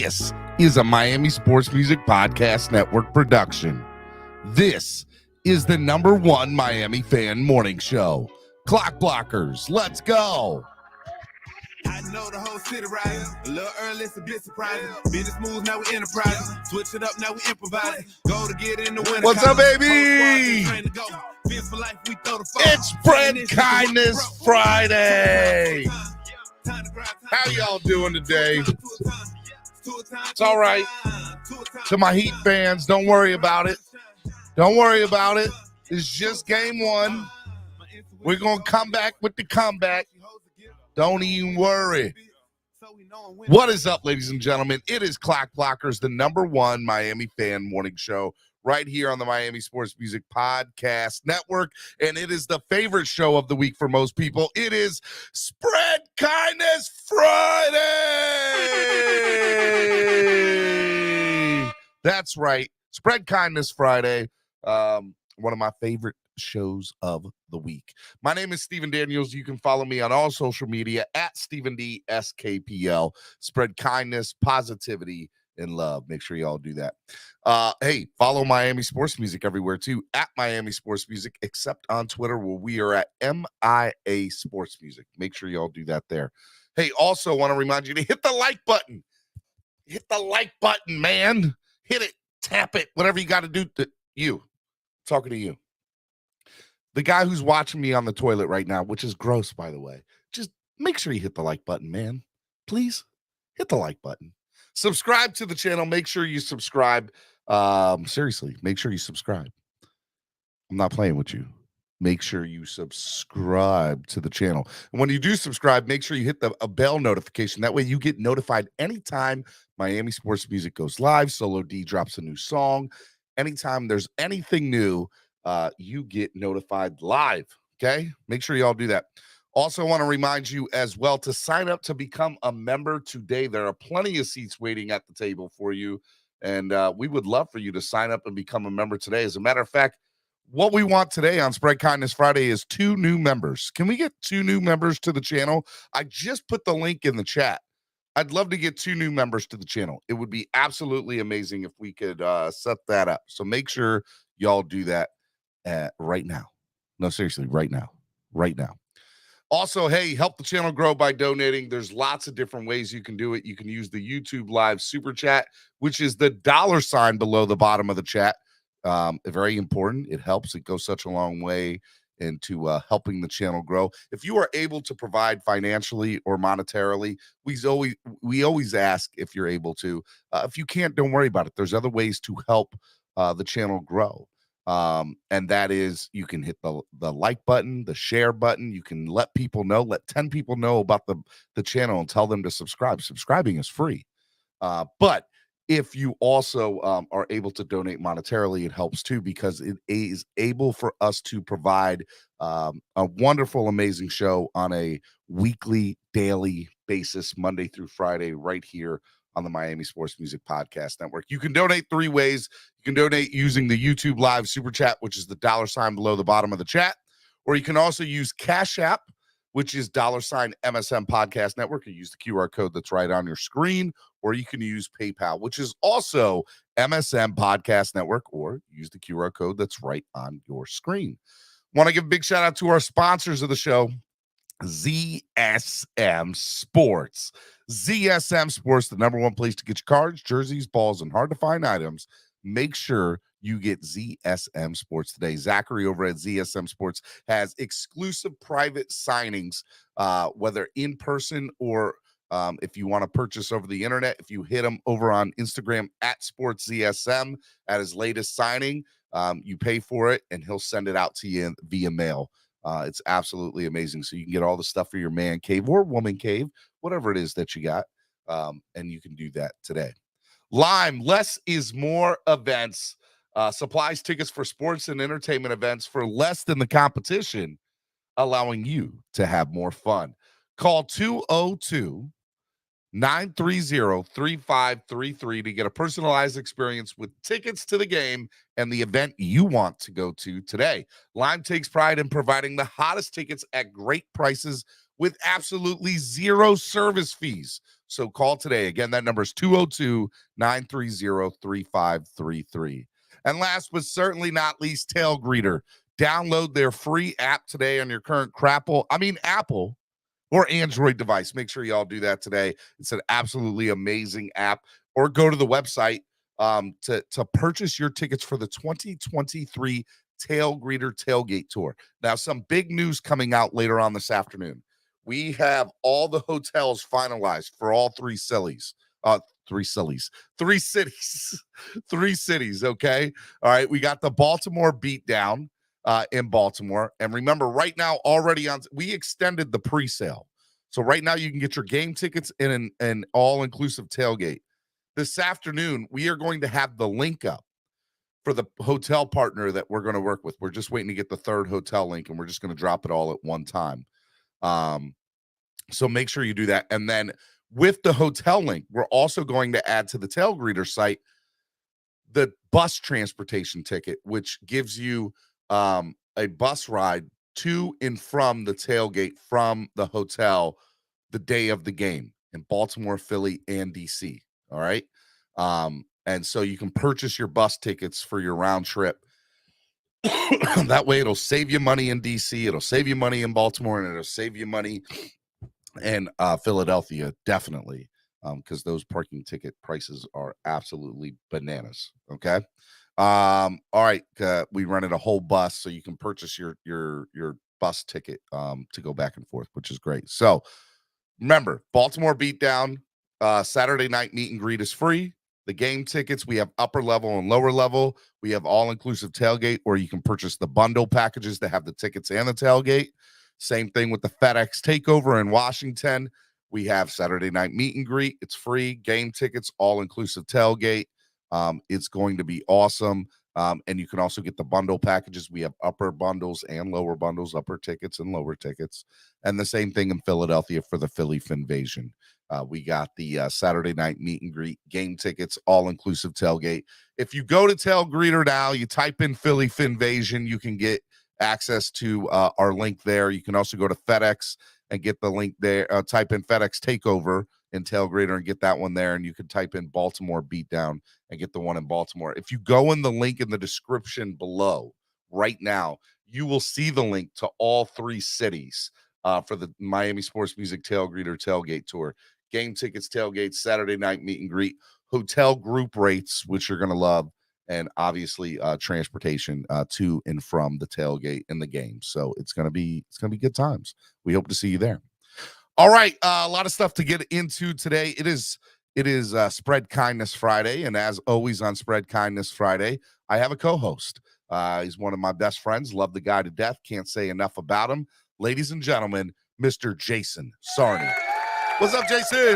This is a Miami Sports Music Podcast Network production. This is the #1 Miami fan morning show. Clock Blockers, let's go. I know the whole city riding. A little early, it's a bit surprising. Business moves, now we enterprising. Switch it up, now we improvising. Go to get in the winter. What's up, baby? It's Spread Kindness Friday. How y'all doing today? It's all right. To my Heat fans, don't worry about it. Don't worry about it. It's just game one. We're going to come back with the comeback. Don't even worry. What is up, ladies and gentlemen? It is Clock Blockers, the #1 Miami fan morning show right here on the Miami Sports Music Podcast Network. And it is the favorite show of the week for most people. It is Spread Kindness Friday. That's right. Spread Kindness Friday. One of my favorite shows of the week. My name is Stephen Daniels. You can follow me on all social media at Stephen D SKPL. Spread kindness, positivity, and love. Make sure y'all do that. Hey, follow Miami Sports Music everywhere too, at Miami Sports Music, except on Twitter where we are at MIA Sports Music. Make sure y'all do that there. Hey, also want to remind you to hit the like button. Hit the like button, man. Hit it, tap it, whatever you got to do. You, talking to you. The guy who's watching me on the toilet right now, which is gross, by the way, just make sure you hit the like button, man. Please hit the like button. Subscribe to the channel. Make sure you subscribe. Seriously, make sure you subscribe. I'm not playing with you. Make sure you subscribe to the channel. And when you do subscribe, make sure you hit a bell notification. That way you get notified anytime Miami Sports Music goes live, Solo D drops a new song. Anytime there's anything new, you get notified live. Okay, make sure y'all do that. Also want to remind you as well to sign up to become a member today. There are plenty of seats waiting at the table for you, and we would love for you to sign up and become a member today. As a matter of fact, what we want today on Spread Kindness Friday is 2 new members. Can we get 2 new members to the channel? I just put the link in the chat. I'd love to get 2 new members to the channel. It would be absolutely amazing if we could set that up. So make sure y'all do that right now. No, seriously, right now. Right now. Also, hey, help the channel grow by donating. There's lots of different ways you can do it. You can use the YouTube Live Super Chat, which is the $ below the bottom of the chat. Very important. It helps. It goes such a long way into helping the channel grow. If you are able to provide financially or monetarily, we always ask if you're able to. If you can't, don't worry about it. There's other ways to help the channel grow. And that is, you can hit the like button, the share button. You can let people know, let 10 people know about the channel and tell them to subscribe. Subscribing is free. But if you also are able to donate monetarily, it helps too, because it is able for us to provide a wonderful, amazing show on a weekly, daily basis, Monday through Friday, right here on the Miami Sports Music Podcast Network. You can donate 3 ways. You can donate using the YouTube Live Super Chat, which is the $ below the bottom of the chat, or you can also use Cash App, which is $MSM Podcast Network. You use the QR code that's right on your screen, or you can use PayPal, which is also MSM Podcast Network, or use the QR code that's right on your screen. Want to give a big shout out to our sponsors of the show, ZSM Sports. ZSM Sports, the #1 place to get your cards, jerseys, balls, and hard-to-find items. Make sure you get ZSM Sports today. Zachary over at ZSM Sports has exclusive private signings, whether in person or if you want to purchase over the internet. If you hit him over on Instagram at SportsZSM at his latest signing, you pay for it, and he'll send it out to you via mail. It's absolutely amazing. So you can get all the stuff for your man cave or woman cave, whatever it is that you got, and you can do that today. Lime, less is more events. Supplies tickets for sports and entertainment events for less than the competition, allowing you to have more fun. Call 202-930-3533 to get a personalized experience with tickets to the game and the event you want to go to today. Lime takes pride in providing the hottest tickets at great prices with absolutely zero service fees. So call today. Again, that number is 202-930-3533. And last but certainly not least, Tailgreeter. Download their free app today on your current Apple or Android device. Make sure y'all do that today. It's an absolutely amazing app. Or go to the website to purchase your tickets for the 2023 Tailgreeter Tailgate Tour. Now, some big news coming out later on this afternoon. We have all the hotels finalized for all three cities. Three cities. Three cities, okay? All right, we got the Baltimore beatdown in Baltimore. And remember, right now, we extended the pre-sale. So right now, you can get your game tickets in an all-inclusive tailgate. This afternoon, we are going to have the link up for the hotel partner that we're going to work with. We're just waiting to get the third hotel link, and we're just going to drop it all at one time. So make sure you do that. And then with the hotel link, we're also going to add to the Tailgreeter site the bus transportation ticket, which gives you a bus ride to and from the tailgate from the hotel the day of the game in Baltimore, Philly, and DC. All right. And so you can purchase your bus tickets for your round trip. That way it'll save you money in DC, it'll save you money in Baltimore, and it'll save you money in Philadelphia, definitely, because those parking ticket prices are absolutely bananas. Okay. All right. We rented a whole bus, so you can purchase your bus ticket to go back and forth, which is great. So remember, Baltimore beatdown, Saturday night meet and greet is free. The game tickets, we have upper level and lower level. We have all-inclusive tailgate, or you can purchase the bundle packages that have the tickets and the tailgate. Same thing with the FedEx takeover in Washington. We have Saturday night meet and greet. It's free. Game tickets, all-inclusive tailgate. It's going to be awesome. And you can also get the bundle packages. We have upper bundles and lower bundles, upper tickets and lower tickets. And the same thing in Philadelphia for the Philly Finvasion. We got the Saturday night meet and greet, game tickets, all-inclusive tailgate. If you go to Tailgreeter now, you type in Philly Finvasion, you can get access to our link there. You can also go to FedEx and get the link there. Type in FedEx Takeover in Tailgreeter and get that one there. And you can type in Baltimore Beatdown and get the one in Baltimore. If you go in the link in the description below right now, you will see the link to all three cities for the Miami Sports Music Tailgreeter Tailgate Tour. Game tickets, tailgates, Saturday night meet and greet, hotel group rates, which you're going to love, and obviously transportation to and from the tailgate and the game. So it's going to be good times. We hope to see you there. All right, a lot of stuff to get into today. It is Spread Kindness Friday, and as always on Spread Kindness Friday, I have a co-host. He's one of my best friends. Love the guy to death. Can't say enough about him. Ladies and gentlemen, Mr. Jason Sarney. What's up, Jason?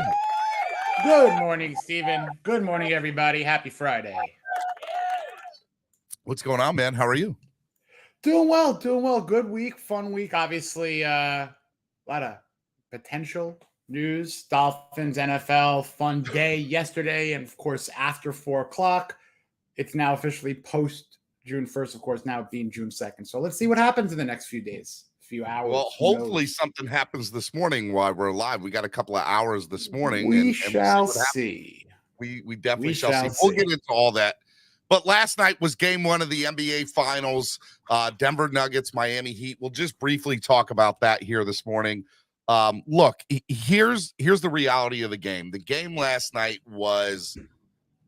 Good morning, Steven. Good morning, everybody. Happy Friday. What's going on, man? How are you? Doing well. Good week, fun week. Obviously, a lot of potential news. Dolphins, NFL, fun day yesterday, and of course, after 4 o'clock. It's now officially post June 1st, of course, now being June 2nd. So let's see what happens in the next few days. Few hours. Well, hopefully something happens this morning while we're live. We got a couple of hours this morning. We shall see. We definitely shall see. We'll get into all that. But last night was game 1 of the NBA Finals. Denver Nuggets, Miami Heat. We'll just briefly talk about that here this morning. Look, here's the reality of the game. The game last night was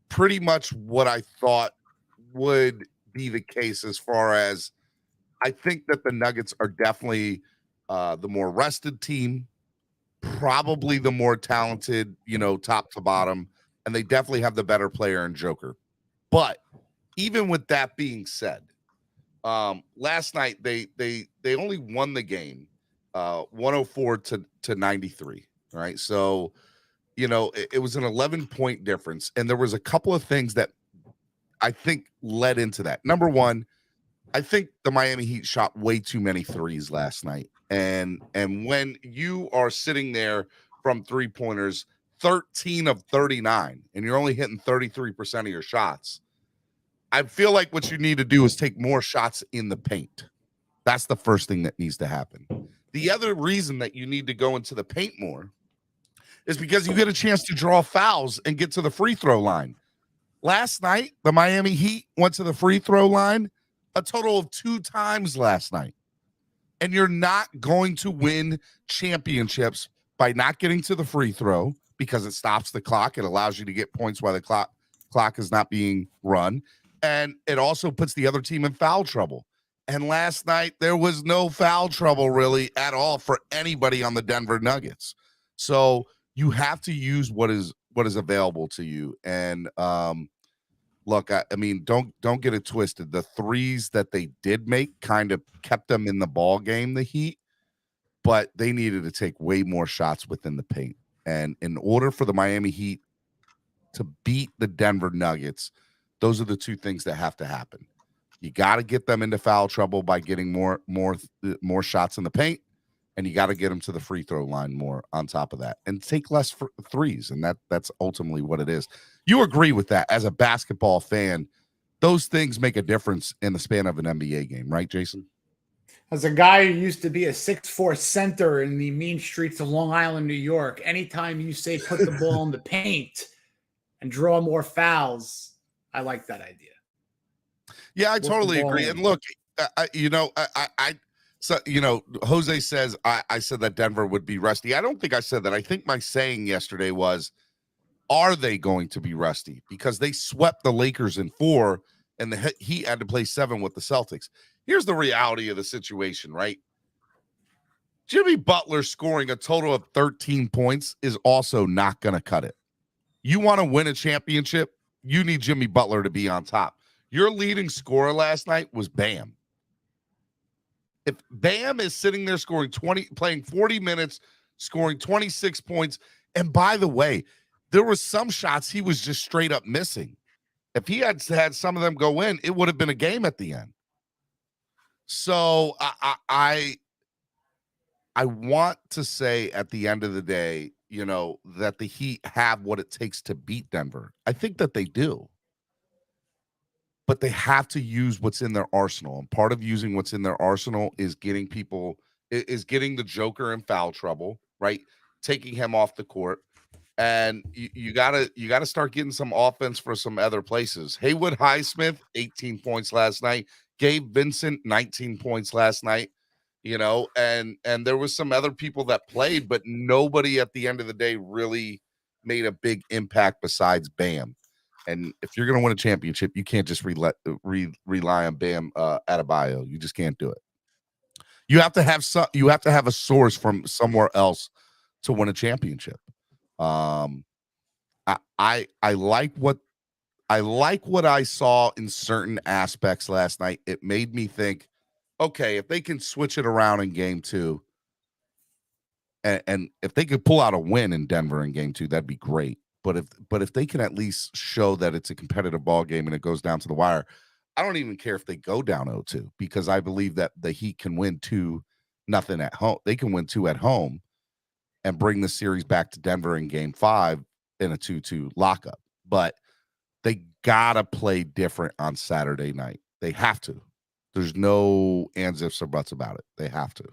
pretty much what I thought would be the case, as far as I think that the Nuggets are definitely the more rested team, probably the more talented, top to bottom, and they definitely have the better player in Joker. But even with that being said, last night they only won the game 104 to 93. Right, so it was an 11-point difference, and there was a couple of things that I think led into that. Number one, I think the Miami Heat shot way too many threes last night. And when you are sitting there from three-pointers, 13 of 39, and you're only hitting 33% of your shots, I feel like what you need to do is take more shots in the paint. That's the first thing that needs to happen. The other reason that you need to go into the paint more is because you get a chance to draw fouls and get to the free throw line. Last night, the Miami Heat went to the free throw line a total of 2 times last night. And you're not going to win championships by not getting to the free throw because it stops the clock. It allows you to get points while the clock is not being run. And it also puts the other team in foul trouble. And last night, there was no foul trouble really at all for anybody on the Denver Nuggets. So you have to use what is available to you. And look, I mean, don't get it twisted. The threes that they did make kind of kept them in the ball game, the Heat, but they needed to take way more shots within the paint. And in order for the Miami Heat to beat the Denver Nuggets, those are the two things that have to happen. You got to get them into foul trouble by getting more shots in the paint, and you got to get them to the free throw line more on top of that, and take less threes. And that's ultimately what it is. You agree with that as a basketball fan? Those things make a difference in the span of an NBA game, right, Jason? As a guy who used to be a 6'4" center in the mean streets of Long Island, New York, anytime you say put the ball in the paint and draw more fouls, I like that idea. Yeah, I totally agree. And look, so, Jose says, I said that Denver would be rusty. I don't think I said that. I think my saying yesterday was, are they going to be rusty? Because they swept the Lakers in 4, and the Heat had to play 7 with the Celtics. Here's the reality of the situation, right? Jimmy Butler scoring a total of 13 points is also not going to cut it. You want to win a championship, you need Jimmy Butler to be on top. Your leading scorer last night was Bam. If Bam is sitting there playing 40 minutes, scoring 26 points, and by the way, there were some shots he was just straight up missing. If he had some of them go in, it would have been a game at the end. So I want to say at the end of the day, that the Heat have what it takes to beat Denver. I think that they do. But they have to use what's in their arsenal. And part of using what's in their arsenal is getting the Joker in foul trouble, right? Taking him off the court. And you gotta start getting some offense for some other places. Haywood Highsmith, 18 points last night. Gabe Vincent, 19 points last night. And there was some other people that played, but nobody at the end of the day really made a big impact besides Bam. And if you're going to win a championship, you can't just rely on Bam Adebayo. You just can't do it. You have to have a source from somewhere else to win a championship. I like what I saw in certain aspects last night. It made me think, okay, if they can switch it around in game 2, and if they could pull out a win in Denver in game 2, that'd be great. But if they can at least show that it's a competitive ball game and it goes down to the wire, I don't even care if they go down 0-2, because I believe that the Heat can win 2-0 at home. They can win 2 at home and bring the series back to Denver in game 5 in a 2-2 lockup. But they gotta play different on Saturday night. They have to. There's no ands, ifs, or buts about it. They have to.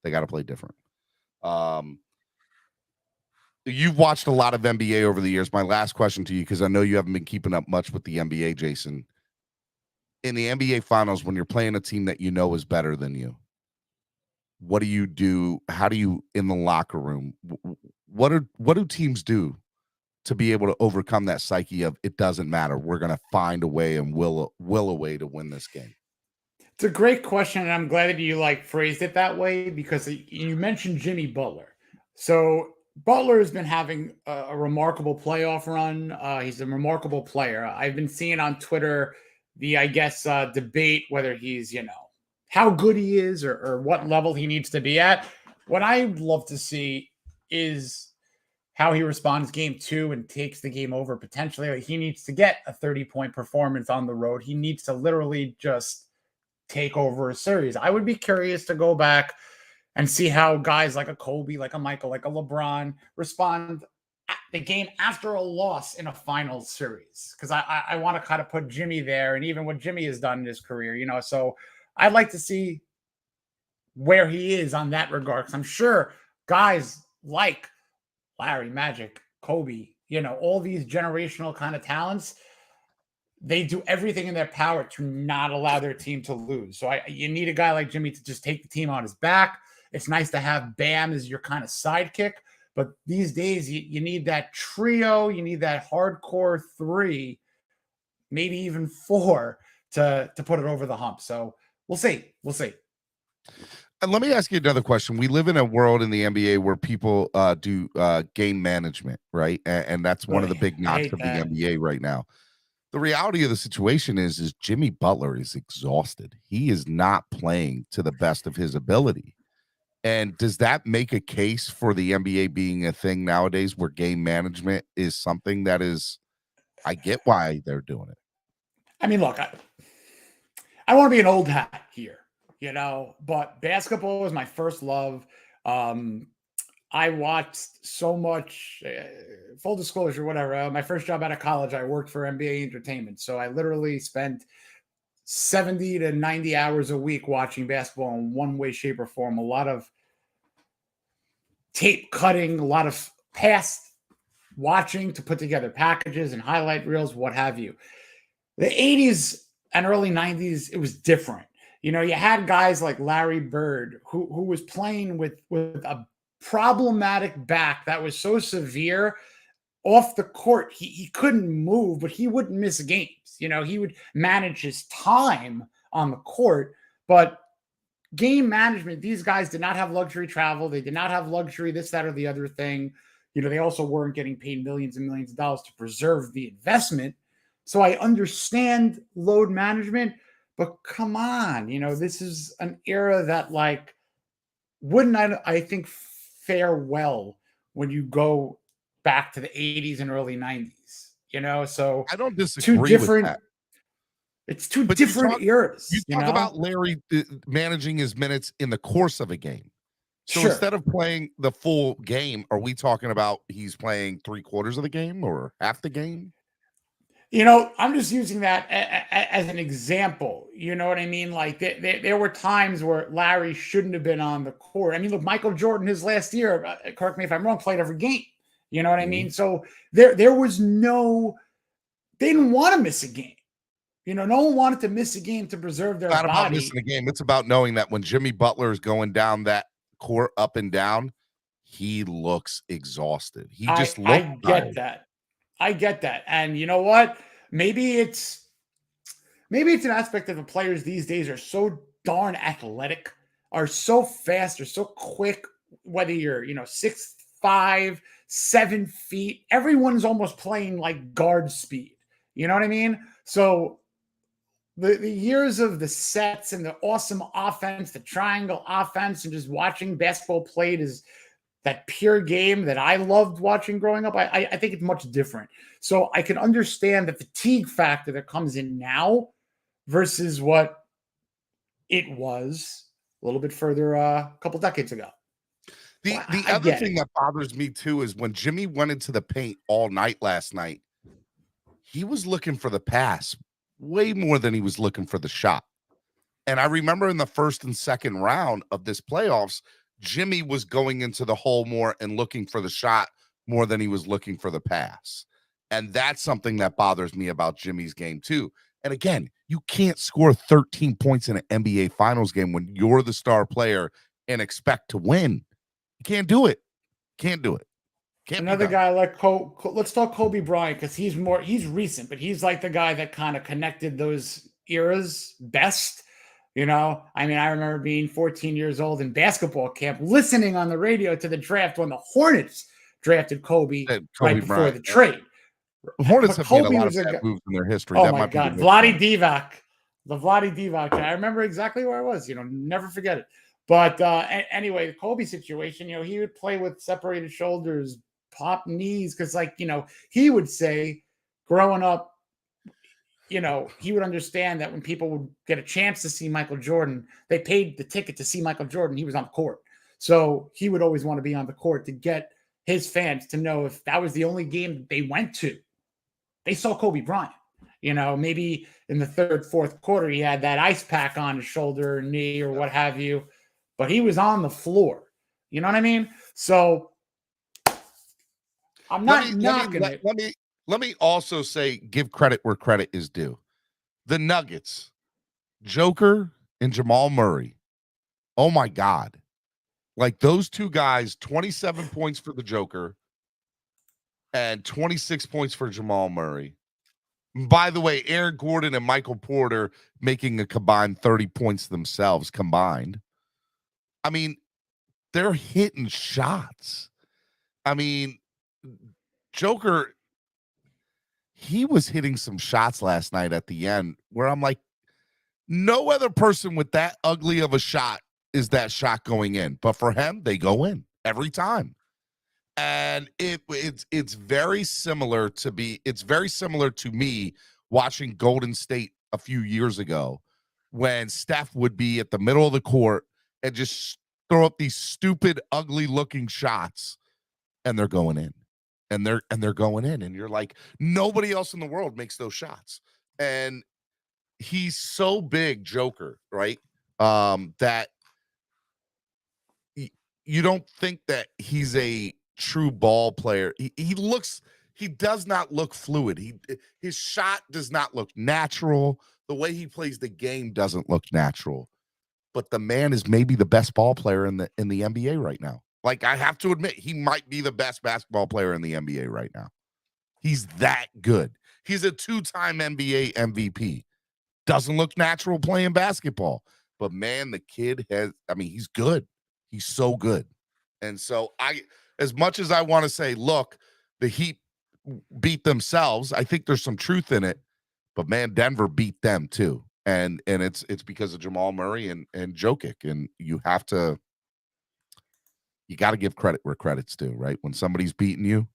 They got to play different. You've watched a lot of NBA over the years. My last question to you, because I know you haven't been keeping up much with the NBA, Jason. In the NBA Finals, when you're playing a team that you know is better than you, what do you do? How do you, in the locker room, what do teams do to be able to overcome that psyche of, it doesn't matter, we're going to find a way and will a way to win this game? It's a great question, and I'm glad that you phrased it that way, because you mentioned Jimmy Butler. So Butler has been having a remarkable playoff run. He's a remarkable player. I've been seeing on Twitter the, debate whether he's, how good he is or what level he needs to be at. What I'd love to see is how he responds game 2 and takes the game over potentially. He needs to get a 30-point performance on the road. He needs to literally just take over a series. I would be curious to go back and see how guys like a Kobe, like a Michael, like a LeBron respond at the game after a loss in a finals series. Because I want to kind of put Jimmy there, and even what Jimmy has done in his career, so I'd like to see where he is on that regard. Because I'm sure guys like Larry, Magic, Kobe, all these generational kind of talents, they do everything in their power to not allow their team to lose. So you need a guy like Jimmy to just take the team on his back. It's nice to have Bam as your kind of sidekick. But these days, you need that trio. You need that hardcore 3, maybe even 4 to put it over the hump. So we'll see. We'll see. And let me ask you another question. We live in a world in the NBA where people do game management, right? And that's one of the big knocks of the NBA right now. The reality of the situation is Jimmy Butler is exhausted. He is not playing to the best of his ability. And does that make a case for the NBA being a thing nowadays where game management is something that is, I get why they're doing it. I mean, look, I want to be an old hat here, but basketball was my first love. I watched so much, full disclosure, whatever. My first job out of college, I worked for NBA Entertainment. So I literally spent 70 to 90 hours a week watching basketball in one way, shape, or form. A lot of tape cutting, a lot of past watching to put together packages and highlight reels, what have you. The 80s and early 90s, it was different. You had guys like Larry Bird who was playing with a problematic back that was so severe off the court. He couldn't move, but he wouldn't miss games. He would manage his time on the court, but game management, these guys did not have luxury travel. They did not have luxury this, that, or the other thing. They also weren't getting paid millions and millions of dollars to preserve the investment. So I understand load management, but come on, this is an era that wouldn't I think fare well when you go back to the 80s and early 90s, so I don't disagree with that. It's two different eras. You talk about Larry managing his minutes in the course of a game. So instead of playing the full game, are we talking about he's playing 3/4 of the game or half the game? I'm just using that as an example. You know what I mean? There were times where Larry shouldn't have been on the court. I mean, look, Michael Jordan, his last year, correct me if I'm wrong, played every game. You know what I mean? So there was they didn't want to miss a game. No one wanted to miss a game to preserve their body. It's not about missing a game. It's about knowing that when Jimmy Butler is going down that court up and down, he looks exhausted. He just looks I get that. I get that. And you know what? Maybe it's an aspect of the players these days are so darn athletic, are so fast, are so quick, whether you're, 6'5", 7 feet, everyone's almost playing like guard speed. You know what I mean? So the years of the sets and the awesome offense, the triangle offense, and just watching basketball played is that pure game that I loved watching growing up. I think it's much different. So I can understand the fatigue factor that comes in now versus what it was a little bit further a couple decades ago. The other thing that bothers me too is when Jimmy went into the paint all night last night, he was looking for the pass way more than he was looking for the shot. And I remember in the first and second round of this playoffs, Jimmy was going into the hole more and looking for the shot more than he was looking for the pass. And that's something that bothers me about Jimmy's game too. And again, you can't score 13 points in an NBA Finals game when you're the star player and expect to win. You can't do it. Can't do it. Another guy like let's talk Kobe Bryant, because he's recent, but he's like the guy that kind of connected those eras best. I remember being 14 years old in basketball camp, listening on the radio to the draft when the Hornets drafted Kobe right before the trade. The Hornets have made a lot of bad moves in their history. Oh my God, Vlade Divac. The Vlade Divac. I remember exactly where I was. Never forget it. But anyway, the Kobe situation, he would play with separated shoulders, pop knees, because he would say growing up, he would understand that when people would get a chance to see Michael Jordan, they paid the ticket to see Michael Jordan. He was on the court. So he would always want to be on the court to get his fans to know if that was the only game they went to, they saw Kobe Bryant. Maybe in the third, fourth quarter, he had that ice pack on his shoulder or knee or what have you. but he was on the floor. You know what I mean? So I'm not knocking it. Let me also say, give credit where credit is due. The Nuggets, Joker and Jamal Murray. Oh my God. Like those two guys, 27 points for the Joker and 26 points for Jamal Murray. By the way, Aaron Gordon and Michael Porter making a combined 30 points themselves combined. I mean, they're hitting shots. I mean, Joker, he was hitting some shots last night at the end where I'm like, no other person with that ugly of a shot is that shot going in. But for him, they go in every time. And it's very similar to me watching Golden State a few years ago when Steph would be at the middle of the court and just throw up these stupid, ugly looking shots, and they're going in. And they're going in. And you're like, nobody else in the world makes those shots. And he's so big, Joker, right? That you don't think that he's a true ball player. He does not look fluid. His shot does not look natural. The way he plays the game doesn't look natural. But the man is maybe the best ball player in the NBA right now. Like, I have to admit, he might be the best basketball player in the NBA right now. He's that good. He's a 2-time NBA MVP. Doesn't look natural playing basketball. But man, the kid he's good. He's so good. And so as much as I want to say, look, the Heat beat themselves, I think there's some truth in it. But man, Denver beat them too. And it's because of Jamal Murray and Jokic. And you got to give credit where credit's due, right? When somebody's beating you,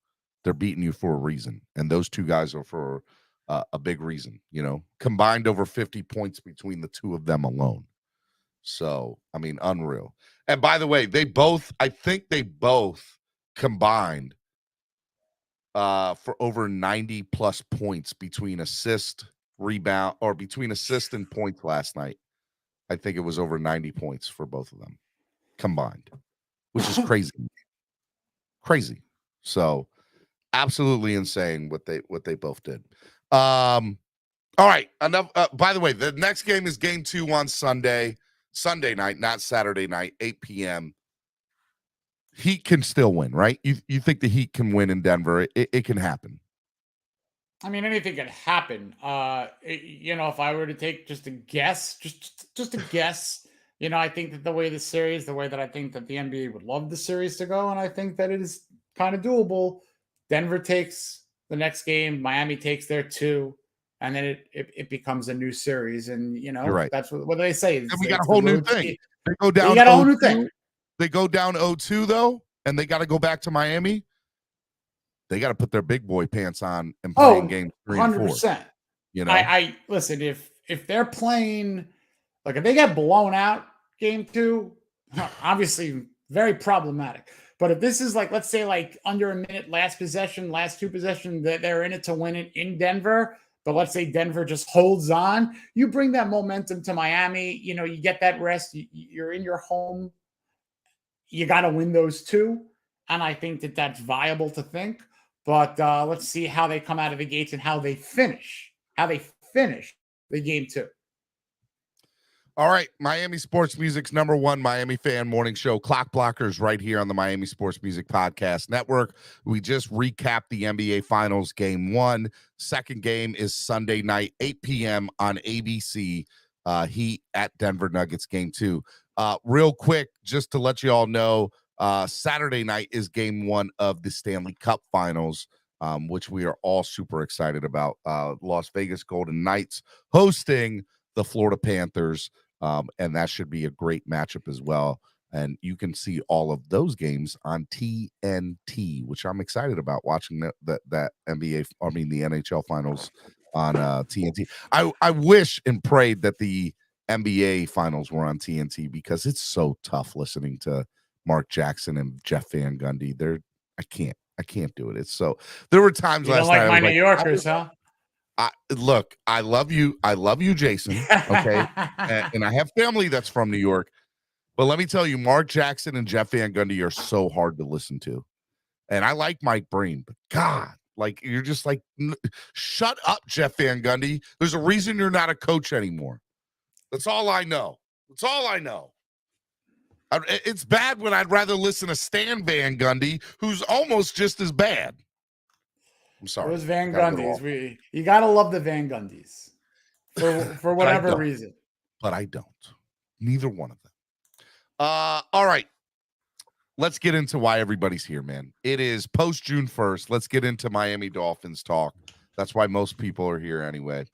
they're beating you for a reason. And those two guys are for a big reason, combined over 50 points between the two of them alone. So, I mean, unreal. And by the way, I think they both combined for over 90 plus points between assist, rebound, or between assist and points last night. I think it was over 90 points for both of them combined, which is crazy. Crazy. So absolutely insane what they both did. All right. Enough. By the way, the next game is game 2 on Sunday night, not Saturday night, 8 p.m. Heat can still win, right? You think the Heat can win in Denver? It can happen. I mean, anything can happen. If I were to take just a guess, just a guess, I think that the way that I think that the NBA would love the series to go, and I think that it is kind of doable. Denver takes the next game, Miami takes their 2, and then it becomes a new series. And You're right. That's what do they say? And we got a whole new thing. They go down. We got a whole new thing. They go down 0-2 though, and they got to go back to Miami. They got to put their big boy pants on and play in game 3 and 4. 100%. I listen, if they're playing, like if they get blown out game 2, obviously very problematic. But if this is like, let's say like under a minute, last 2 possessions, that they're in it to win it in Denver. But let's say Denver just holds on. You bring that momentum to Miami. You get that rest. You're in your home. You got to win those 2. And I think that that's viable to think. But let's see how they come out of the gates and how they finish the game 2. All right. Miami Sports Music's #1 Miami fan morning show, Clock Blockers, right here on the Miami Sports Music Podcast Network. We just recapped the NBA Finals game 1. Second game is Sunday night, 8 p.m. on ABC. Heat at Denver Nuggets game 2. Real quick, just to let you all know, Saturday night is game 1 of the Stanley Cup Finals, which we are all super excited about. Las Vegas Golden Knights hosting the Florida Panthers, and that should be a great matchup as well. And you can see all of those games on TNT, which I'm excited about watching that the NHL Finals on TNT. I wish and prayed that the NBA Finals were on TNT because it's so tough listening to Mark Jackson and Jeff Van Gundy. I can't do it. It's so. There were times you last don't like night. My New Yorkers, huh? Look, I love you, Jason. Okay, and I have family that's from New York, But let me tell you, Mark Jackson and Jeff Van Gundy are so hard to listen to. And I like Mike Breen, but God, like you're just like, shut up, Jeff Van Gundy. There's a reason you're not a coach anymore. That's all I know. That's all I know. It's bad when I'd rather listen to Stan Van Gundy, who's almost just as bad. I'm sorry. Those Van Gundys. You gotta love the Van Gundys for whatever reason. But I don't. Neither one of them. All right. Let's get into why everybody's here, man. It is post June 1st. Let's get into Miami Dolphins talk. That's why most people are here anyway.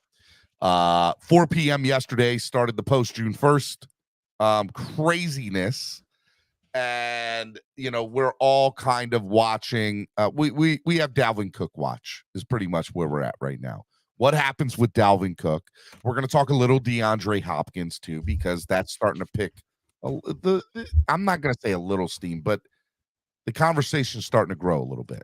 4 p.m. yesterday started the post June 1st craziness. And, you know, we're all kind of watching. We have Dalvin Cook watch is pretty much where we're at right now. What happens with Dalvin Cook? We're going to talk a little DeAndre Hopkins too, because that's starting to pick I'm not going to say a little steam, but the conversation's starting to grow a little bit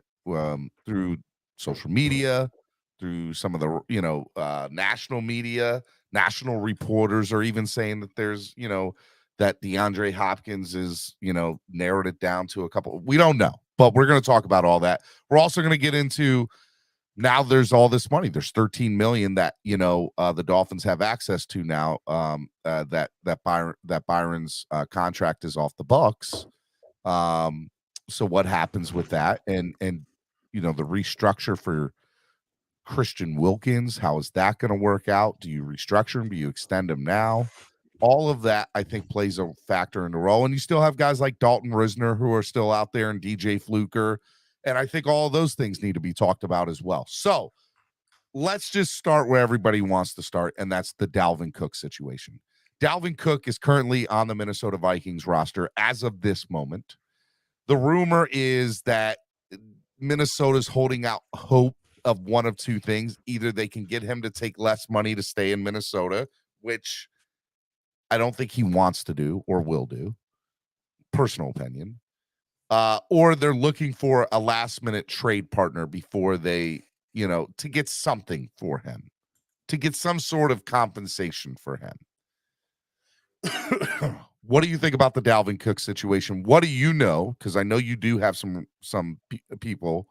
through social media, through some of the, you know, national media. National reporters are even saying that there's, you know, that DeAndre Hopkins is, you know, narrowed it down to a couple. We don't know, but we're going to talk about all that. We're also going to get into now there's all this money. There's 13 million that, you know, the Dolphins have access to now. That Byron's contract is off the Bucks. So what happens with that? And you know, the restructure for Christian Wilkins, how is that going to work out? Do you restructure him? Do you extend him now? All of that, I think, plays a factor in the role. And you still have guys like Dalton Risner who are still out there, and DJ Fluker. And I think all of those things need to be talked about as well. So let's just start where everybody wants to start, and that's the Dalvin Cook situation. Dalvin Cook is currently on the Minnesota Vikings roster as of this moment. The rumor is that Minnesota's holding out hope of one of two things. Either they can get him to take less money to stay in Minnesota, which I don't think he wants to do or will do. Personal opinion. Or they're looking for a last-minute trade partner before they, you know, to get something for him, to get some sort of compensation for him. What do you think about the Dalvin Cook situation? What do you know? Because I know you do have some people.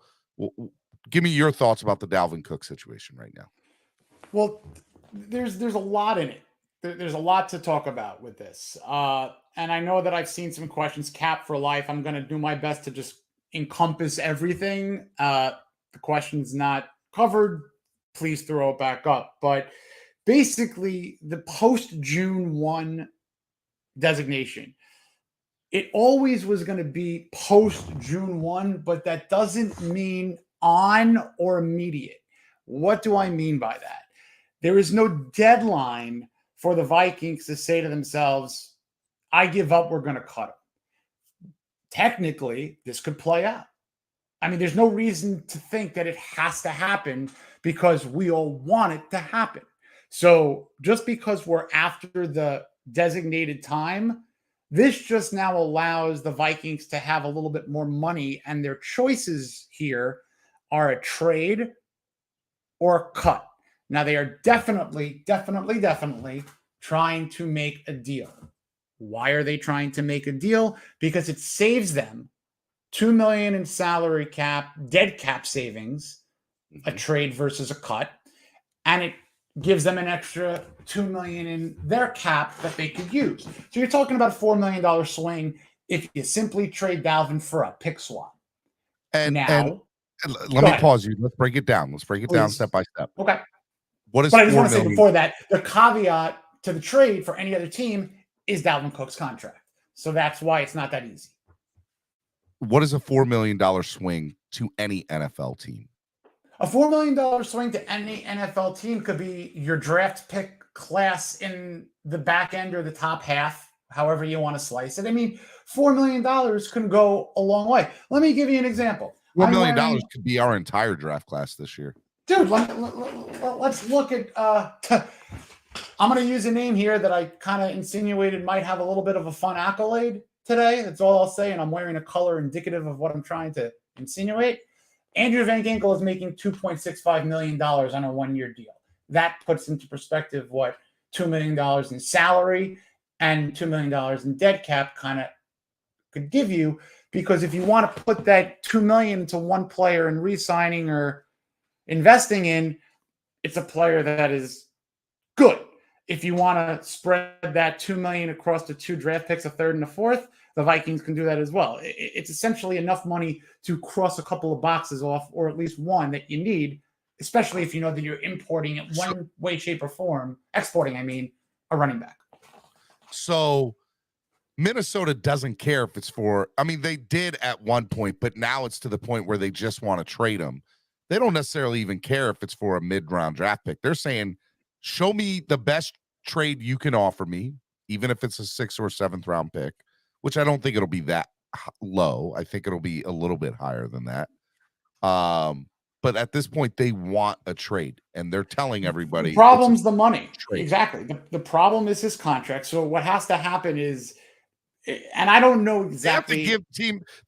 Give me your thoughts about the Dalvin Cook situation right now. Well, there's a lot in it. There's a lot to talk about with this. And I know that I've seen some questions, cap for life. I'm going to do my best to just encompass everything. The question's not covered. Please throw it back up. But basically, the post-June 1 designation, it always was going to be post-June 1, but that doesn't mean on or immediate. What do I mean by that? There is no deadline for the Vikings to say to themselves, I give up, we're going to cut him. Technically, this could play out. I mean, there's no reason to think that it has to happen because we all want it to happen. So just because we're after the designated time, this just now allows the Vikings to have a little bit more money, and their choices here are a trade or a cut. Now, they are definitely trying to make a deal. Why are they trying to make a deal? Because it saves them $2 million in salary cap, dead cap savings, a trade versus a cut, and it gives them an extra $2 million in their cap that they could use. So you're talking about a $4 million swing if you simply trade Dalvin for a pick swap. And let me pause you. Let's break it down. Let's break it down step by step. Okay. What is? But I just want to say before that, the caveat to the trade for any other team is Dalvin Cook's contract. So that's why it's not that easy. What is a $4 million swing to any NFL team? A $4 million swing to any NFL team could be your draft pick class in the back end or the top half, however you want to slice it. I mean, $4 million can go a long way. Let me give you an example. $4 million could be our entire draft class this year. Dude, let's look at I'm going to use a name here that I kind of insinuated might have a little bit of a fun accolade today. That's all I'll say, and I'm wearing a color indicative of what I'm trying to insinuate. Andrew Van Ginkel is making $2.65 million on a one-year deal. That puts into perspective what $2 million in salary and $2 million in dead cap kind of could give you, because if you want to put that $2 million into one player and re-signing or investing in, it's a player that is good. If you want to spread that $2 million across the 2 draft picks, a third and a fourth, the Vikings can do that as well. It's essentially enough money to cross a couple of boxes off, or at least one that you need, especially if you know that you're importing in one way, shape, or form, exporting, a running back. So Minnesota doesn't care if it's for, they did at one point, but now it's to the point where they just want to trade them. They don't necessarily even care if it's for a mid-round draft pick. They're saying, show me the best trade you can offer me, even if it's a 6th or 7th round pick, which I don't think it'll be that low. I think it'll be a little bit higher than that. But at this point, they want a trade, and they're telling everybody. The problem's the money. Trade. Exactly. The problem is his contract. So what has to happen is, and I don't know exactly.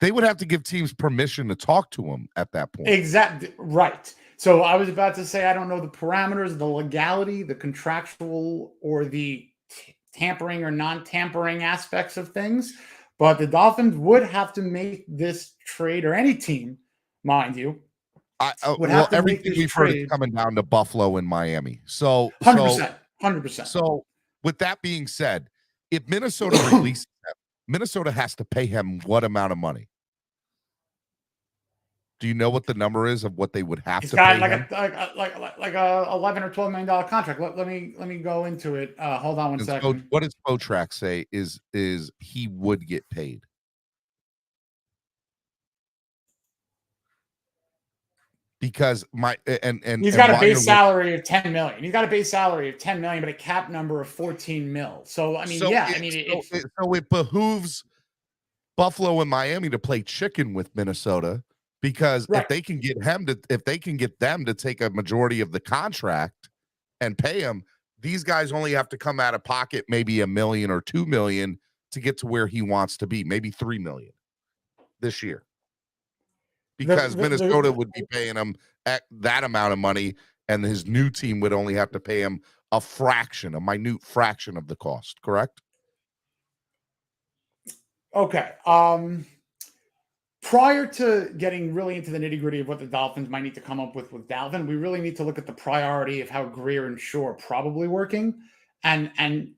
They would have to give teams permission to talk to him at that point. Exactly. Right. So I was about to say, I don't know the parameters, the legality, the contractual, or the tampering or non-tampering aspects of things. But the Dolphins would have to make this trade, or any team, mind you. Everything we've heard is coming down to Buffalo and Miami. So 100%. So with that being said, if Minnesota releases him, Minnesota has to pay him what amount of money? Do you know what the number is of what they would have to pay him? Like a $11 or $12 million contract. Let me go into it. Hold on one second. What does Spotrac say is he would get paid? Because he's got a base salary of $10 million. He's got a base salary of $10 million, but a cap number of $14 million. So it behooves Buffalo and Miami to play chicken with Minnesota, because if they can get them to take a majority of the contract and pay him, these guys only have to come out of pocket maybe $1 million or $2 million to get to where he wants to be, maybe $3 million this year. Because Minnesota would be paying him that amount of money, and his new team would only have to pay him a minute fraction of the cost, correct? Okay. Prior to getting really into the nitty-gritty of what the Dolphins might need to come up with Dalvin, we really need to look at the priority of how Greer and Shaw are probably working. And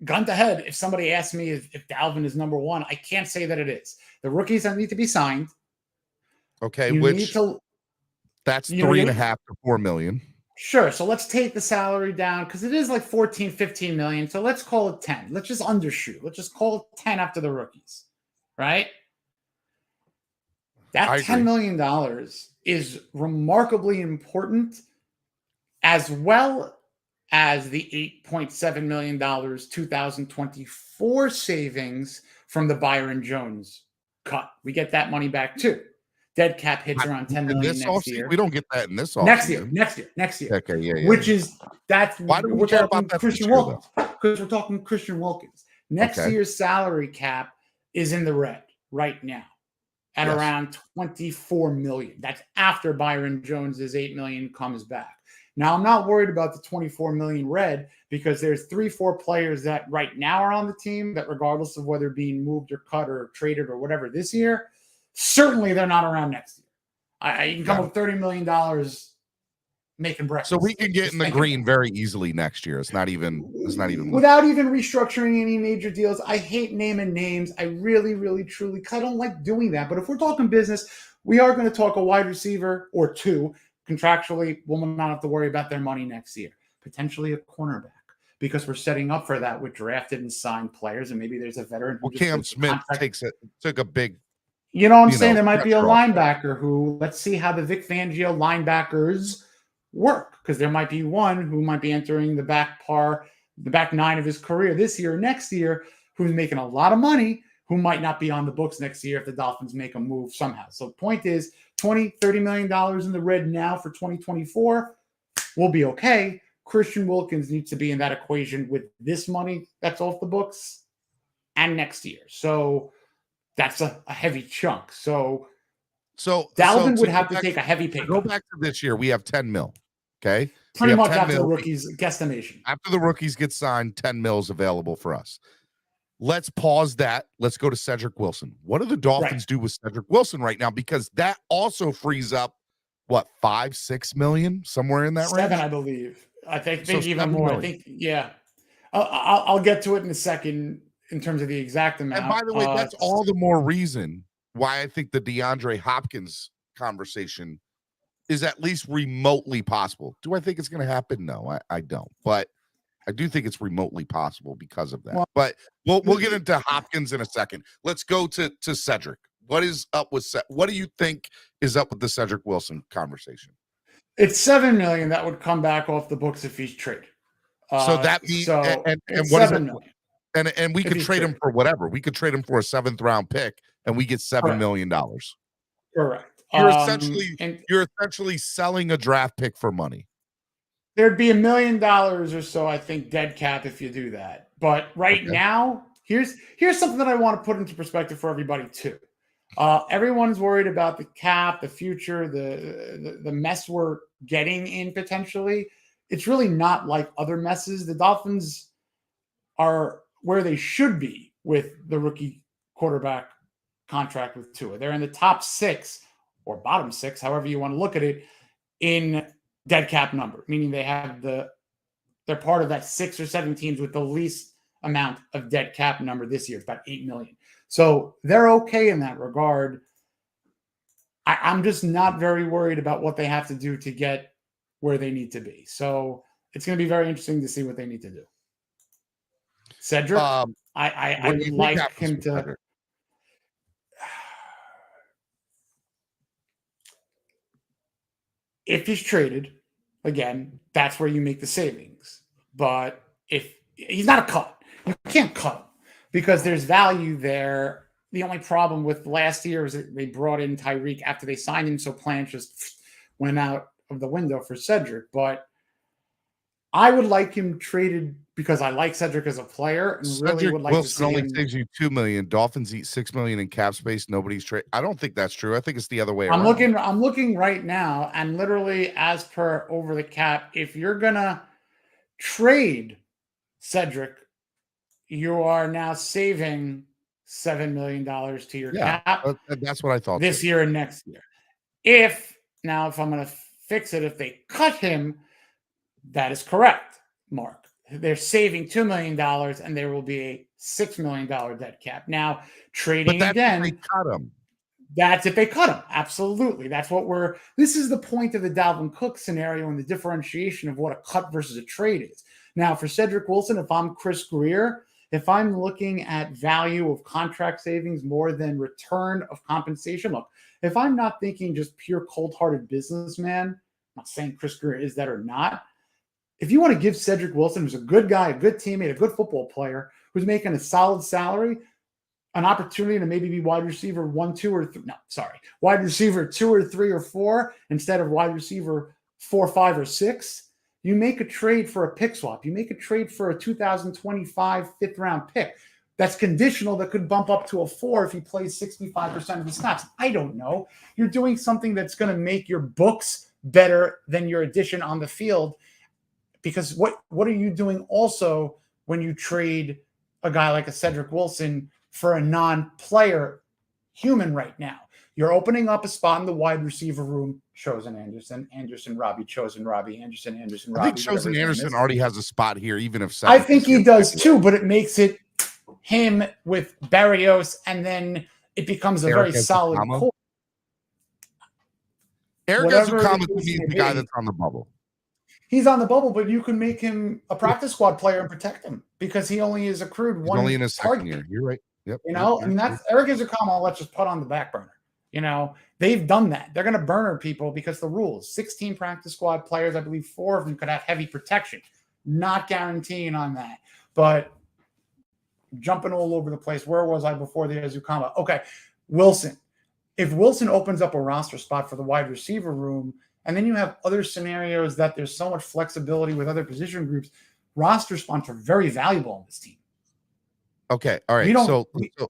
gun to head, if somebody asks me if Dalvin is number one, I can't say that it is. The rookies that need to be signed. Okay, that's $3.5 to $4 million. Sure. So let's take the salary down, because it is like 14, 15 million. So let's call it 10. Let's just undershoot. Let's just call it 10 after the rookies. Right? That $10 million is remarkably important, as well as the $8.7 million 2024 savings from the Byron Jones cut. We get that money back too. Dead cap hits around $10 million next year. We don't get that in this offseason. Next year. Okay, yeah. Why do we care about that? Christian Wilkins, because we're talking Christian Wilkins. Next year's salary cap is in the red right now at around $24 million. That's after Byron Jones's $8 million comes back. Now, I'm not worried about the $24 million red, because there's 3-4 players that right now are on the team that, regardless of whether being moved or cut or traded or whatever this year, certainly they're not around next year. You can come up with $30 million making breakfast. So we can get in the green very easily next year. It's not even without even restructuring any major deals. I hate naming names. I really, really, truly, I don't like doing that. But if we're talking business, we are going to talk a wide receiver or two. Contractually, we'll not have to worry about their money next year. Potentially a cornerback, because we're setting up for that with drafted and signed players, and maybe there's a veteran. Well, Cam Smith took a big. You know what I'm saying? There might be a linebacker who, let's see how the Vic Fangio linebackers work, because there might be one who might be entering the back nine of his career this year or next year, who's making a lot of money, who might not be on the books next year if the Dolphins make a move somehow. So the point is, $30 million in the red now for 2024 will be okay. Christian Wilkins needs to be in that equation with this money that's off the books and next year. So that's a heavy chunk. So Dalvin would have to take a heavy pay. Go back to this year. We have 10 mil. Okay. Pretty much after the rookies guesstimation. After the rookies get signed, 10 mils available for us. let's pause that. Let's go to Cedric Wilson. What do the Dolphins do with Cedric Wilson right now? Because that also frees up what, 5-6 million, somewhere in that 7, range. I believe. I think So even more. million. I think, yeah. I'll get to it in a second in terms of the exact amount. And by the way, that's all the more reason why I think the DeAndre Hopkins conversation is at least remotely possible. Do I think it's going to happen? No, I don't. But I do think it's remotely possible because of that. Well, but we'll get into Hopkins in a second. Let's go to Cedric. What is up with what do you think is up with the Cedric Wilson conversation? It's $7 million that would come back off the books if he's traded. So that means and what is it? And we could trade him for whatever. We could trade him for a 7th round pick, and we get $7 million. Correct. You're essentially selling a draft pick for money. There'd be $1 million or so, I think, dead cap if you do that. But right now, here's something that I want to put into perspective for everybody too. Everyone's worried about the cap, the future, the mess we're getting in potentially. It's really not like other messes. The Dolphins are where they should be with the rookie quarterback contract with Tua. They're in the top 6 or bottom 6, however you want to look at it, in dead cap number, meaning they have they're part of that 6 or 7 teams with the least amount of dead cap number this year. It's about 8 million. So they're okay in that regard. I'm just not very worried about what they have to do to get where they need to be. So it's going to be very interesting to see what they need to do. Cedric, I would like him to. Cedric? If he's traded, again, that's where you make the savings. But if he's not a cut, you can't cut him because there's value there. The only problem with last year is that they brought in Tyreek after they signed him, so plans just went out of the window for Cedric. But I would like him traded because I like Cedric as a player and Cedric really would like Wilson to see only him. saves you $2 million. Dolphins eat $6 million in cap space. Nobody's trade. I don't think that's true. I think it's the other way around. I'm looking right now, and literally as per over the cap, if you're gonna trade Cedric, you are now saving $7 million to your cap. That's what I thought this year and next year. If I'm going to fix it, if they cut him, that is correct, Mark. They're saving $2 million, and there will be a $6 million dead cap. Now, trading again. If they cut him. That's if they cut him. Absolutely. This is the point of the Dalvin Cook scenario and the differentiation of what a cut versus a trade is. Now, for Cedric Wilson, if I'm Chris Greer, if I'm looking at value of contract savings more than return of compensation, look, if I'm not thinking just pure cold-hearted businessman, I'm not saying Chris Greer is that or not. If you want to give Cedric Wilson, who's a good guy, a good teammate, a good football player, who's making a solid salary, an opportunity to maybe be wide receiver 1, 2, or 3. No, sorry. Wide receiver 2 or 3 or 4 instead of wide receiver 4, 5, or 6. You make a trade for a pick swap. You make a trade for a 2025 5th round pick. That's conditional that could bump up to a 4 if he plays 65% of the snaps. I don't know. You're doing something that's going to make your books better than your addition on the field. Because what are you doing also when you trade a guy like a Cedric Wilson for a non-player human right now? You're opening up a spot in the wide receiver room. Chosen Anderson, Robbie, Chosen Robbie, Anderson, Robbie. I think Chosen Anderson already has a spot here, even if Cedric I think he does too, but it makes it him with Barrios, and then it becomes a very solid core. Eric Ezukama to me is the guy that's on the bubble. He's on the bubble, but you can make him a practice squad player and protect him because he only is accrued one. Only in his second year. You're right. Yep. I mean, that's Eric Ezukama. Let's just put on the back burner. They've done that. They're going to burner people because the rules. 16 practice squad players, I believe 4 of them could have heavy protection. Not guaranteeing on that, but jumping all over the place. Where was I before the Ezukama? Okay, Wilson. If Wilson opens up a roster spot for the wide receiver room, and then you have other scenarios that there's so much flexibility with other position groups, roster spots are very valuable on this team. Okay. All right.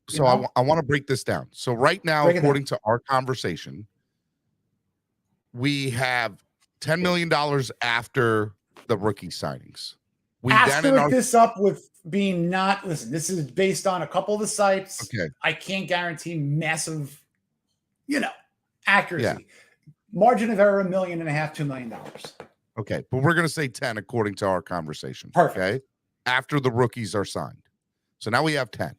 So I want to break this down. So right now, according to our conversation, we have $10 million after the rookie signings. We then in asterisk our this up with being not, listen, this is based on a couple of the sites. okay. I can't guarantee massive, accuracy. Yeah. Margin of error, $1.5 million, $2 million. Okay, but we're gonna say 10 according to our conversation. Perfect. Okay, after the rookies are signed. So now we have 10.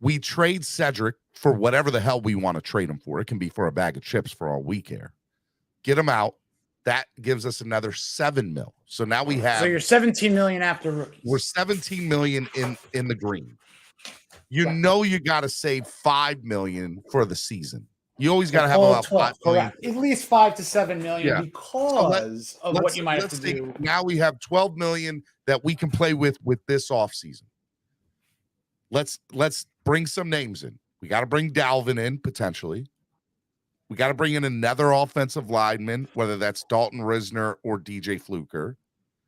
We trade Cedric for whatever the hell we want to trade him for. It can be for a bag of chips for all we care. Get him out. That gives us another $7 million. So now we have. So you're $17 million after rookies. We're $17 million in the green. You Right. know you got to save $5 million for the season. You always got to have Call it about 12, $5 million. correct. At least $5 to $7 million Yeah. because of what you might have to do. Now we have $12 million that we can play with this offseason. Let's bring some names in. We got to bring Dalvin in potentially. We got to bring in another offensive lineman, whether that's Dalton Risner or DJ Fluker.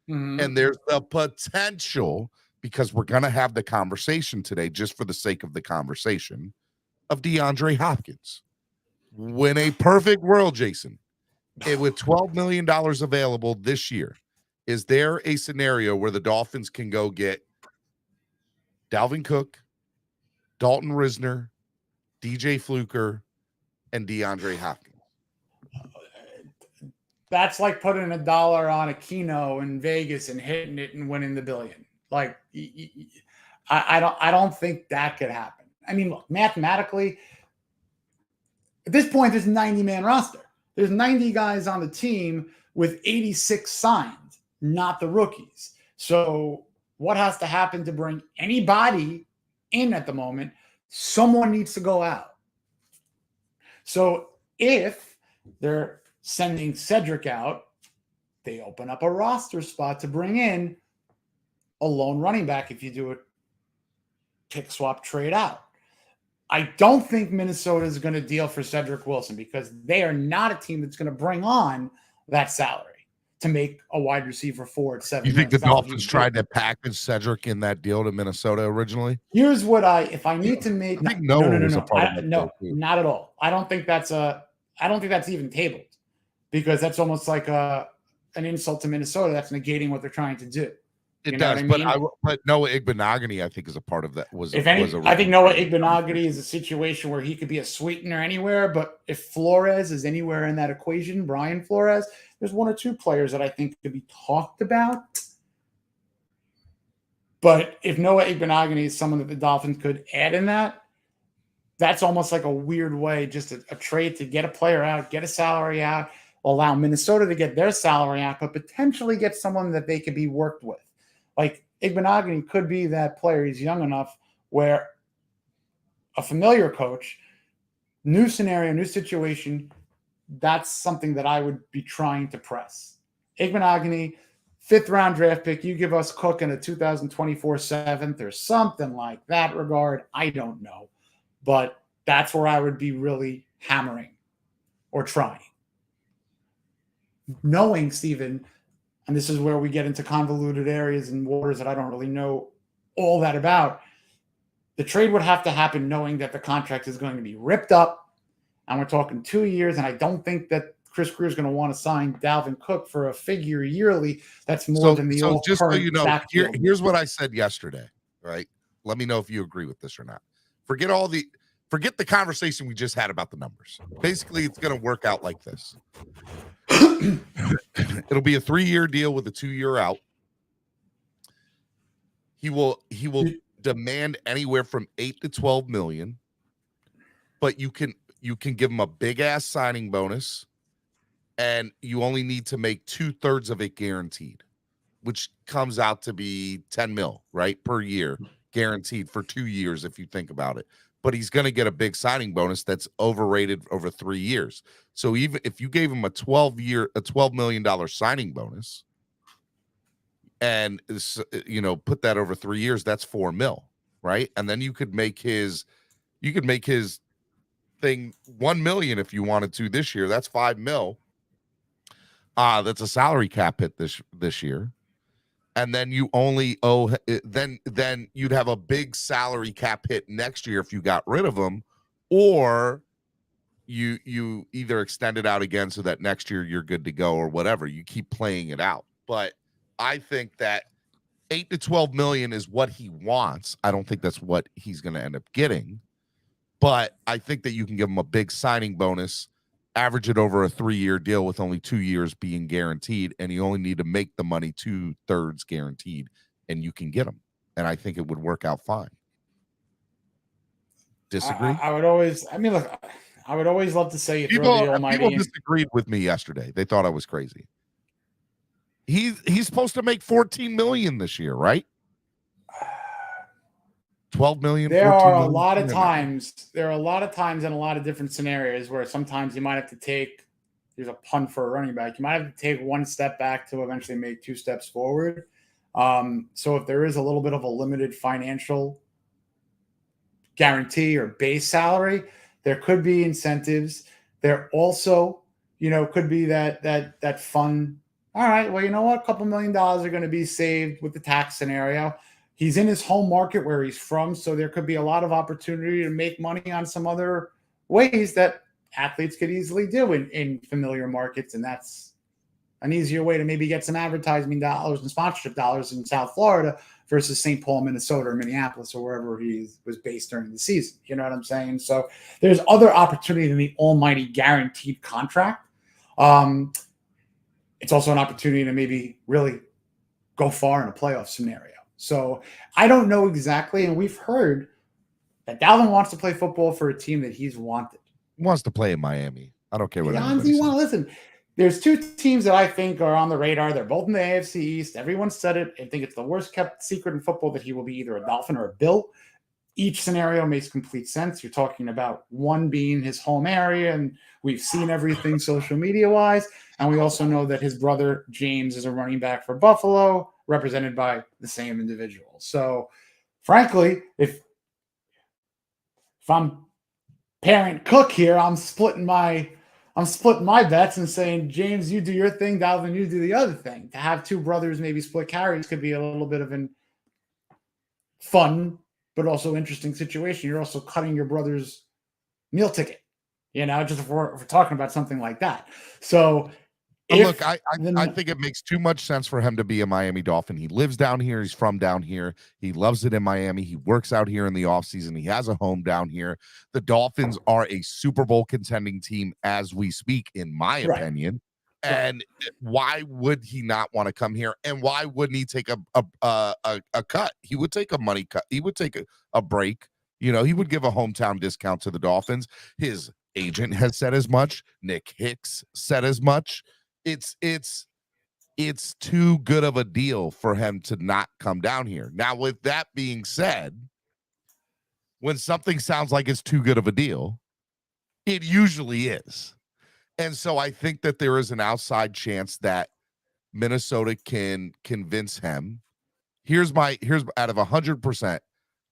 Mhm. And there's the potential, because we're going to have the conversation today, just for the sake of the conversation, of DeAndre Hopkins. When a perfect world, Jason, with $12 million available this year, is there a scenario where the Dolphins can go get Dalvin Cook, Dalton Risner, DJ Fluker, and DeAndre Hopkins? That's like putting $1 on a keno in Vegas and hitting it and winning the billion. Like, I don't think that could happen. I mean, look, mathematically, at this point, there's a 90-man roster. There's 90 guys on the team with 86 signed, not the rookies. So what has to happen to bring anybody in at the moment? Someone needs to go out. So if they're sending Cedric out, they open up a roster spot to bring in a lone running back if you do a pick swap trade out. I don't think Minnesota is going to deal for Cedric Wilson because they are not a team that's going to bring on that salary to make a wide receiver 4 at 7. You think the Dolphins tried to package Cedric in that deal to Minnesota originally? Here's what if I need to make no, not at all. I don't think that's even tabled because that's almost like an insult to Minnesota. That's negating what they're trying to do. It does, but Noah Igbenogany, I think, is a part of that. I think Noah Igbenogany is a situation where he could be a sweetener anywhere. But if Flores is anywhere in that equation, Brian Flores, there's one or two players that I think could be talked about. But if Noah Igbenogany is someone that the Dolphins could add in that, that's almost like a weird way, just a trade to get a player out, get a salary out, allow Minnesota to get their salary out, but potentially get someone that they could be worked with. Like Igbenogany could be that player. He's young enough where a familiar coach, new scenario, new situation, that's something that I would be trying to press. Igbenogany, 5th round draft pick. You give us Cook in a 2024 7th or something like that regard. I don't know. But that's where I would be really hammering or trying. Knowing, Stephen, and this is where we get into convoluted areas and waters that I don't really know all that about. The trade would have to happen knowing that the contract is going to be ripped up, and we're talking 2 years, and I don't think that Chris Greer is going to want to sign Dalvin Cook for a figure yearly. That's more than the old just so you know, backfield. Here's what I said yesterday, right? Let me know if you agree with this or not. Forget the conversation we just had about the numbers. Basically, it's going to work out like this. It'll be a 3-year deal with a 2-year out. He will demand anywhere from 8 to 12 million, but you can give him a big ass signing bonus, and you only need to make 2/3 of it guaranteed, which comes out to be 10 mil, right, per year, guaranteed for 2 years if you think about it. But he's going to get a big signing bonus that's overrated over 3 years. So even if you gave him a $12 million signing bonus and, put that over 3 years, that's 4 mil, right? And then you could make his thing 1 million if you wanted to this year. That's 5 mil. That's a salary cap hit this year. And then you only owe then you'd have a big salary cap hit next year if you got rid of him, or you either extend it out again so that next year you're good to go or whatever. You keep playing it out. But I think that 8 to 12 million is what he wants. I don't think that's what he's going to end up getting, but I think that you can give him a big signing bonus, average it over a 3-year deal with only 2 years being guaranteed, and you only need to make the money 2/3 guaranteed, and you can get him. And I think it would work out fine. Disagree? I would always, I mean, look, I would always love to say you throw the almighty. People disagreed with me yesterday. They thought I was crazy. He's supposed to make 14 million this year, right? 12 million. There are a lot of times. There are a lot of times in a lot of different scenarios where sometimes you might have to take. There's a punt for a running back. You might have to take one step back to eventually make 2 steps forward. So if there is a little bit of a limited financial guarantee or base salary, there could be incentives. There also, could be that fun. All right, well, you know what? A couple $1 million are going to be saved with the tax scenario. He's in his home market where he's from, so there could be a lot of opportunity to make money on some other ways that athletes could easily do in familiar markets, and that's an easier way to maybe get some advertising dollars and sponsorship dollars in South Florida versus St. Paul, Minnesota, or Minneapolis, or wherever he was based during the season. You know what I'm saying? So there's other opportunity than the almighty guaranteed contract. It's also an opportunity to maybe really go far in a playoff scenario. So I don't know exactly, and we've heard that Dalvin wants to play football for a team that he's wanted. He wants to play in Miami. I don't care what anybody says. Listen, there's 2 teams that I think are on the radar. They're both in the AFC East. Everyone said it. I think it's the worst kept secret in football that he will be either a Dolphin or a Bill. Each scenario makes complete sense. You're talking about one being his home area, and we've seen everything social media-wise. And we also know that his brother, James, is a running back for Buffalo, represented by the same individual. So, frankly, if I'm parent Cook here, I'm splitting my bets and saying, James, you do your thing, Dalvin, you do the other thing. To have 2 brothers maybe split carries could be a little bit of an fun but also interesting situation. You're also cutting your brother's meal ticket, just if we're talking about something like that. So look, I think it makes too much sense for him to be a Miami Dolphin. He lives down here. He's from down here. He loves it in Miami. He works out here in the offseason. He has a home down here. The Dolphins are a Super Bowl contending team as we speak, in my opinion. And why would he not want to come here? And why wouldn't he take a cut? He would take a money cut. He would take a break. He would give a hometown discount to the Dolphins. His agent has said as much. Nick Hicks said as much. It's too good of a deal for him to not come down here. Now, with that being said, when something sounds like it's too good of a deal, it usually is. And so I think that there is an outside chance that Minnesota can convince him. Here's out of 100%,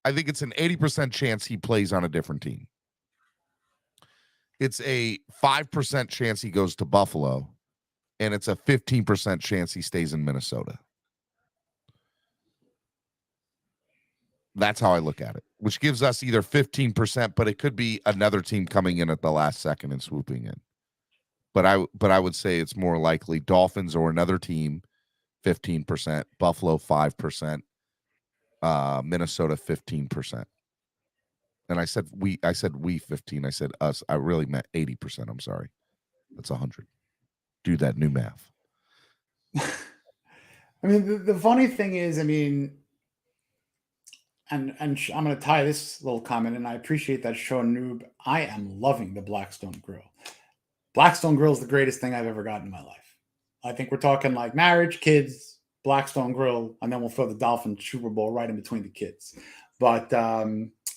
I think it's an 80% chance he plays on a different team. It's a 5% chance he goes to Buffalo, and it's a 15% chance he stays in Minnesota. That's how I look at it, which gives us either 15%, but it could be another team coming in at the last second and swooping in. But I would say it's more likely Dolphins or another team, 15%, Buffalo 5%, Minnesota 15%. And I said we 15. I said us. I really meant 80%. I'm sorry. That's 100. Do that new math. I mean, the funny thing is, and I'm going to tie this little comment, and I appreciate that, Sean Noob. I am loving the Blackstone Grill. Blackstone Grill is the greatest thing I've ever gotten in my life. I think we're talking like marriage, kids, Blackstone Grill, and then we'll throw the Dolphin Super Bowl right in between the kids. But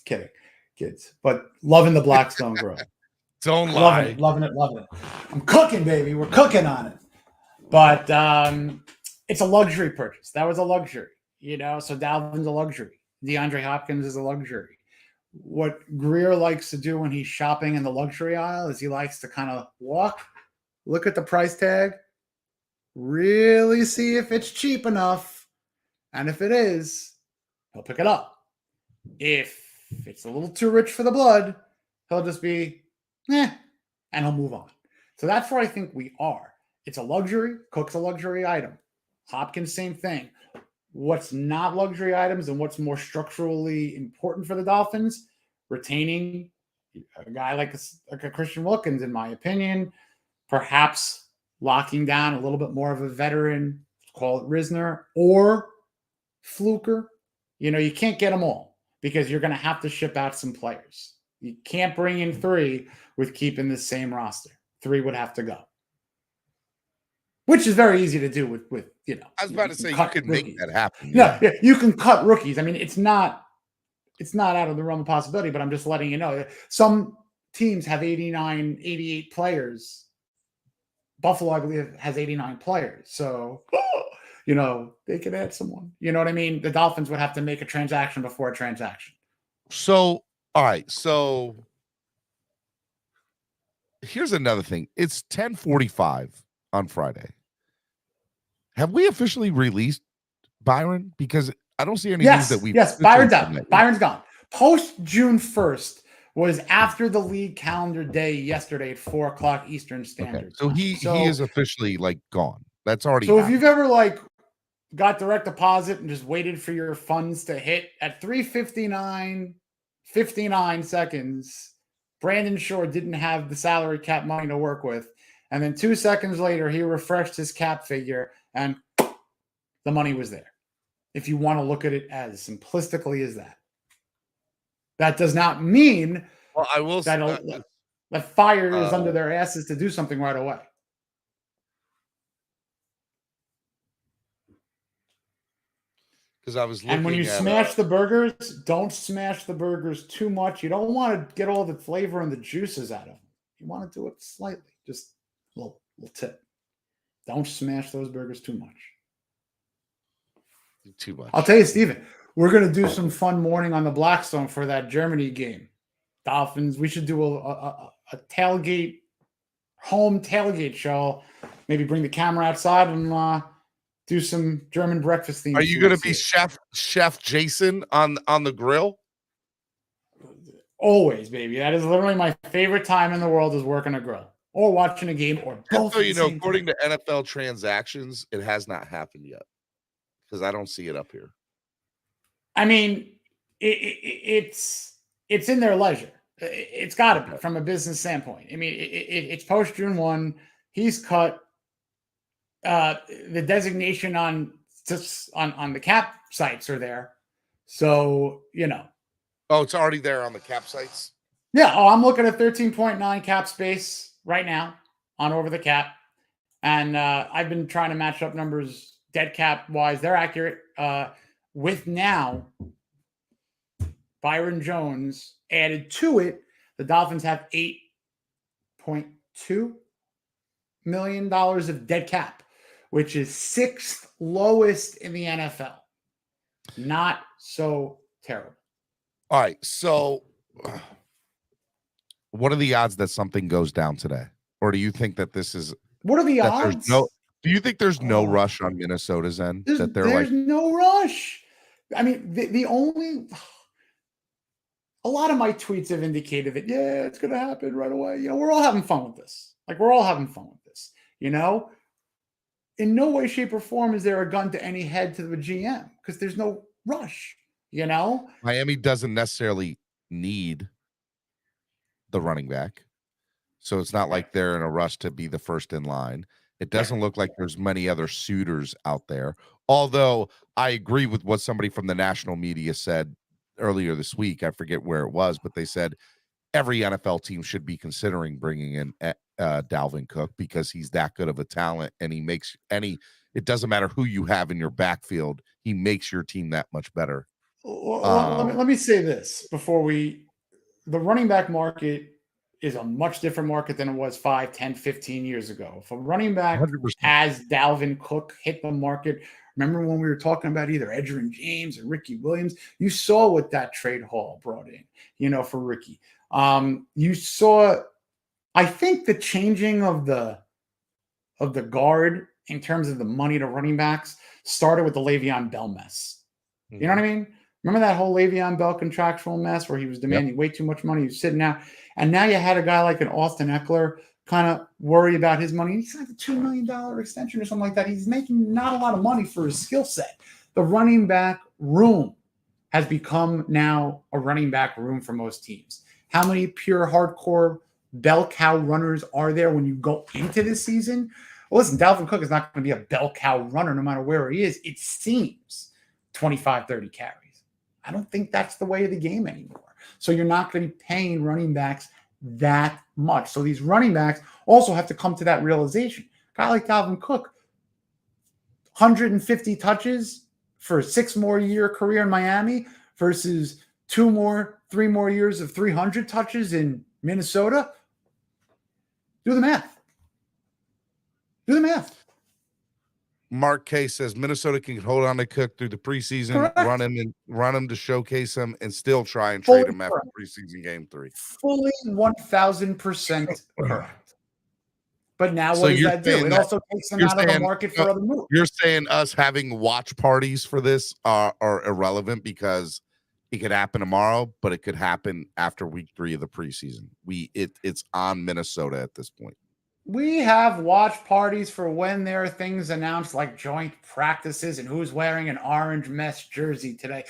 kidding, kids. But loving the Blackstone Grill. Don't lie. Loving it. I'm cooking, baby. We're cooking on it. But it's a luxury purchase. That was a luxury, So Dalvin's a luxury. DeAndre Hopkins is a luxury. What Greer likes to do when he's shopping in the luxury aisle is he likes to kind of walk, look at the price tag, really see if it's cheap enough. And if it is, he'll pick it up. If it's a little too rich for the blood, he'll just be, and he'll move on. So that's where I think we are. It's a luxury. Cook's a luxury item. Hopkins, same thing. what's not luxury items and what's more structurally important for the Dolphins, retaining a guy like a Christian Wilkins, in my opinion, perhaps locking down a little bit more of a veteran, call it Risner or Fluker. You can't get them all because you're going to have to ship out some players. You can't bring in 3 with keeping the same roster. 3 would have to go, which is very easy to do with I was about to say, you could make that happen. Yeah, you can cut rookies. I mean, it's not out of the realm of possibility, but I'm just letting you know that some teams have 89, 88 players. Buffalo, I believe, has 89 players. So, they could add someone. You know what I mean? The Dolphins would have to make a transaction before a transaction. So, all right. So, here's another thing. It's 10:45 on Friday. Have we officially released Byron? Because I don't see any news that we. Yes, Byron's out. Byron's gone. Post June 1st was after the league calendar day yesterday at 4:00 Eastern Standard. Okay. So he is officially gone. That's already. So happened. If you've ever got direct deposit and just waited for your funds to hit at 3:59 seconds, Brandon Shore didn't have the salary cap money to work with, and then 2 seconds later he refreshed his cap figure and the money was there. If you want to look at it as simplistically as that. That does not mean I will that the fire is under their asses to do something right away. Because I was looking and when you smash the burgers, don't smash the burgers too much. You don't want to get all the flavor and the juices out of them. You want to do it slightly, just a little tip. Don't smash those burgers too much. Too much. I'll tell you, Steven, we're going to do some fun morning on the Blackstone for that Germany game. Dolphins, we should do a tailgate, home tailgate show. Maybe bring the camera outside and do some German breakfast things. Are you going to be Chef Jason on the grill? Always, baby. That is literally my favorite time in the world, is working a grill or watching a game or both. So, according to NFL transactions, it has not happened yet because I don't see it up here. I mean, it's in their leisure. It's got to be from a business standpoint. I mean, it's post June 1. He's cut. The designation on the cap sites are there. So, Oh, it's already there on the cap sites? Yeah. Oh, I'm looking at 13.9 cap space right now on Over the Cap. And I've been trying to match up numbers dead cap wise. They're accurate. With now Byron Jones added to it, the Dolphins have $8.2 million of dead cap, which is 6th lowest in the NFL. Not so terrible. All right. So what are the odds that something goes down today? Or do you think that this is... What are the odds? Do you think there's no rush on Minnesota's end? There's no rush. I mean, a lot of my tweets have indicated that, it's going to happen right away. We're all having fun with this. We're all having fun with this. In no way, shape, or form is there a gun to any head to the GM because there's no rush, Miami doesn't necessarily need the running back. So it's not like they're in a rush to be the first in line. It doesn't look like there's many other suitors out there. Although I agree with what somebody from the national media said earlier this week. I forget where it was, but they said every NFL team should be considering bringing in Dalvin Cook because he's that good of a talent, and he makes it doesn't matter who you have in your backfield, he makes your team that much better. Let me say this before the running back market is a much different market than it was 5, 10, 15 years ago. If a running back 100%. as Dalvin Cook hit the market, remember when we were talking about either Edgerrin James or Ricky Williams, you saw what that trade haul brought in, for Ricky. You saw, I think the changing of the guard in terms of the money to running backs started with the Le'Veon Bell mess. Mm-hmm. You know what I mean? Remember that whole Le'Veon Bell contractual mess where he was demanding way too much money? He was sitting out. And now you had a guy like an Austin Eckler kind of worry about his money. He signed a $2 million extension or something like that. He's making not a lot of money for his skill set. The running back room has become now a running back room for most teams. How many pure hardcore bell cow runners are there when you go into this season? Well, listen, Dalvin Cook is not going to be a bell cow runner no matter where he is. It seems 25, 30 carries. I don't think that's the way of the game anymore. So you're not going to be paying running backs that much. So these running backs also have to come to that realization. A guy like Dalvin Cook, 150 touches for a 6 more year career in Miami versus 3 more years of 300 touches in Minnesota. Do the math. Do the math. Mark K says Minnesota can hold on to Cook through the preseason, Correct. run him to showcase him, and still try and trade him after preseason game 3. Fully 1,000% correct. But now what does that do? It also takes them out of the market for other moves. You're saying us having watch parties for this are irrelevant because it could happen tomorrow, but it could happen after week 3 of the preseason. It's on Minnesota at this point. We have watch parties for when there are things announced like joint practices and who's wearing an orange mesh jersey today.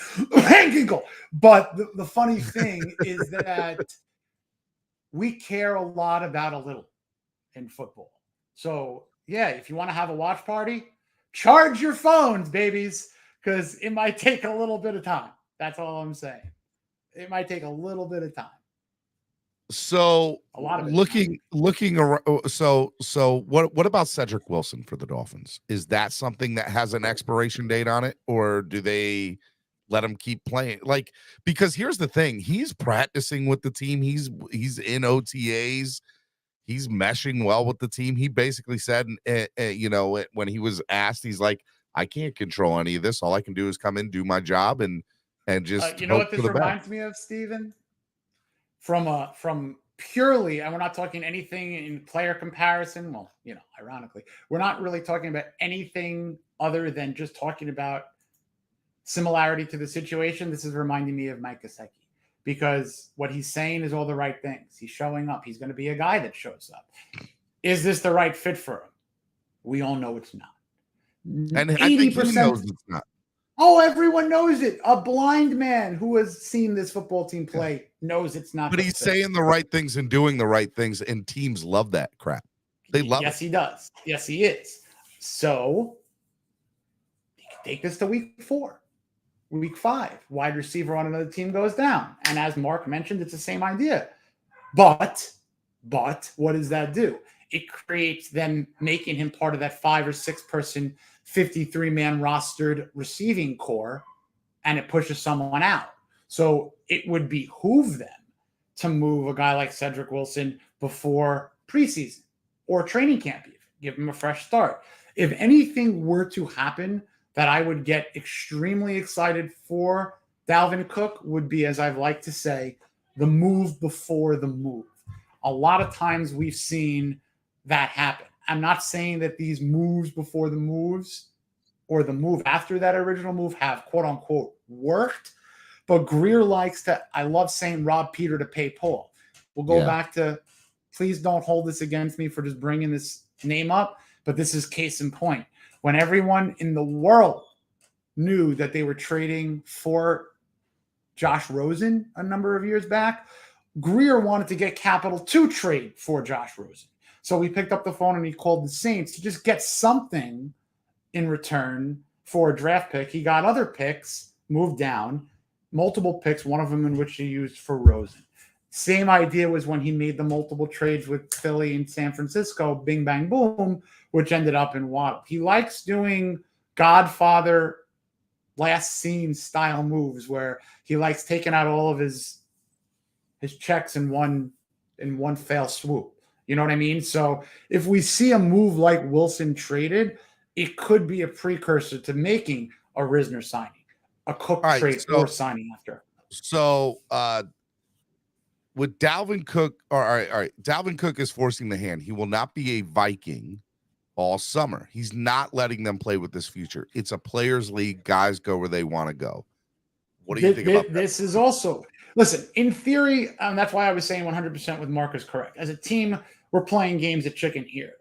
But the funny thing is that we care a lot about a little in football. So, yeah, if you want to have a watch party, charge your phones, babies, because it might take a little bit of time. That's all I'm saying. It might take a little bit of time. So a lot of it looking around. So what about Cedric Wilson for the Dolphins? Is that something that has an expiration date on it, or do they let him keep playing? Like, because here's the thing: he's practicing with the team. He's in OTAs. He's meshing well with the team. He basically said, when he was asked, he's like, "I can't control any of this. All I can do is come in, do my job, and just." You know what this reminds me of, Steven? From purely, and we're not talking anything in player comparison. Well, ironically, we're not really talking about anything other than just talking about similarity to the situation. This is reminding me of Mike Gesicki, because what he's saying is all the right things. He's showing up. He's going to be a guy that shows up. Is this the right fit for him? We all know it's not. And 80%, I think he knows it's not. Oh, everyone knows it. A blind man who has seen this football team play knows it's not. But he's saying the right things and doing the right things, and teams love that crap. They love it. Yes, he does. Yes, he is. So you can take this to week 4. Week 5, wide receiver on another team goes down. And as Mark mentioned, it's the same idea. But what does that do? It creates them making him part of that 5 or 6 person 53-man rostered receiving core, and it pushes someone out. So it would behoove them to move a guy like Cedric Wilson before preseason or training camp, even. Give him a fresh start. If anything were to happen that I would get extremely excited for Dalvin Cook would be, as I've liked to say, the move before the move. A lot of times we've seen that happen. I'm not saying that these moves before the moves or the move after that original move have quote unquote worked, but Greer likes to, I love saying rob Peter to pay Paul. We'll go back to, please don't hold this against me for just bringing this name up, but this is case in point. When everyone in the world knew that they were trading for Josh Rosen a number of years back, Greer wanted to get capital to trade for Josh Rosen. So he picked up the phone and he called the Saints to just get something in return for a draft pick. He got other picks, moved down, multiple picks, one of them in which he used for Rosen. Same idea was when he made the multiple trades with Philly and San Francisco, bing, bang, boom, which ended up in Waddle. He likes doing Godfather last scene style moves where he likes taking out all of his checks in one fell swoop. You know what I mean? So if we see a move like Wilson traded, it could be a precursor to making a Risner signing, a Cook trade or signing after. So with Dalvin Cook, all right. Dalvin Cook is forcing the hand. He will not be a Viking all summer. He's not letting them play with this future. It's a players' league. Guys go where they want to go. What do you think about that? This is also, listen, in theory, that's why I was saying 100% with Mark is correct. As a team, we're playing games of chicken here.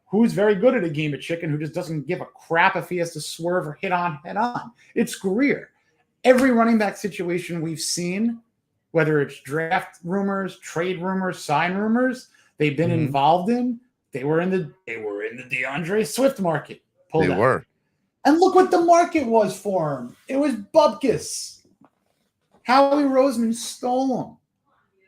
who's very good at a game of chicken, who just doesn't give a crap if he has to swerve or hit on head on. It's Greer. Every running back situation we've seen, whether it's draft rumors, trade rumors, sign rumors, they've been involved in. They were in the DeAndre Swift market. They were. And look what the market was for him. It was bupkis. Howie Roseman stole him.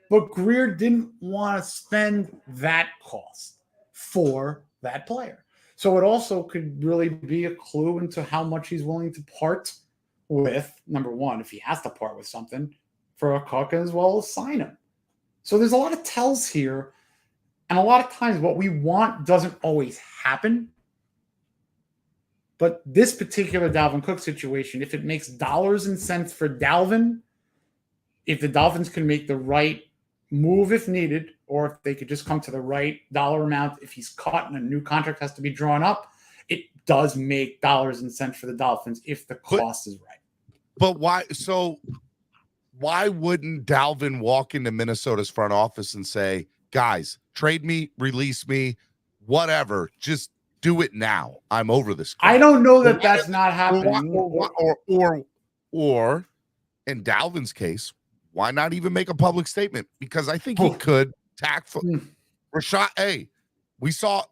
But Greer didn't want to spend that cost for that player. So it also could really be a clue into how much he's willing to part with, number one, if he has to part with something, for a Cook, as well as sign him. So there's a lot of tells here. And a lot of times what we want doesn't always happen. But this particular Dalvin Cook situation, if it makes dollars and cents for Dalvin, if the Dolphins can make the right move if needed, or if they could just come to the right dollar amount, if he's caught and a new contract has to be drawn up, it does make dollars and cents for the Dolphins if the cost is right. But why? So why wouldn't Dalvin walk into Minnesota's front office and say, guys, trade me, release me, whatever, just do it now. I'm over this. I don't know that that's not happening. Or in Dalvin's case, why not even make a public statement? Because I think he could tactfully. Rashad, hey, we saw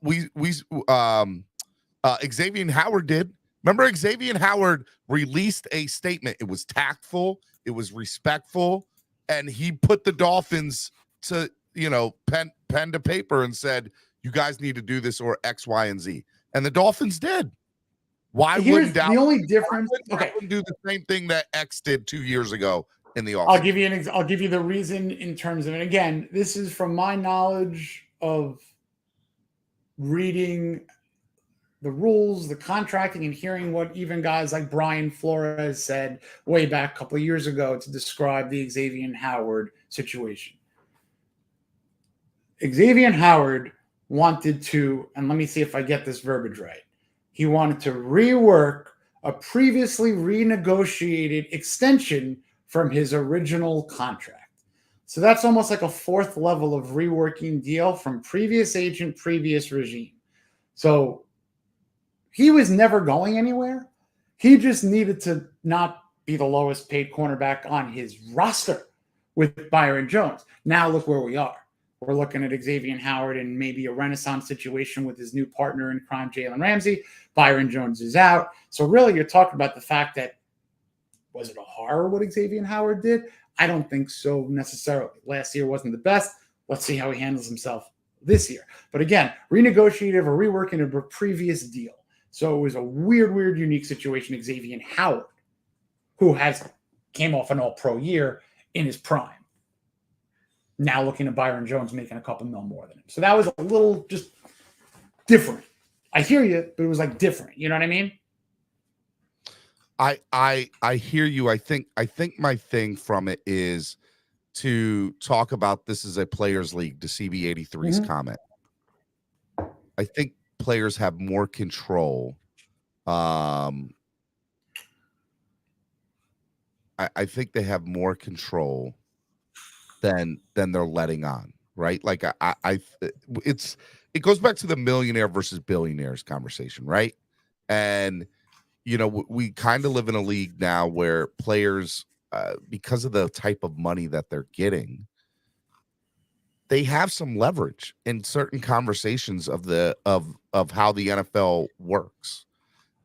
Xavier Howard did. Remember, Xavier Howard released a statement. It was tactful, it was respectful, and he put the Dolphins to, pen to paper and said, you guys need to do this or X, Y, and Z. And the Dolphins did. Why wouldn't Dalvin, the only difference? Okay, do the same thing that X did 2 years ago in the offseason? I'll give you the reason in terms of, and again, this is from my knowledge of reading the rules, the contracting, and hearing what even guys like Brian Flores said way back a couple of years ago to describe the Xavier Howard situation. Xavier Howard wanted to, and let me see if I get this verbiage right, he wanted to rework a previously renegotiated extension from his original contract. So that's almost like a fourth level of reworking deal from previous agent, previous regime. So he was never going anywhere. He just needed to not be the lowest paid cornerback on his roster with Byron Jones. Now look where we are. We're looking at Xavier Howard in maybe a renaissance situation with his new partner in crime, Jalen Ramsey. Byron Jones is out. So really you're talking about the fact that, was it a horror what Xavier Howard did? I don't think so necessarily. Last year wasn't the best. Let's see how he handles himself this year. But again, renegotiated or reworking a previous deal. So it was a weird, unique situation. Xavier Howard, who came off an all-pro year in his prime. Now looking at Byron Jones making a couple mil more than him. So that was a little just different. I hear you, but it was like different. You know what I mean? I hear you. I think my thing from it is to talk about this as a players' league, to CB83's comment. I think players have more control. I think they have more control than they're letting on, right? Like it goes back to the millionaire versus billionaires conversation, right? And we kind of live in a league now where players, because of the type of money that they're getting, they have some leverage in certain conversations of how the NFL works.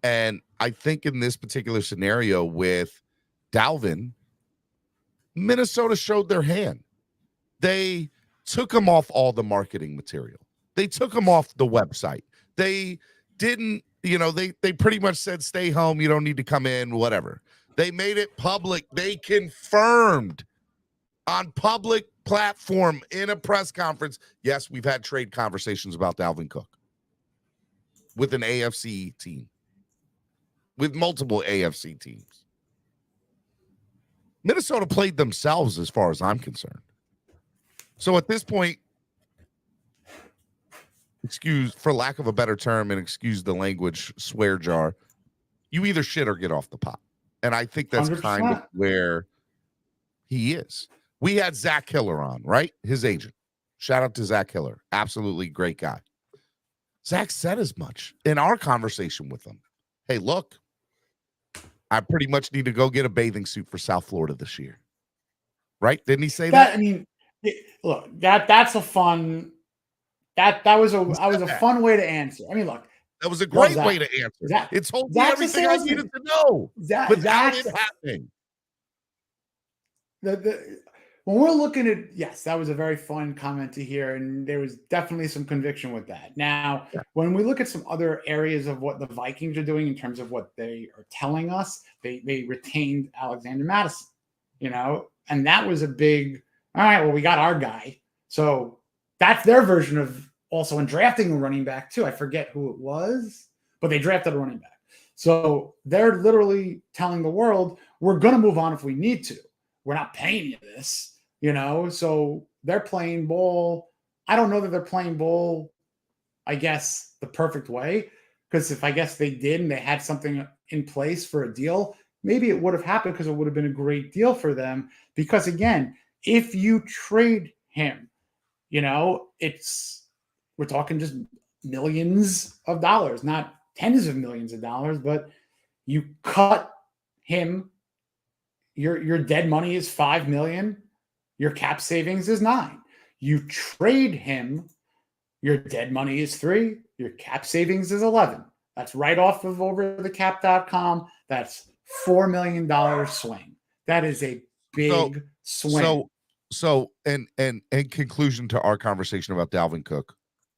And I think in this particular scenario with Dalvin, Minnesota showed their hand. They took him off all the marketing material. They took him off the website. They didn't, they pretty much said, stay home. You don't need to come in, whatever. They made it public. They confirmed on public platform in a press conference. Yes, we've had trade conversations about Dalvin Cook with an AFC team, with multiple AFC teams. Minnesota played themselves as far as I'm concerned. So at this point, excuse, for lack of a better term, and excuse the language, swear jar, you either shit or get off the pot. And I think that's 100%. Kind of where he is. We had Zach Hiller on, right? His agent. Shout out to Zach Hiller. Absolutely great guy. Zach said as much in our conversation with him. Hey, look, I pretty much need to go get a bathing suit for South Florida this year. Right? Didn't he say that? I mean, look, that's a fun. That was a fun way to answer. I mean, look, that was a great way to answer. It told me everything I needed to know without it happening. When we're looking at, yes, that was a very fun comment to hear, and there was definitely some conviction with that. Now, when we look at some other areas of what the Vikings are doing in terms of what they are telling us, they retained Alexander Madison, and that was a big, all right, well, we got our guy. So that's their version of also in drafting a running back too. I forget who it was, but they drafted a running back. So they're literally telling the world, we're going to move on if we need to. We're not paying you this, so they're playing ball. I don't know that they're playing ball, I guess, the perfect way, because if I guess they did and they had something in place for a deal, maybe it would have happened because it would have been a great deal for them. Because again, if you trade him, we're talking just millions of dollars, not tens of millions of dollars, but you cut him. Your dead money is $5 million. Your cap savings is $9 million. You trade him, your dead money is $3 million. Your cap savings is $11 million. That's right off of overthecap.com. That's $4 million swing. That is a big swing. So, and conclusion to our conversation about Dalvin Cook,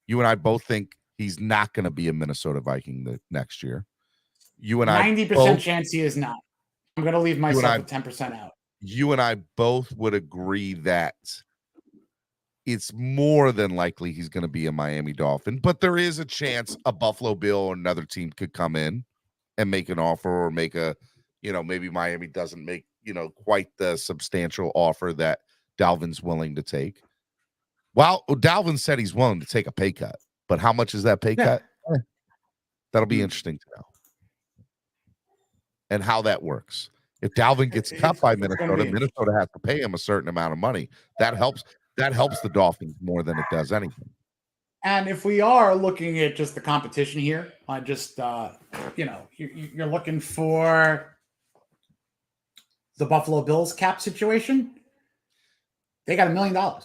you and I both think he's not going to be a Minnesota Viking next year. You and 90% chance he is not. I'm going to leave myself at 10% out. You and I both would agree that it's more than likely he's going to be a Miami Dolphin, but there is a chance a Buffalo Bill or another team could come in and make an offer, or make a, maybe Miami doesn't make, quite the substantial offer that Dalvin's willing to take. Well, Dalvin said he's willing to take a pay cut, but how much is that pay cut? That'll be interesting to know. And how that works. If Dalvin gets cut by Minnesota, Minnesota has to pay him a certain amount of money. That helps the Dolphins more than it does anything. And if we are looking at just the competition here, you're looking for the Buffalo Bills cap situation. They got $1 million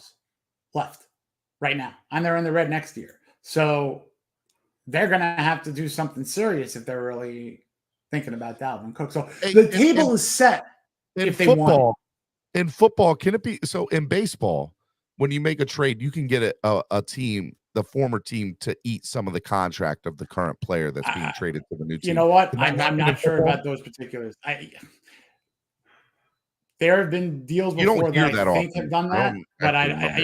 left right now, and they're in the red next year. So they're going to have to do something serious if they're really thinking about Dalvin Cook. So the table is set if they want. In football, can it be so? In baseball, when you make a trade, you can get a team, the former team, to eat some of the contract of the current player that's being traded to the new team. You know what? I'm not sure about those particulars. There have been deals before that I think have done that, but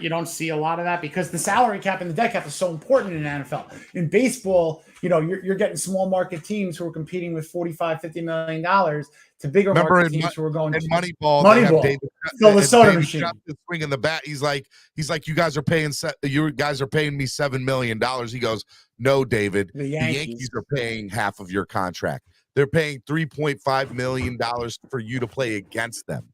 you don't see a lot of that because the salary cap and the dead cap is so important in the NFL. In baseball, you're getting small market teams who are competing with $45-50 million to bigger market teams who are going in to Moneyball. The soda machine swinging the bat. He's like, you guys are paying me $7 million. He goes, no, David, the Yankees are paying half of your contract. They're paying $3.5 million for you to play against them.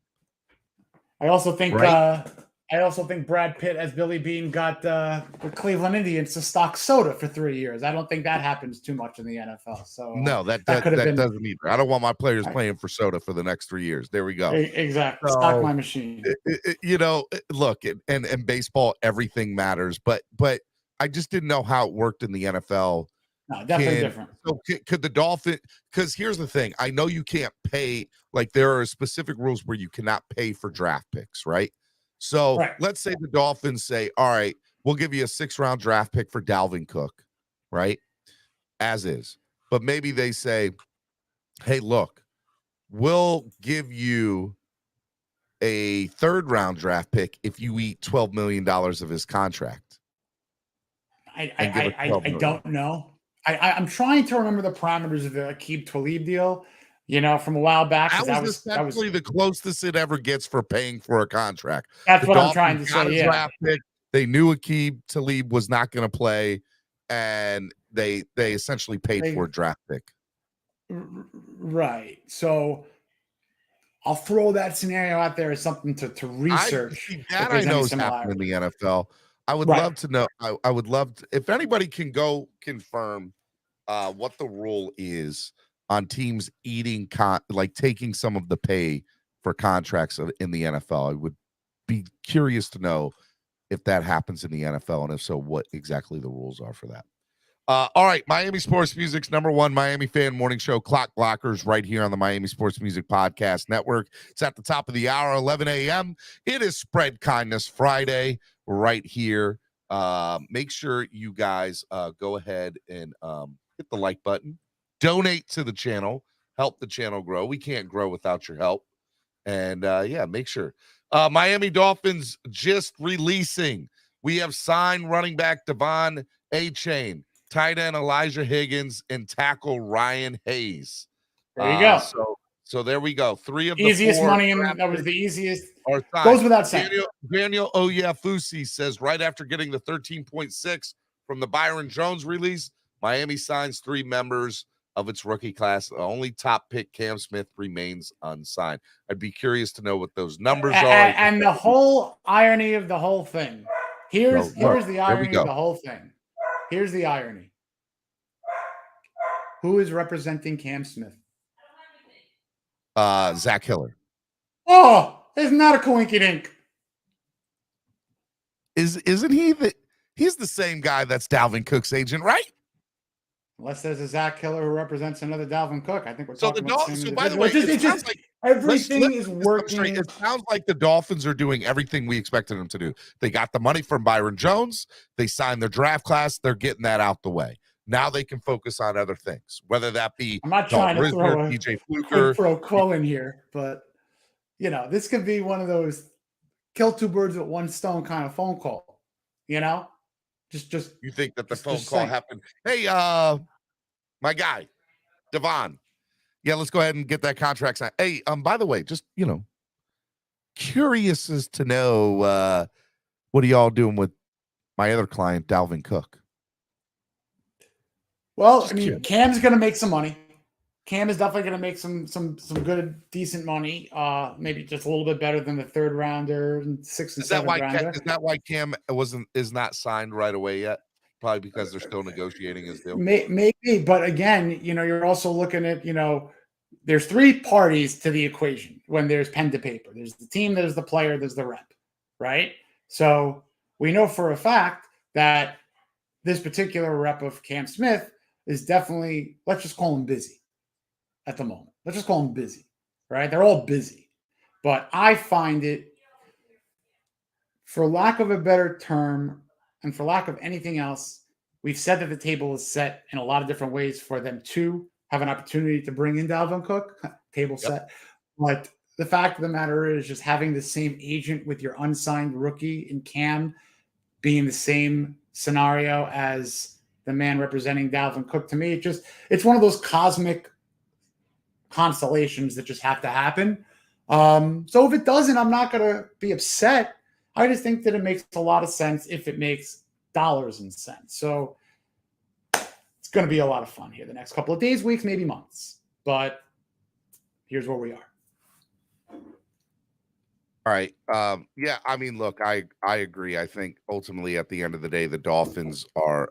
I also think Brad Pitt as Billy Beane got the Cleveland Indians to stock soda for 3 years. I don't think that happens too much in the NFL. So no, that doesn't either. I don't want my players playing for soda for the next 3 years. There we go. Exactly. Stock my machine. Look, and baseball, everything matters, but I just didn't know how it worked in the NFL. No, definitely different. So could the Dolphins, because here's the thing. I know you can't pay, like there are specific rules where you cannot pay for draft picks, right? So let's say the Dolphins say, all right, we'll give you a 6th-round draft pick for Dalvin Cook, right? As is. But maybe they say, hey, look, we'll give you a 3rd-round draft pick if you eat $12 million of his contract. I don't know. I'm trying to remember the parameters of the Aqib Talib deal, from a while back. That was essentially the closest it ever gets for paying for a contract. That's what I'm trying to say. Yeah. Draft pick. They knew Aqib Talib was not going to play, and they essentially paid for a draft pick. Right. So I'll throw that scenario out there as something to research. I know is happening in the NFL. I would Right. love to know. I would love to, if anybody can go confirm what the rule is on teams eating like taking some of the pay for contracts in the NFL. I would be curious to know if that happens in the NFL, and if so, what exactly the rules are for that. All right, Miami Sports Music's #1 Miami fan morning show, Clock Blockers, right here on the Miami Sports Music Podcast Network. It's at the top of the hour, 11 a.m. It is Spread Kindness Friday right here. Make sure you guys go ahead and hit the like button, donate to the channel, help the channel grow. We can't grow without your help. And yeah, make sure. Miami Dolphins just releasing. We have signed running back Devon A-Chain, tight end Elijah Higgins, and tackle Ryan Hayes. There you go. So there we go. 3 of the easiest 4 money, and that was the easiest. signed. Goes without saying. Daniel Oyefusi says right after getting the 13.6 from the Byron Jones release, Miami signs 3 members of its rookie class. The only top pick, Cam Smith, remains unsigned. I'd be curious to know what those numbers are. And the whole irony of the whole thing. Here's the irony of the whole thing. Here's the irony. Who is representing Cam Smith? Zach Hiller. Oh, it's not a coinkydink. Isn't he he's the same guy that's Dalvin Cook's agent, right? Unless there's a Zach Hiller who represents another Dalvin Cook. I think we're so talking the about Dolphins. the same So by the way, it's just like, everything is working. It sounds like the Dolphins are doing everything we expected them to do. They got the money from Byron Jones. They signed their draft class. They're getting that out the way. Now they can focus on other things, whether that be I'm not trying to throw a DJ Fluker, pro quo in here, but this could be one of those kill 2 birds with 1 stone kind of phone call. Just you think that the phone call happened? Hey, my guy, Devon. Yeah, let's go ahead and get that contract signed. Hey, by the way, just curious as to know what are y'all doing with my other client, Dalvin Cook? Well, Cam's going to make some money. Cam is definitely going to make some good, decent money. Maybe just a little bit better than the 3rd rounder and 6th and 7th rounder. Is that why Cam is not signed right away yet? Probably because they're still negotiating his deal. Maybe, but again, you're also looking at, there's 3 parties to the equation when there's pen to paper. There's the team, there's the player, there's the rep, right? So we know for a fact that this particular rep of Cam Smith is definitely, let's just call him busy at the moment. Let's just call him busy, right? They're all busy. But I find it, for lack of a better term, and for lack of anything else, we've said that the table is set in a lot of different ways for them to have an opportunity to bring in Dalvin Cook. Table set. But the fact of the matter is just having the same agent with your unsigned rookie in Cam being the same scenario as the man representing Dalvin Cook, to me, it's one of those cosmic constellations that just have to happen. So if it doesn't, I'm not going to be upset. I just think that it makes a lot of sense if it makes dollars and cents. So it's going to be a lot of fun here the next couple of days, weeks, maybe months. But here's where we are. All right. Yeah, I mean, look, I agree. I think ultimately at the end of the day, the Dolphins are,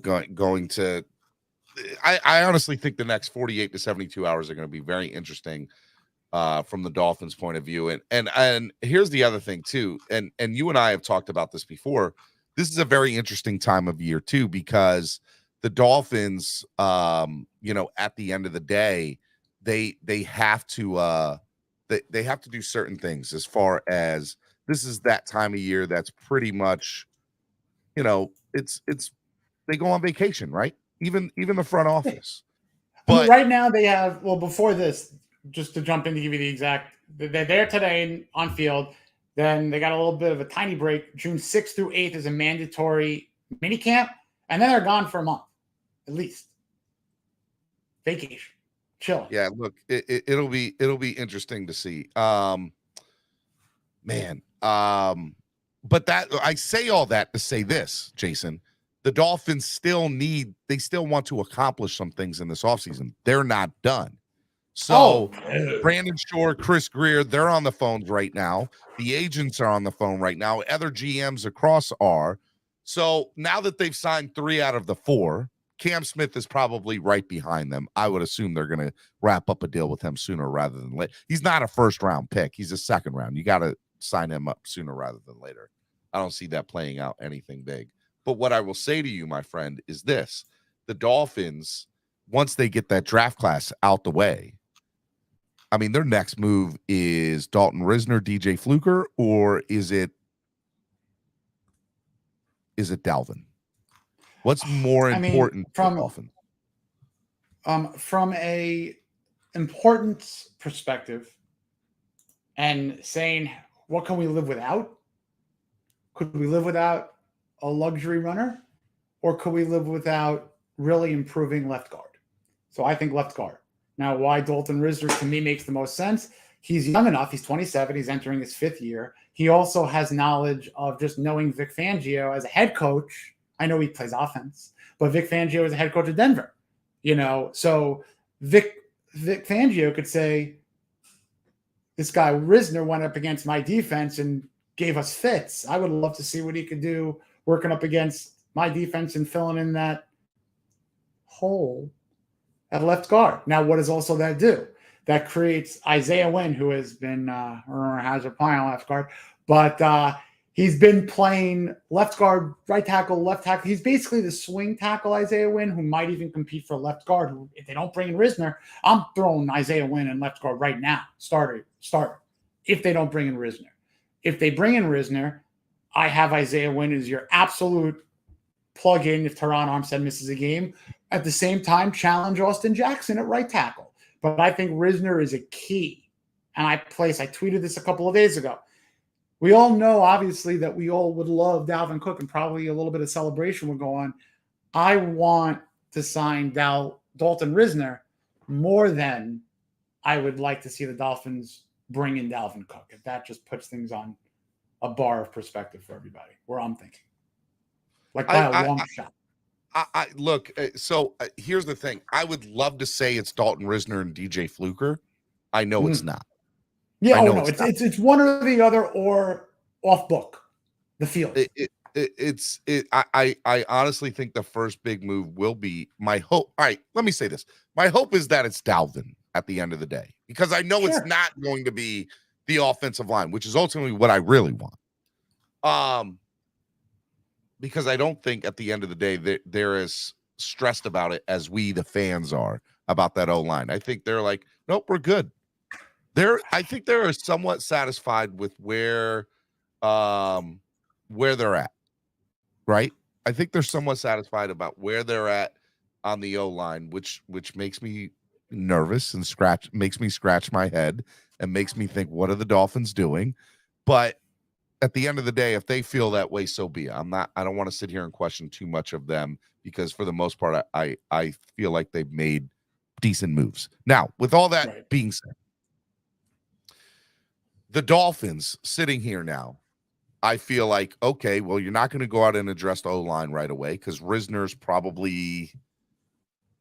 going to, I honestly think the next 48 to 72 hours are going to be very interesting from the Dolphins' point of view. And here's the other thing too. And you and I have talked about this before. This is a very interesting time of year too, because the Dolphins, at the end of the day, they have to they have to do certain things, as far as this is that time of year that's pretty much, it's they go on vacation, right? Even the front office. But right now they have, before this, just to jump in to give you the exact, they're there today on field. Then they got a little bit of a tiny break. June 6th through 8th is a mandatory mini camp. And then they're gone for a month, at least. Vacation. Chilling. Yeah, look, it'll be interesting to see. But that, I say all that to say this, Jason. The Dolphins still want to accomplish some things in this offseason. They're not done. So Brandon Shore, Chris Greer, they're on the phones right now. The agents are on the phone right now. Other GMs across are. So now that they've signed 3 out of the 4, Cam Smith is probably right behind them. I would assume they're going to wrap up a deal with him sooner rather than later. He's not a first-round pick. He's a second round. You got to sign him up sooner rather than later. I don't see that playing out anything big. But what I will say to you, my friend, is this. The Dolphins, once they get that draft class out the way, I mean, their next move is Dalton Risner, DJ Fluker, or is it Dalvin? What's more important from for Dolphins? From a importance perspective and saying, what can we live without? Could we live without a luxury runner, or could we live without really improving left guard? So I think left guard. Now, why Dalton Risner to me makes the most sense. He's young enough. He's 27. He's entering his 5th year. He also has knowledge of just knowing Vic Fangio as a head coach. I know he plays offense, but Vic Fangio is a head coach of Denver. So Vic Fangio could say, this guy Risner went up against my defense and gave us fits. I would love to see what he could do working up against my defense and filling in that hole at left guard. Now, what does also that do? That creates Isaiah Wynn, who has been has a play on left guard, but he's been playing left guard, right tackle, left tackle. He's basically the swing tackle, Isaiah Wynn, who might even compete for left guard. Who, if they don't bring in Risner, I'm throwing Isaiah Wynn in left guard right now. Starter. If they don't bring in Risner. If they bring in Risner, I have Isaiah Wynn as your absolute plug-in if Teron Armstead misses a game. At the same time, challenge Austin Jackson at right tackle. But I think Risner is a key. And I tweeted this a couple of days ago. We all know, obviously, that we all would love Dalvin Cook, and probably a little bit of celebration would go on. I want to sign Dalton Risner more than I would like to see the Dolphins bring in Dalvin Cook. If that just puts things on a bar of perspective for everybody, where I'm thinking. Like by a long shot. Look, so here's the thing. I would love to say it's Dalton Risner and DJ Fluker. I know it's not. Yeah, it's one or the other, or off book, the field. I honestly think the first big move will be my hope. All right, let me say this. My hope is that it's Dalvin at the end of the day, because I know it's not going to be the offensive line, which is ultimately what I really want. Because I don't think at the end of the day they're as stressed about it as we, the fans, are about that O-line. I think they're like, nope, we're good. I think they're somewhat satisfied with where they're at, right? I think they're somewhat satisfied about where they're at on the O-line, which makes me nervous and makes me scratch my head and makes me think, what are the Dolphins doing? But at the end of the day, if they feel that way, so be it. I don't want to sit here and question too much of them, because for the most part, I feel like they've made decent moves. Now, with all that being said, the Dolphins sitting here now, I feel like, okay, well, you're not going to go out and address the O-line right away, because Risner's probably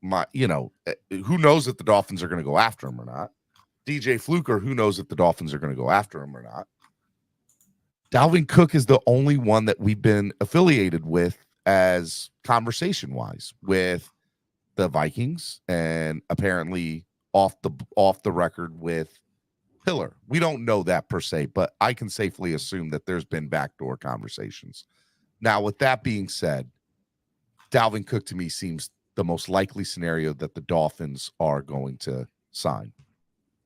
who knows if the Dolphins are going to go after him or not. DJ Fluker, who knows if the Dolphins are going to go after him or not. Dalvin Cook is the only one that we've been affiliated with as conversation-wise with the Vikings, and apparently off the record with Pillar. We don't know that per se, but I can safely assume that there's been backdoor conversations. Now, with that being said, Dalvin Cook to me seems the most likely scenario that the Dolphins are going to sign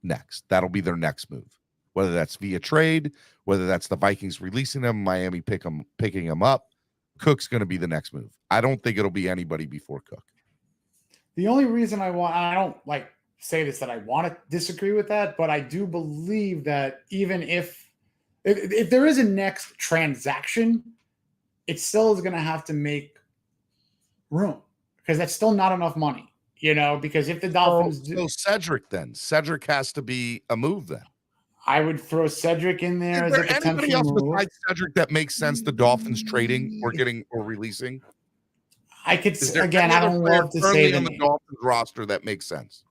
next. That'll be their next move. Whether that's via trade, whether that's the Vikings releasing him, Miami picking him up, Cook's going to be the next move. I don't think it'll be anybody before Cook. The only reason I don't say this that I want to disagree with that, but I do believe that even if there is a next transaction, it still is going to have to make room, because that's still not enough money, because if the Dolphins Cedric has to be a move then. I would throw Cedric in there. Is there anybody else besides Cedric that makes sense the Dolphins trading or getting or releasing? I could, again, I don't love to say on the Dolphins roster that makes sense.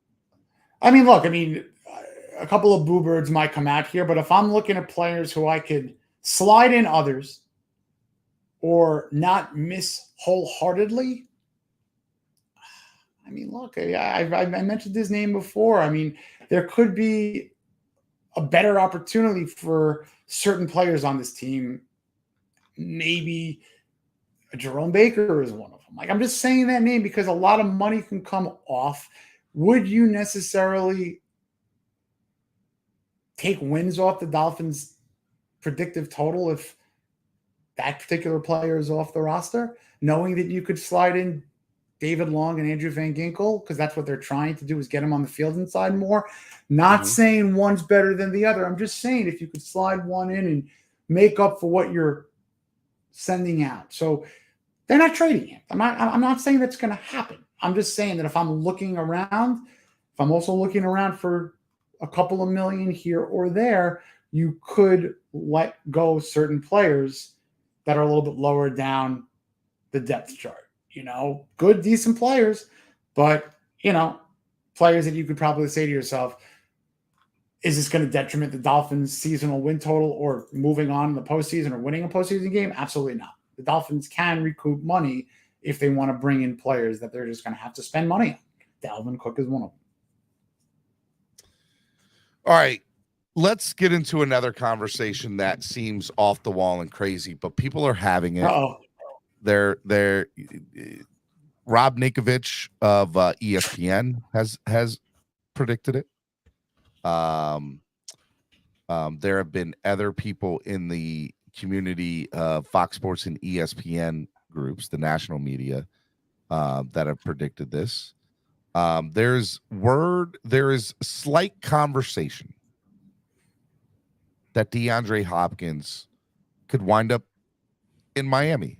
I mean, look, a couple of boo birds might come out here, but if I'm looking at players who I could slide in others or not miss wholeheartedly, I mean, look, I mentioned his name before. I mean, there could be a better opportunity for certain players on this team. Maybe Jerome Baker is one of them. Like, I'm just saying that name because a lot of money can come off. Would you necessarily take wins off the Dolphins' predictive total if that particular player is off the roster, knowing that you could slide in David Long and Andrew Van Ginkel, because that's what they're trying to do, is get them on the field inside more? Not saying one's better than the other. I'm just saying if you could slide one in and make up for what you're sending out. So they're not trading him. I'm not saying that's going to happen. I'm just saying that if I'm looking around, if I'm also looking around for a couple of million here or there, you could let go certain players that are a little bit lower down the depth chart. Good, decent players, but, players that you could probably say to yourself, is this going to detriment the Dolphins' seasonal win total or moving on in the postseason or winning a postseason game? Absolutely not. The Dolphins can recoup money if they want to bring in players that they're just going to have to spend money on. Dalvin Cook is one of them. All right, let's get into another conversation that seems off the wall and crazy, but people are having it. They're Rob Ninkovich of ESPN has predicted it. There have been other people in the community of Fox Sports and ESPN groups, the national media, that have predicted this. There is slight conversation that DeAndre Hopkins could wind up in Miami.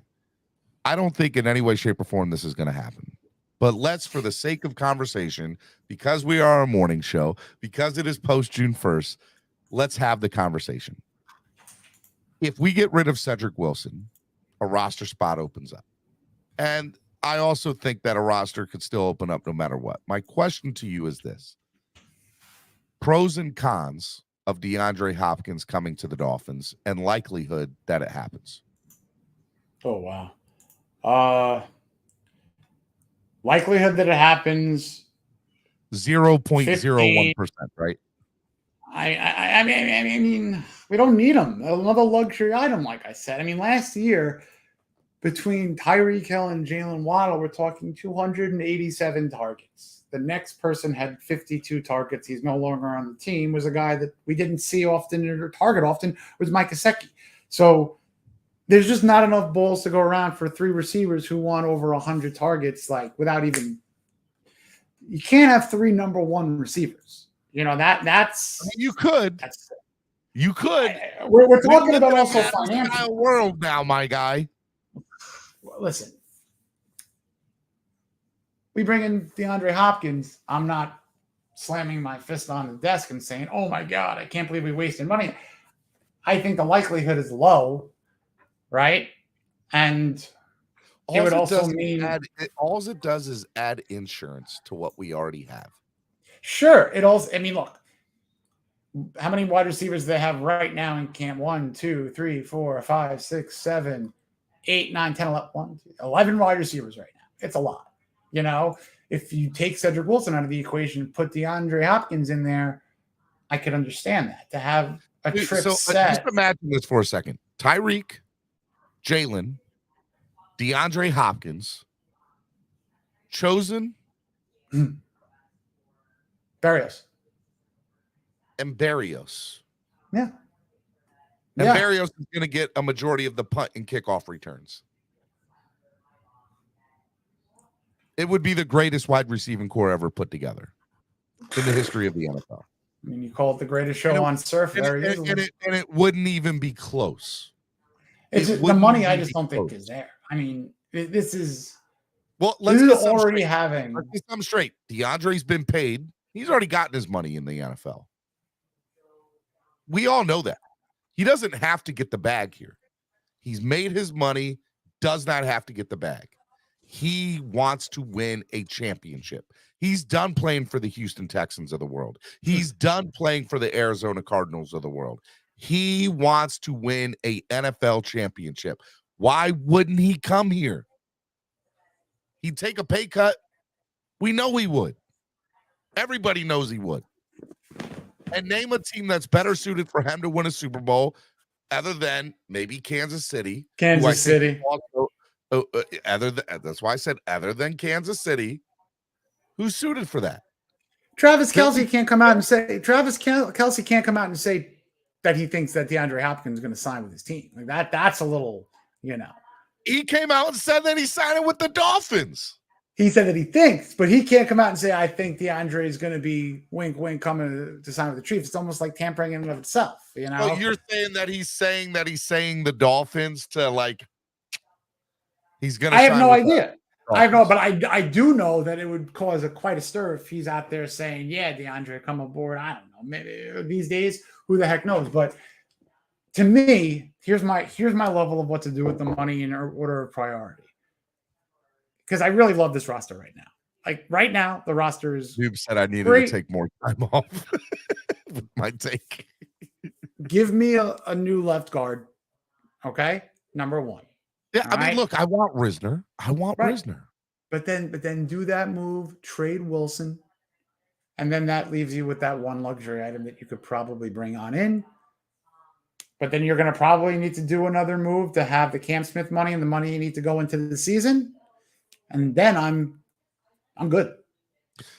I don't think in any way, shape, or form this is going to happen. But let's, for the sake of conversation, because we are a morning show, because it is post June 1st, let's have the conversation. If we get rid of Cedric Wilson, a roster spot opens up. And I also think that a roster could still open up no matter what. My question to you is this: pros and cons of DeAndre Hopkins coming to the Dolphins and likelihood that it happens. Oh, wow. Likelihood that it happens 0.01%, right? I mean, we don't need him. Another luxury item, like I said. Last year, between Tyreek Hill and Jalen Waddle, we're talking 287 targets. The next person had 52 targets. He's no longer on the team. Was a guy that we didn't see often or target often, was Mike Gesicki. So there's just not enough balls to go around for three receivers who want over 100 targets, without even – you can't have three number one receivers. That's – you could. You could. We're talking about also financial world now, my guy. Listen, we bring in DeAndre Hopkins. I'm not slamming my fist on the desk and saying, oh, my God, I can't believe we wasted money. I think the likelihood is low. Right. And it would also mean all it does is add insurance to what we already have. Sure. It also, look, how many wide receivers do they have right now in camp? 1, 2, 3, 4, 5, 6, 7, 8, 9, 10, 11 wide receivers right now. It's a lot. If you take Cedric Wilson out of the equation and put DeAndre Hopkins in there, I could understand that. To have a trip set. Just imagine this for a second. Tyreek, Jalen, DeAndre Hopkins, chosen, Berrios. And Berrios. Yeah. And Berrios is going to get a majority of the punt and kickoff returns. It would be the greatest wide receiving core ever put together in the history of the NFL. You call it the greatest show on surf. And it wouldn't even be close. The money I just don't think is there. This is already having. Let's get something straight. DeAndre's been paid. He's already gotten his money in the NFL. We all know that. He doesn't have to get the bag here. He's made his money, does not have to get the bag. He wants to win a championship. He's done playing for the Houston Texans of the world. He's done playing for the Arizona Cardinals of the world. He wants to win a NFL championship. Why wouldn't he come here? He'd take a pay cut. We know he would. Everybody knows he would. And name a team that's better suited for him to win a Super Bowl other than maybe Kansas City. Kansas City. That's why I said other than Kansas City. Who's suited for that? Travis Kelce can't come out and say that he thinks that DeAndre Hopkins is going to sign with his team. Like that. That's a little, He came out and said that he's signing with the Dolphins. He said that he thinks, but he can't come out and say, I think DeAndre is going to be wink, wink, coming to sign with the Chiefs. It's almost like tampering in and of itself, Well, you're saying that he's saying the Dolphins to like he's going to. I have no idea. But I do know that it would cause quite a stir if he's out there saying, yeah, DeAndre, come aboard. I don't know. Maybe these days, who the heck knows? But to me, here's my level of what to do with the money in order of priority. Because I really love this roster right now. Like right now, the roster is. You said I needed to take more time off with my take. Give me a new left guard. Okay. Number one. Yeah. I mean, look, I want Risner. Risner. But then do that move, trade Wilson. And then that leaves you with that one luxury item that you could probably bring on in. But then you're going to probably need to do another move to have the Cam Smith money and the money you need to go into the season. And then I'm good.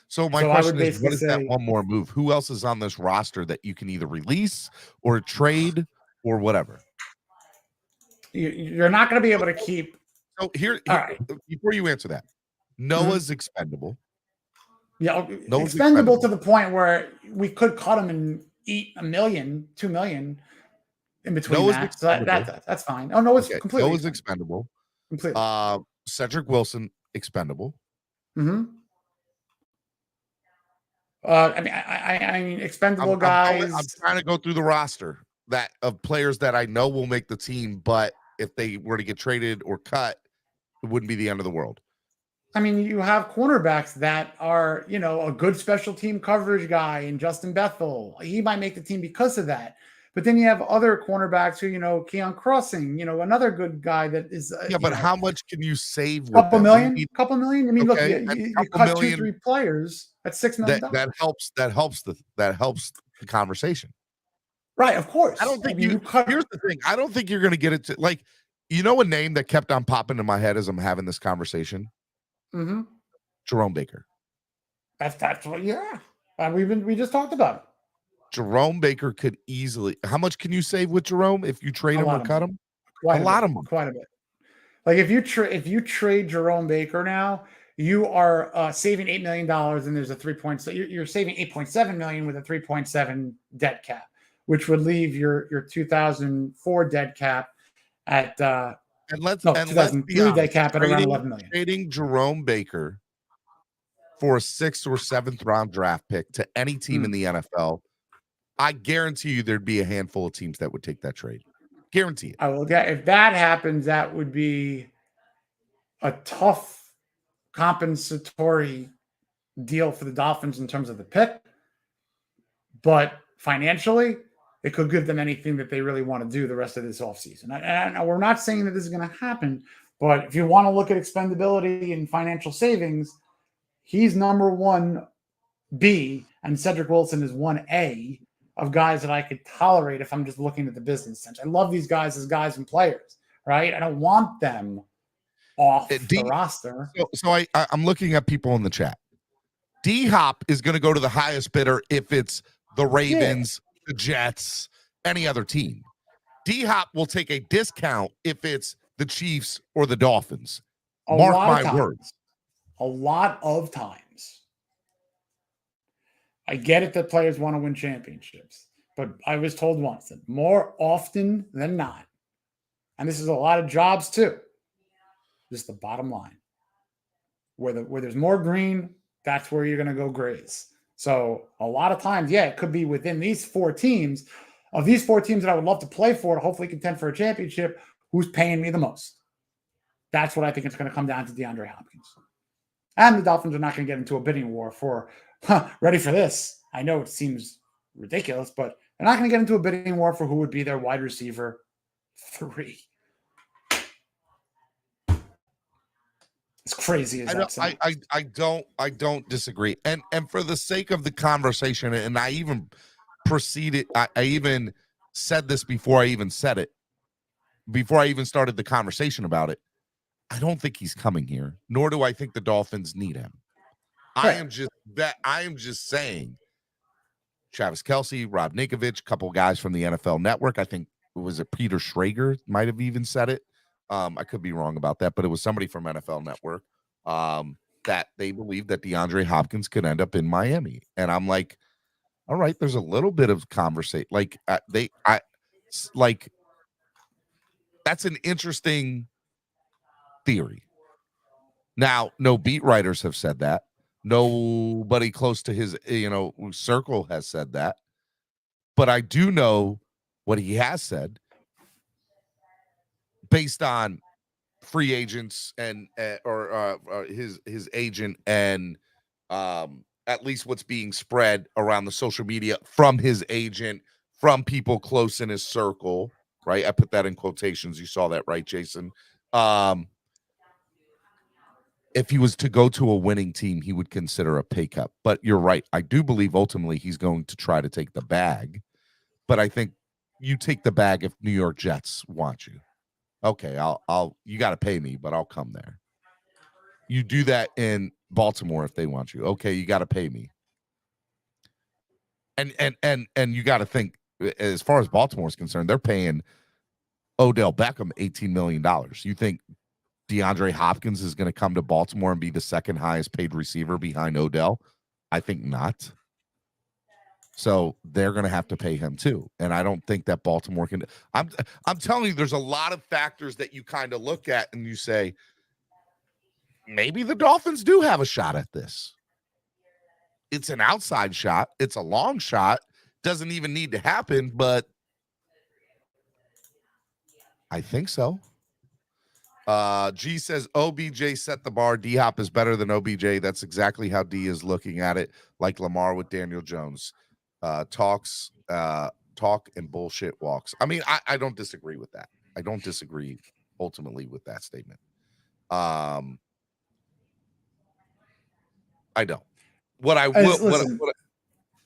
So my question is, what is that one more move? Who else is on this roster that you can either release or trade or whatever? You're not going to be able to keep. So here right. Before you answer that, Noah's expendable. Yeah, expendable to the point where we could cut him and eat $1 million, $2 million in between Noah's that. So that's fine. Oh, no, it's completely. Noah's expendable. Completely. Cedric Wilson expendable. Mm-hmm. I mean, expendable guys. I'm trying to go through the roster of players that I know will make the team, but if they were to get traded or cut, it wouldn't be the end of the world. I mean, you have cornerbacks that are, a good special team coverage guy in Justin Bethel. He might make the team because of that. But then you have other cornerbacks who, Keon Crossing, another good guy that is. But how much can you save? Couple million. I mean, look, you cut 2-3 players. That's $6 million. That helps the conversation. Right, of course. I don't think here's the thing. I don't think you're going to get it to a name that kept on popping in my head as I'm having this conversation. Mm-hmm. Jerome Baker. That's what. Yeah, we just talked about it. Jerome Baker could easily. How much can you save with Jerome if you trade him or cut him? Quite a bit. Like if you trade Jerome Baker now, you are saving $8 million, and there's a 3.7. You're saving $8.7 million with a 3.7 dead cap, which would leave your 2004 dead cap at 2003 dead cap at around $11 million. Trading Jerome Baker for a 6th or 7th round draft pick to any team in the NFL. I guarantee you there'd be a handful of teams that would take that trade. Guarantee it. If that happens, that would be a tough compensatory deal for the Dolphins in terms of the pick. But financially, it could give them anything that they really want to do the rest of this offseason. And we're not saying that this is going to happen, but if you want to look at expendability and financial savings, he's number 1B and Cedric Wilson is 1A. Of guys that I could tolerate if I'm just looking at the business sense. I love these guys as guys and players, right? I don't want them off the roster. So I'm looking at people in the chat. D-Hop is going to go to the highest bidder if it's the Ravens, the Jets, any other team. D-Hop will take a discount if it's the Chiefs or the Dolphins. Mark my words. A lot of times. I get it that players want to win championships, but I was told once that more often than not, and this is a lot of jobs too, just the bottom line. Where there's more green, that's where you're going to go graze. So a lot of times, it could be within these 4 teams. Of these 4 teams that I would love to play for to hopefully contend for a championship, who's paying me the most? That's what I think it's going to come down to DeAndre Hopkins. And the Dolphins are not going to get into a bidding war for, ready for this. I know it seems ridiculous, but they're not going to get into a bidding war for who would be their wide receiver 3. As crazy as that sounds. I don't disagree. And for the sake of the conversation, and I even proceeded, I even said this before I even said it, before I even started the conversation about it. I don't think he's coming here, nor do I think the Dolphins need him. Right. I am just saying Travis Kelce, Rob Ninkovich, a couple guys from the NFL Network. I think was it Peter Schrager might have even said it. I could be wrong about that, but it was somebody from NFL Network that they believe that DeAndre Hopkins could end up in Miami. And I'm like, all right, there's a little bit of conversation. Like that's an interesting theory. Now, no beat writers have said that. Nobody close to his, circle has said that. But I do know what he has said based on free agents and or his agent and at least what's being spread around the social media from his agent, from people close in his circle, right? I put that in quotations. You saw that, right, Jason? If he was to go to a winning team, he would consider a pay cut. But you're right. I do believe ultimately he's going to try to take the bag. But I think you take the bag if New York Jets want you. Okay, you got to pay me, but I'll come there. You do that in Baltimore if they want you. Okay, you got to pay me. And you got to think, as far as Baltimore is concerned, they're paying Odell Beckham $18 million. You think DeAndre Hopkins is going to come to Baltimore and be the second highest paid receiver behind Odell? I think not. So they're going to have to pay him too. And I don't think that Baltimore can. I'm telling you, there's a lot of factors that you kind of look at and you say, maybe the Dolphins do have a shot at this. It's an outside shot. It's a long shot. Doesn't even need to happen, but I think so. G says OBJ set the bar. D-Hop is better than OBJ. That's exactly how D is looking at it, like Lamar with Daniel Jones. Talk and bullshit walks. I mean, I don't disagree with that. I don't disagree ultimately with that statement. I don't. What I will. Listen,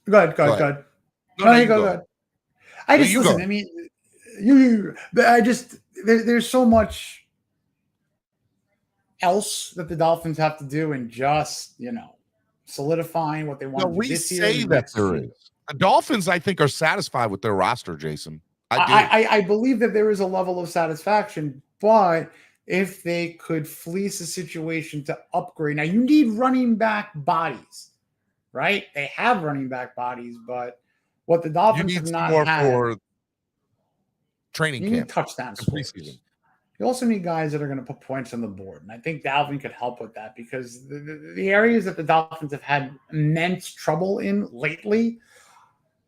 go ahead. No, Go ahead. I just listen. Go. I mean, there's so much else that the Dolphins have to do and just, solidifying what they want to do this year. We say that there is. The Dolphins, I think, are satisfied with their roster, Jason. I believe that there is a level of satisfaction, but if they could fleece a situation to upgrade. Now, you need running back bodies, right? They have running back bodies, but what the Dolphins have not had for training camp, you need touchdown scores. You also need guys that are going to put points on the board. And I think Dalvin could help with that because the areas that the Dolphins have had immense trouble in lately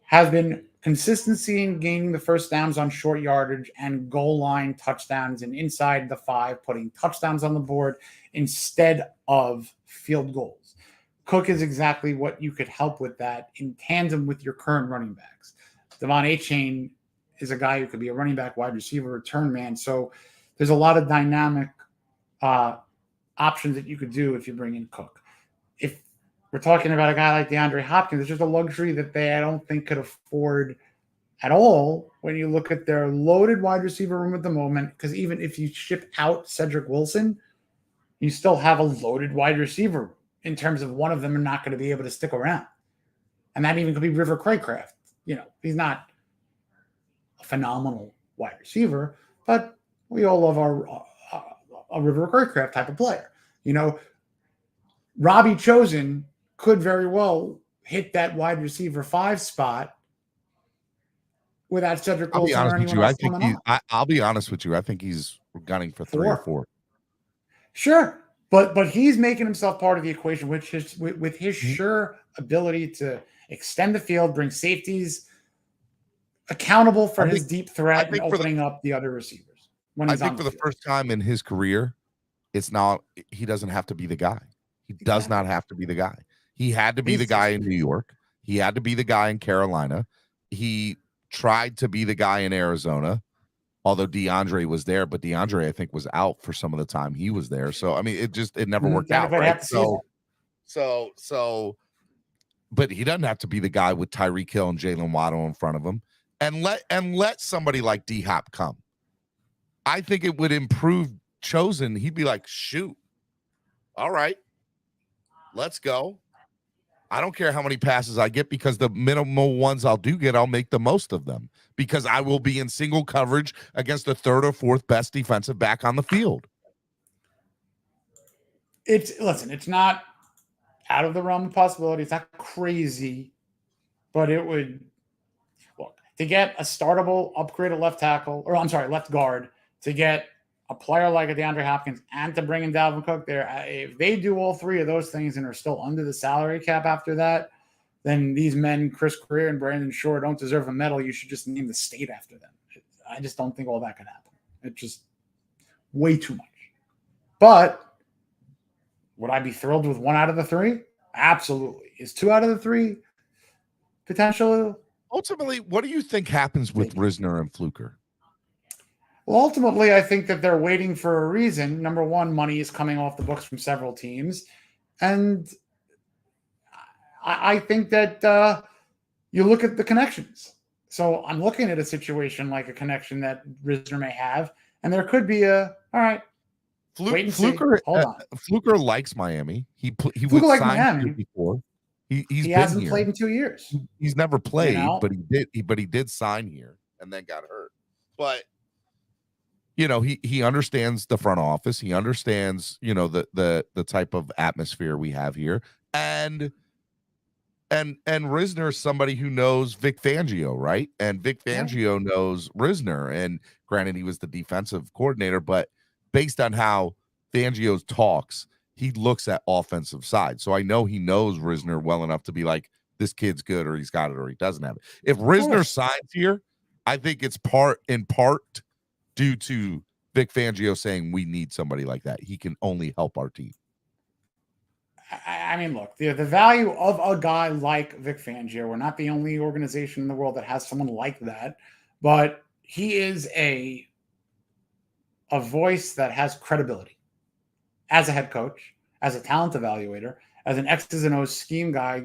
have been consistency in gaining the first downs on short yardage and goal line touchdowns and inside the 5, putting touchdowns on the board instead of field goals. Cook is exactly what you could help with that in tandem with your current running backs. Devon Achane is a guy who could be a running back, wide receiver, return man. So there's a lot of dynamic options that you could do if you bring in Cook. If we're talking about a guy like DeAndre Hopkins, it's just a luxury that I don't think could afford at all when you look at their loaded wide receiver room at the moment, because even if you ship out Cedric Wilson, you still have a loaded wide receiver room in terms of one of them are not going to be able to stick around. And that even could be River Craycraft. He's not a phenomenal wide receiver, but we all love a River Craycraft type of player. Robbie Chosen could very well hit that wide receiver 5 spot without Cedric Wilson or anyone else coming on. I'll be honest with you. I think he's gunning for 3 or 4. Sure, but he's making himself part of the equation with his sure ability to extend the field, bring safeties accountable for his deep threat and opening up the other receivers. I think for the first time in his career, it's not. He doesn't have to be the guy. He does not have to be the guy. He had to be the guy in New York. He had to be the guy in Carolina. He tried to be the guy in Arizona, although DeAndre was there, but DeAndre, I think, was out for some of the time he was there. So, I mean, it never worked out. Right? So, but he doesn't have to be the guy with Tyreek Hill and Jalen Waddle in front of him, and let somebody like D-Hop come. I think it would improve Chosen. He'd be like, shoot, all right, let's go. I don't care how many passes I get, because the minimal ones I'll get, I'll make the most of them, because I will be in single coverage against the third or fourth best defensive back on the field. It's not out of the realm of possibility. It's not crazy, but it would look to get a startable, upgraded left guard, to get a player like a DeAndre Hopkins, and to bring in Dalvin Cook there. If they do all three of those things and are still under the salary cap after that, then these men, Chris Greer and Brandon Shore, don't deserve a medal. You should just name the state after them. I just don't think all that could happen. It's just way too much. But would I be thrilled with 1 out of the 3? Absolutely. Is 2 out of the 3 potential? Ultimately, what do you think happens with Risner and Fluker? Well, ultimately, I think that they're waiting for a reason. Number one, money is coming off the books from several teams. And I think that you look at the connections. So I'm looking at a situation like a connection that Risner may have, and there could be all right, wait and Fluker, see. Hold on. Fluker likes Miami. He Fluker likes Miami before. He hasn't here. played in 2 years. He's never played, but he did sign here and then got hurt. But he understands the front office. He understands, the type of atmosphere we have here. And Risner is somebody who knows Vic Fangio, right? And Vic Fangio knows Risner. And granted, he was the defensive coordinator, but based on how Fangio talks, he looks at offensive side. So I know he knows Risner well enough to be like, this kid's good, or he's got it, or he doesn't have it. If Risner signs here, I think it's in part due to Vic Fangio saying we need somebody like that. He can only help our team. I mean, look, the value of a guy like Vic Fangio, we're not the only organization in the world that has someone like that, but he is a voice that has credibility as a head coach, as a talent evaluator, as an X's and O's scheme guy,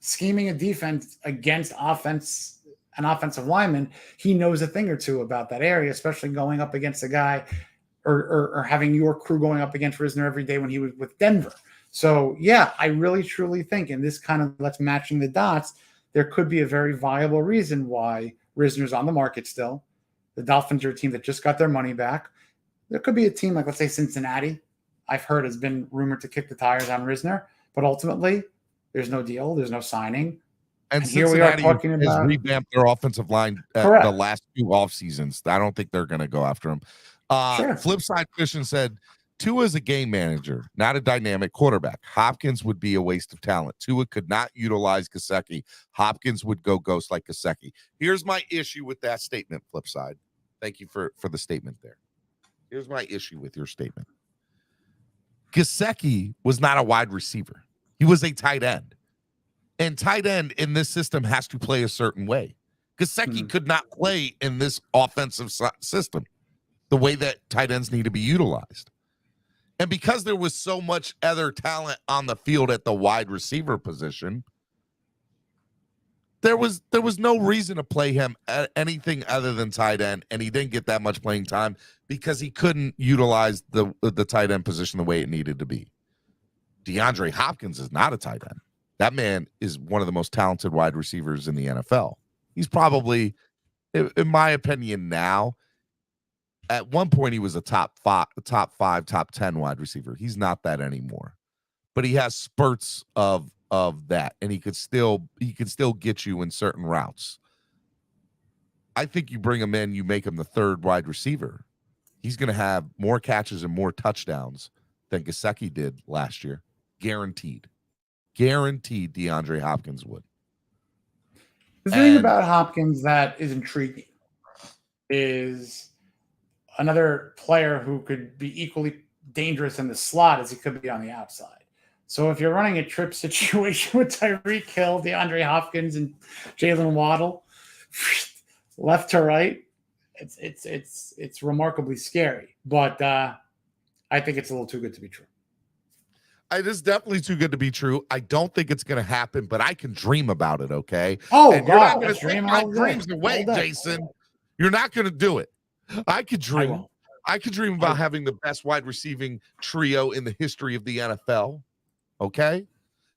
scheming a defense against an offensive lineman. He knows a thing or two about that area, especially going up against a guy or having your crew going up against Risner every day when he was with Denver. So, yeah, I really, truly think, and this kind of let's matching the dots, there could be a very viable reason why Risner's on the market still. The Dolphins are a team that just got their money back. There could be a team like, let's say, Cincinnati, I've heard has been rumored to kick the tires on Risner, but ultimately there's no deal, there's no signing. And here we are talking about has revamped their offensive line the last 2 off seasons. I don't think they're going to go after him. Flip side, Christian said, Tua is a game manager, not a dynamic quarterback. Hopkins would be a waste of talent. Tua could not utilize Gesicki. Hopkins would go ghost like Gesicki. Here's my issue with that statement, flip side. Thank you for the statement there. Here's my issue with your statement. Gesicki was not a wide receiver. He was a tight end. And tight end in this system has to play a certain way. Gesicki could not play in this offensive system the way that tight ends need to be utilized. And because there was so much other talent on the field at the wide receiver position, there was no reason to play him at anything other than tight end, and he didn't get that much playing time because he couldn't utilize the tight end position the way it needed to be. DeAndre Hopkins is not a tight end. That man is one of the most talented wide receivers in the NFL. He's probably, in my opinion now, at one point he was a top 5, top 10 wide receiver. He's not that anymore. But he has spurts of that, and he could still get you in certain routes. I think you bring him in, you make him the 3rd wide receiver. He's going to have more catches and more touchdowns than Gesicki did last year. Guaranteed DeAndre Hopkins would. The thing about Hopkins that is intriguing is another player who could be equally dangerous in the slot as he could be on the outside. So if you're running a trip situation with Tyreek Hill, DeAndre Hopkins, and Jalen Waddle, left to right, it's remarkably scary. But I think it's a little too good to be true. It is definitely too good to be true. I don't think it's going to happen, but I can dream about it, okay? Oh, and God, you're not going to dream take my all day. dreams away, All day. Jason. You're not going to do it. I could dream. I could dream about having the best wide receiving trio in the history of the NFL, okay?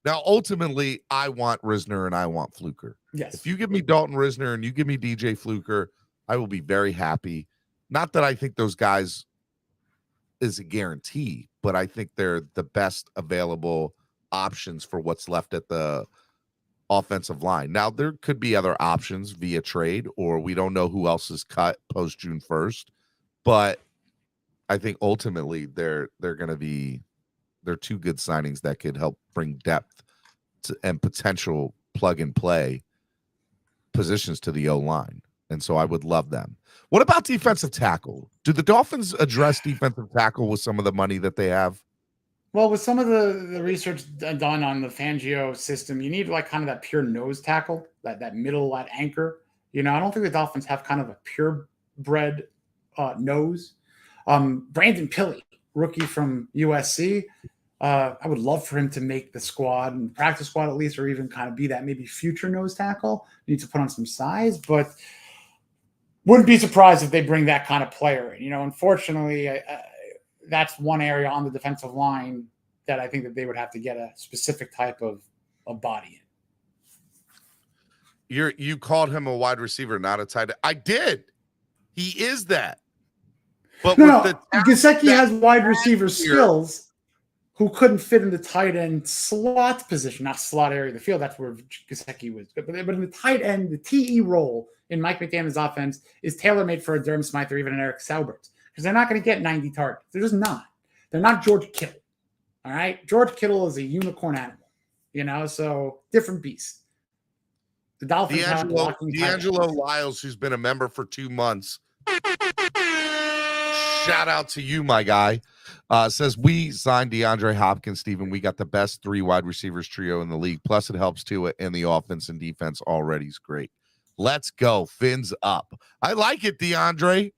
Now, ultimately, I want Risner and I want Fluker. Yes. If you give me Dalton Risner and you give me DJ Fluker, I will be very happy. Not that I think those guys is a guarantee, but I think they're the best available options for what's left at the offensive line. Now, there could be other options via trade, or we don't know who else is cut post June 1st, but I think ultimately they're two good signings that could help bring depth and potential plug and play positions to the O-line. And so I would love them. What about defensive tackle? Do the Dolphins address defensive tackle with some of the money that they have? Well, with some of the research done on the Fangio system, you need like kind of that pure nose tackle, that middle, that anchor. I don't think the Dolphins have kind of a purebred nose. Brandon Pilley, rookie from USC. I would love for him to make the squad and practice squad at least, or even kind of be that maybe future nose tackle. Need to put on some size, but wouldn't be surprised if they bring that kind of player in. Unfortunately, that's one area on the defensive line that I think that they would have to get a specific type of body in. You called him a wide receiver, not a tight end. I did. He is that. But Gesicki has wide receiver skills who couldn't fit in the tight end slot position, not slot area of the field. That's where Gesicki was good. But in the tight end, the TE role in Mike McDaniel's offense is tailor-made for a Durham Smythe or even an Eric Saubert, because they're not going to get 90 targets. They're just not. They're not George Kittle. All right? George Kittle is a unicorn animal, so different beast. The Dolphins have D'Angelo Lyles, who's been a member for 2 months. Shout out to you, my guy. Says we signed DeAndre Hopkins, Steven. We got the best 3 wide receivers trio in the league. Plus, it helps too, and the offense and defense already is great. Let's go. Fins up. I like it, D'Angelo.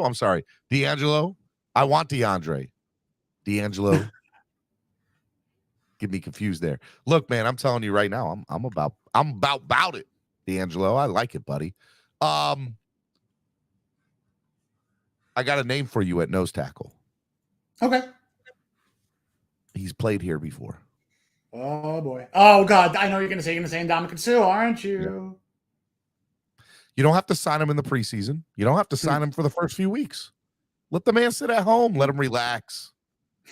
I'm sorry, D'Angelo. I want DeAndre. D'Angelo. Get me confused there. Look, man, I'm telling you right now, I'm about it, D'Angelo. I like it, buddy. I got a name for you at nose tackle. Okay. He's played here before. Oh boy. Oh God. I know you're gonna say Ndamukong Suh, aren't you? Yeah. You don't have to sign him in the preseason. You don't have to sign him for the first few weeks. Let the man sit at home. Let him relax.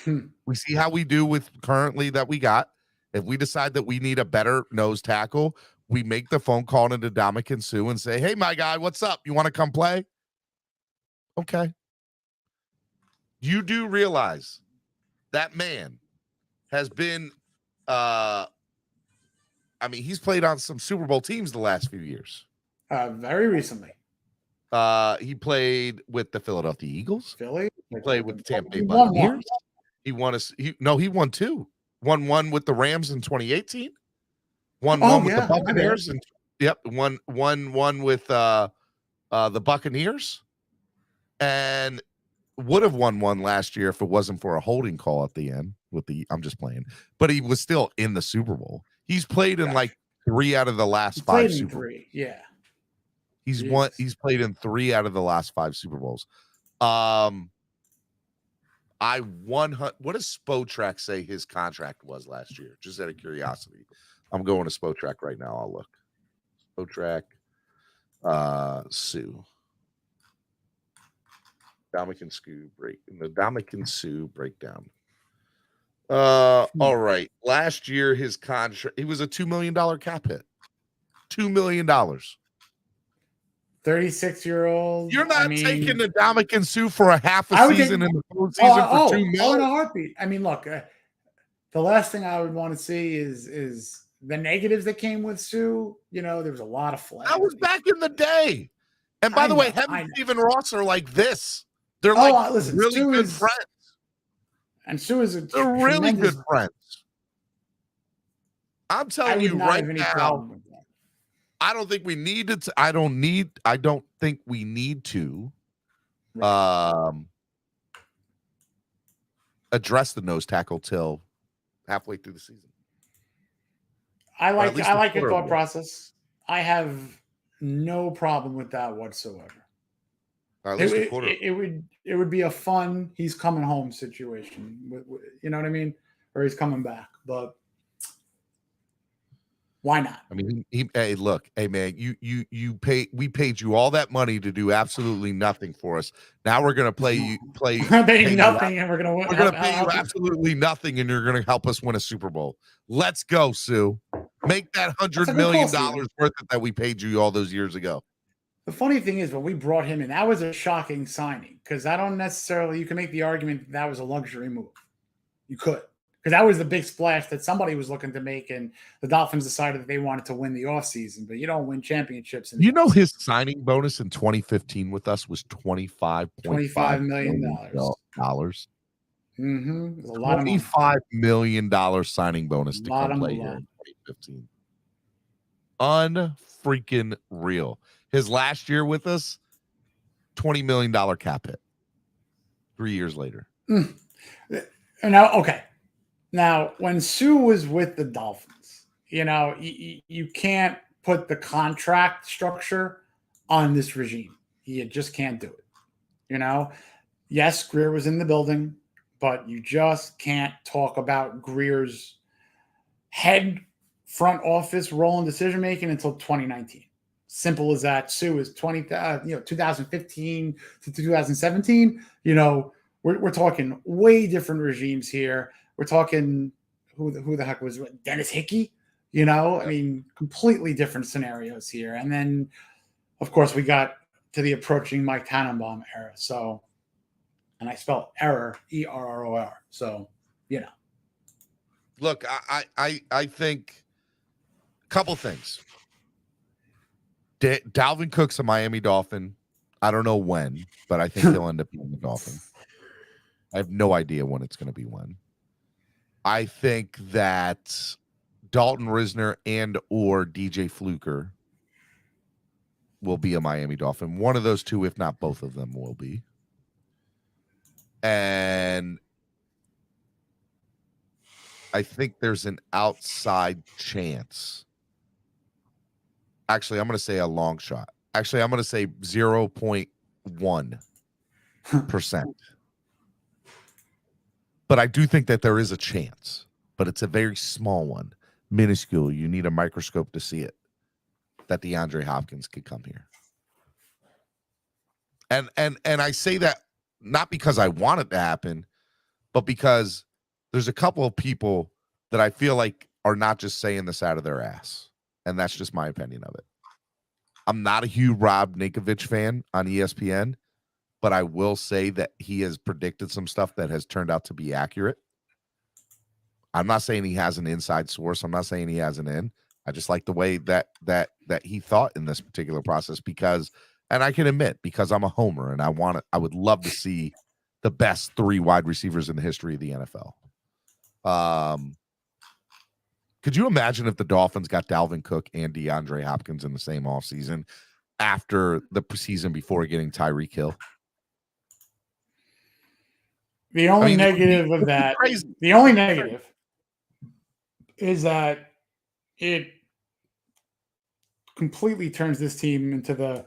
We see how we do with currently that we got. If we decide that we need a better nose tackle, we make the phone call to Ndamukong Suh and say, hey, my guy, what's up? You want to come play? Okay. You do realize that man has been, he's played on some Super Bowl teams the last few years. Very recently. He played with the Philadelphia Eagles. Philly. He played with the Tampa Bay Buccaneers. He won he won 2. Won 1 with the Rams in 2018. Won 1 with the Buccaneers, and won with the Buccaneers, and would have won 1 last year if it wasn't for a holding call at the end I'm just playing, but he was still in the Super Bowl. He's played in like 3 out of the last 5 Super Bowls. Yeah. He's played in 3 out of the last 5 Super Bowls. What does Spotrac say his contract was last year? Just out of curiosity. I'm going to Spotrac right now. I'll look. Spotrac, Suh. Ndamukong Suh breakdown. All right. Last year, his contract, he was a $2 million cap hit. $2 million. 36-year-old. You're not taking Ndamukong Suh for a half a season in the full season for $2 million. In a heartbeat. Look, the last thing I would want to see is the negatives that came with Suh. There was a lot of flags. That was back in the day. And by the way, him and Stephen Ross are like this. They're like listen, really Sue good is, friends. and Sue is a They're really tremendous. good friends. I'm I telling would you not right have any now, problem with that. I don't think we need to. I don't think we need to Right. address the nose tackle till halfway through the season. I Or at least a like your quarter of thought it. process. I have no problem with that whatsoever. Or at least a quarter. It would be a fun he's coming home situation. You know what I mean? Or he's coming back, but why not? I mean, hey, look, hey man, we paid you all that money to do absolutely nothing for us. Now we're gonna Pay pay you nothing, and we're gonna win. we're gonna pay you absolutely nothing, and you're gonna help us win a Super Bowl. Let's go, Sue. Make that That's a $100 good call, million Steven. worth it that we paid you all those years ago. The funny thing is, when we brought him in, that was a shocking signing because I don't necessarily. You can make the argument that was a luxury move. You could, because that was the big splash that somebody was looking to make, and the Dolphins decided that they wanted to win the offseason. But you don't win championships. You know, his signing bonus in 2015 with us was $25.5 million. dollars. Mm-hmm. A lot of money. $25 million signing bonus to come play here in 2015. Unfreaking real. His last year with us, $20 million cap hit. 3 years later. Now, okay. Now, when Sue was with the Dolphins, you know, you can't put the contract structure on this regime. You just can't do it. You know, yes, Greer was in the building, but you just can't talk about Greer's head front office role in decision making until 2019. Simple as that. Sue is 2015 to 2017. You know, we're talking way different regimes here. We're talking who the heck was Dennis Hickey? You know, I mean, completely different scenarios here. And then, of course, we got to the approaching Mike Tannenbaum era. So, and I spelled error, ERROR. So, you know. Look, I think a couple things. Dalvin Cook's a Miami Dolphin. I don't know when, but I think he'll end up being a Dolphin. I have no idea when it's going to be when. I think that Dalton Risner and or DJ Fluker will be a Miami Dolphin. One of those two, if not both of them, will be. And I think there's an outside chance. Actually, I'm going to say a long shot. Actually, I'm going to say 0.1%. But I do think that there is a chance, but it's a very small one, minuscule. You need a microscope to see it, that DeAndre Hopkins could come here. And I say that not because I want it to happen, but because there's a couple of people that I feel like are not just saying this out of their ass. And that's just my opinion of it. I'm not a huge Rob Ninkovich fan on ESPN, but I will say that he has predicted some stuff that has turned out to be accurate. I'm not saying he has an inside source. I'm not saying he has an in. I just like the way that he thought in this particular process because, and I can admit, because I'm a homer and I would love to see the best 3 wide receivers in the history of the NFL. Could you imagine if the Dolphins got Dalvin Cook and DeAndre Hopkins in the same offseason after the season before getting Tyreek Hill? The only negative of that, the only negative is that it completely turns this team into the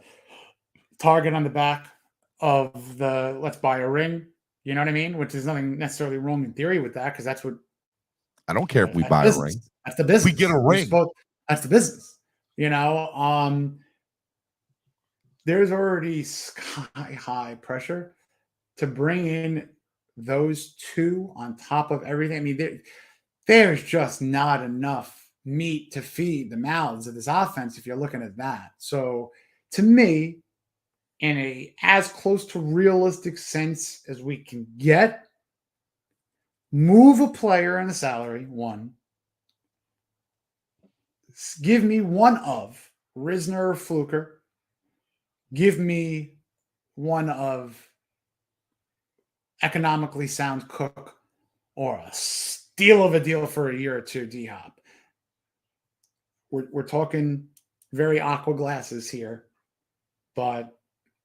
target on the back of the let's buy a ring. You know what I mean? Which is nothing necessarily wrong in theory with that because that's what. I don't care if we buy a ring. That's the business. We get a ring. That's the business. You know, there's already sky high pressure to bring in those two on top of everything. I mean, there's just not enough meat to feed the mouths of this offense if you're looking at that. So to me, in a as close to realistic sense as we can get, move a player in the salary, one. Give me one of Risner or Fluker. Give me one of economically sound Cook or a steal of a deal for a year or two, D-Hop. We're talking very aqua glasses here, but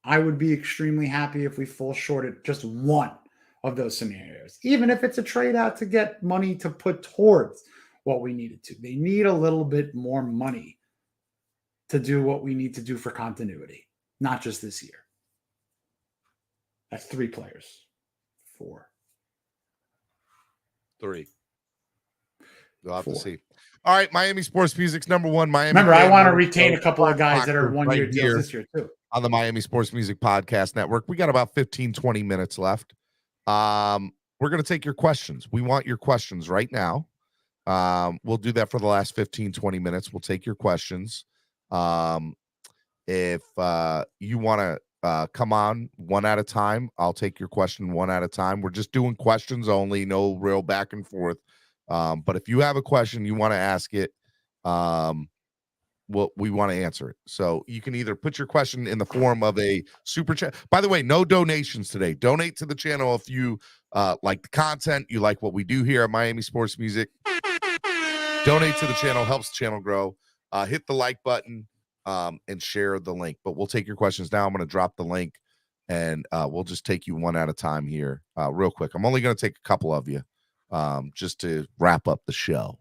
I would be extremely happy if we fall short at just one of those scenarios, even if it's a trade out to get money to put towards what we needed to. They need a little bit more money to do what we need to do for continuity, not just this year. That's 3 players. 4. 3. We'll have 4. to see. All right, Miami Sports Music's number 1. Miami. Remember, I want to retain a couple of guys that are 1-year right deals this year too. On the Miami Sports Music Podcast Network. We got about 15, 20 minutes left. We're going to take your questions. We want your questions right now. We'll do that for the last 15, 20 minutes. We'll take your questions. If you want to come on one at a time, I'll take your question one at a time. We're just doing questions only, no real back and forth. But if you have a question, you want to ask it, we want to answer it. So you can either put your question in the form of a super chat. By the way, no donations today. Donate to the channel if you like the content, you like what we do here at Miami Sports Music. Donate to the channel, helps the channel grow. Hit the like button and share the link. But we'll take your questions now. I'm going to drop the link, and we'll just take you one at a time here real quick. I'm only going to take a couple of you just to wrap up the show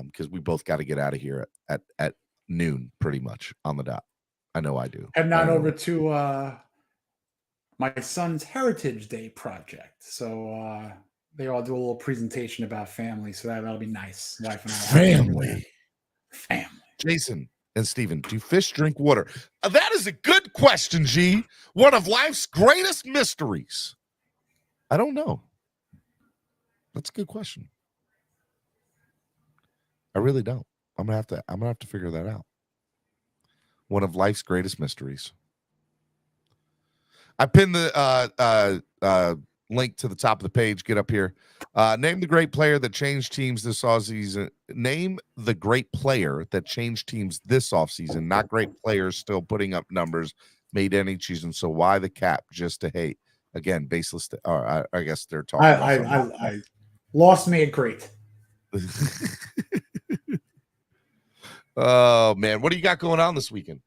because we both got to get out of here at noon pretty much on the dot. I know I do. Heading on over to my son's Heritage Day project. So they all do a little presentation about family. So that'll be nice. Wife and I. Family. Family. Jason and Steven, do fish drink water? That is a good question, G. One of life's greatest mysteries. I don't know. That's a good question. I really don't. I'm gonna have to figure that out. One of life's greatest mysteries. I pinned the link to the top of the page. Get up here. Name the great player that changed teams this offseason. Name the great player that changed teams this offseason. Not great players still putting up numbers, made any season. So why the cap? Just to hate. Again, baseless. Or I guess they're talking. I lost made great. Oh man, what do you got going on this weekend?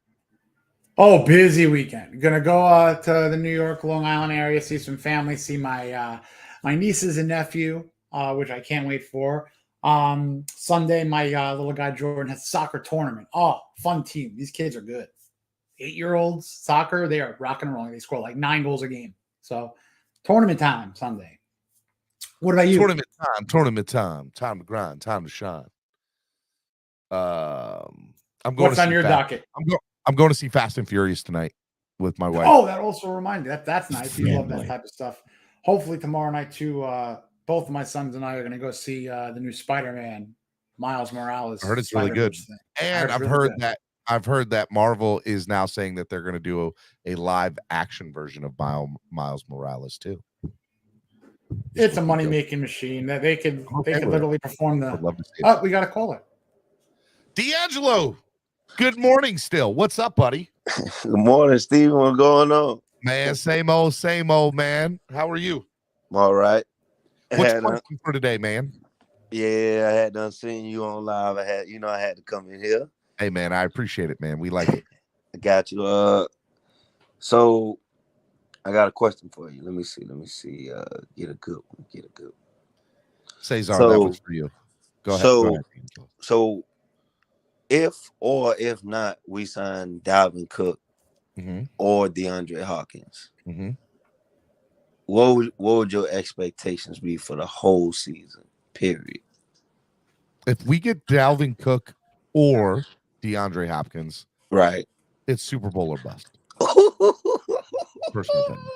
Oh, busy weekend. Gonna go to the New York, Long Island area, see some family, see my my nieces and nephew, which I can't wait for. Sunday, my little guy Jordan has a soccer tournament. Oh, fun team. These kids are good. 8-year-olds soccer, they are rocking and rolling. They score like 9 goals a game. So tournament time Sunday. What about you? Tournament time. Time to grind. Time to shine. I'm going. What's on your docket? I'm going to see Fast and Furious tonight with my wife. Oh, that also reminds me. That's nice. You love that type of stuff. Hopefully tomorrow night too. Both of my sons and I are going to go see the new Spider-Man, Miles Morales. I heard it's really good, and I've heard that Marvel is now saying that they're going to do a live action version of Miles Morales too. It's a money making machine that they could literally perform the. I'd love to see it. Oh, we got a caller. D'Angelo, good morning still. What's up, buddy? Good morning, Steven. What's going on? Man, same old, man. How are you? I'm all right. What's your question for today, man? Yeah, I had done seeing you on live. I had to come in here. Hey, man, I appreciate it, man. We like it. I got you. So I got a question for you. Let me see. Get a good one. Cesar, that was for you. Go ahead. So if or if not, we sign Dalvin Cook or DeAndre Hopkins, what would your expectations be for the whole season, period? If we get Dalvin Cook or DeAndre Hopkins, right, it's Super Bowl or bust. Personal opinion.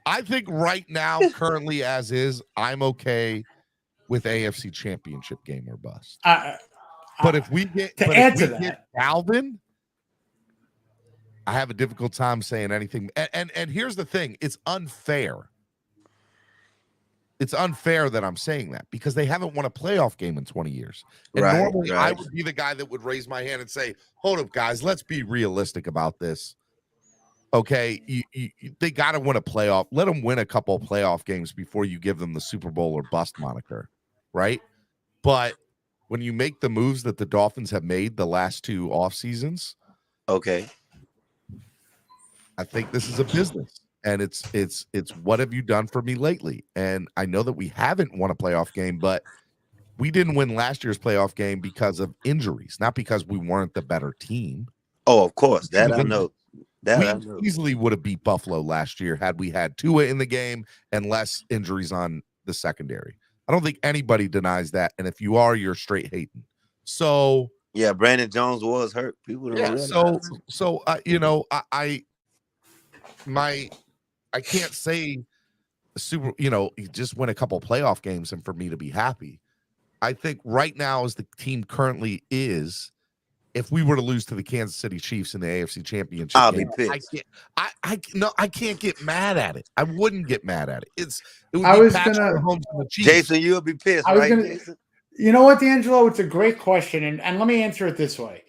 I think right now, currently as is, I'm okay with AFC Championship game or bust. But if we get Dalvin, I have a difficult time saying anything. And here's the thing: it's unfair. It's unfair that I'm saying that because they haven't won a playoff game in 20 years. And normally I would be the guy that would raise my hand and say, "Hold up, guys, let's be realistic about this. Okay, they got to win a playoff. Let them win a couple of playoff games before you give them the Super Bowl or bust moniker, right? But when you make the moves that the Dolphins have made the last 2 off seasons, Okay. I think this is a business, and it's what have you done for me lately? And I know that we haven't won a playoff game, but we didn't win last year's playoff game because of injuries, not because we weren't the better team. Oh, of course, that I know. We easily would have beat Buffalo last year had we had Tua in the game and less injuries on the secondary. I don't think anybody denies that, and if you are, you're straight hating. So yeah, Brandon Jones was hurt. People don't realize. So I can't say super. You just win a couple playoff games and for me to be happy. I think right now, as the team currently is, if we were to lose to the Kansas City Chiefs in the AFC Championship, I'll be pissed. I can't get mad at it. I wouldn't get mad at it. It would I be was Patrick gonna- Mahomes and the Chiefs. Jason, you'll be pissed, right? Jason? You know what, D'Angelo? It's a great question, and let me answer it this way.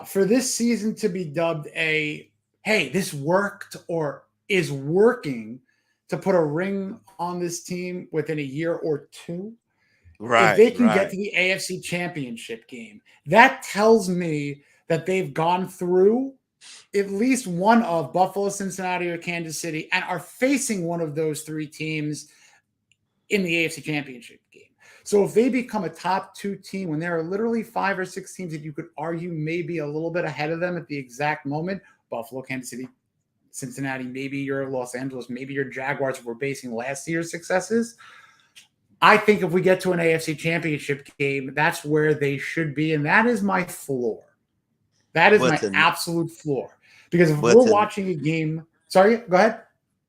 For this season to be dubbed hey, this worked or is working to put a ring on this team within a year or two, right? If they can get to the AFC Championship game, that tells me that they've gone through at least one of Buffalo, Cincinnati, or Kansas City and are facing one of those 3 teams in the AFC Championship game. So if they become a top 2 team when there are literally 5 or 6 teams that you could argue maybe a little bit ahead of them at the exact moment, Buffalo, Kansas City, Cincinnati, maybe your Los Angeles, maybe your Jaguars, if we're basing last year's successes, I think if we get to an AFC Championship game, that's where they should be, and that is my floor. That is my absolute floor. Because if we're watching a game, sorry, go ahead.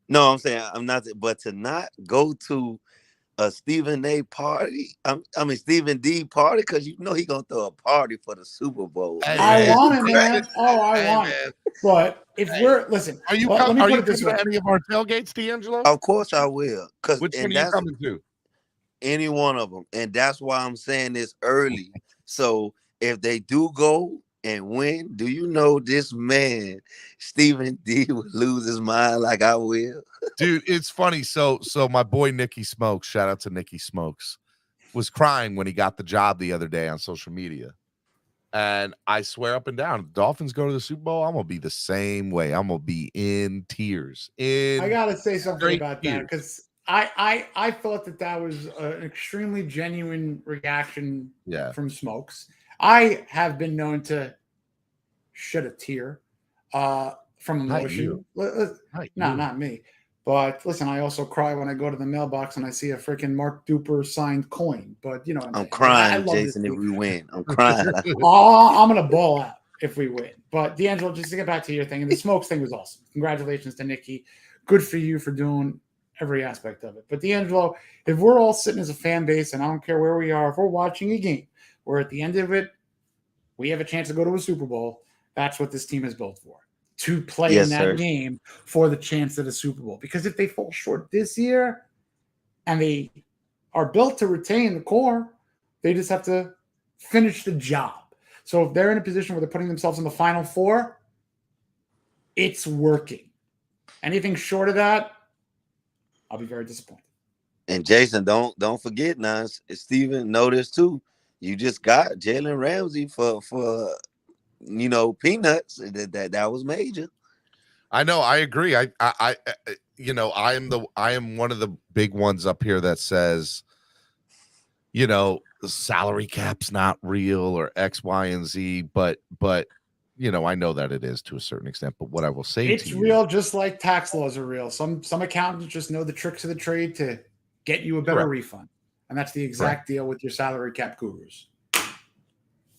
No, I'm saying I'm not. But to not go to a Stephen A. party, Stephen D. party, because you know he's gonna throw a party for the Super Bowl. I want it, man. Oh, I want it. But if we're are you coming to any of our tailgates, D'Angelo? Of course I will. Which one are you coming to? Any one of them, and that's why I'm saying this early. So if they do go and win, do you know this man, Stephen D, would lose his mind like I will? Dude, it's funny. So my boy Nicky Smokes, shout out to Nicky Smokes, was crying when he got the job the other day on social media. And I swear up and down, if the Dolphins go to the Super Bowl, I'm gonna be the same way. I'm gonna be in tears. I gotta say something about that, because I thought that was an extremely genuine reaction from Smokes. I have been known to shed a tear from emotion. Not me. But listen, I also cry when I go to the mailbox and I see a freaking Mark Duper signed coin. But you know, I'm crying, Jason, if we win. I'm crying. I'm gonna ball out if we win. But D'Angelo, just to get back to your thing, and the Smokes thing was awesome. Congratulations to Nicky. Good for you for doing every aspect of it. But D'Angelo, if we're all sitting as a fan base, and I don't care where we are, if we're watching a game where at the end of it, we have a chance to go to a Super Bowl, that's what this team is built for. To play in that game for the chance at a Super Bowl. Because if they fall short this year and they are built to retain the core, they just have to finish the job. So if they're in a position where they're putting themselves in the Final Four, it's working. Anything short of that, I'll be very disappointed. And Jason, don't forget now, Steven, notice too, you just got Jalen Ramsey for peanuts. That was major. I know, I agree. I am one of the big ones up here that says, the salary cap's not real or X, Y, and Z, but I know that it is to a certain extent. But what I will say, it's real, just like tax laws are real. Some accountants just know the tricks of the trade to get you a better refund, and that's the exact deal with your salary cap gurus.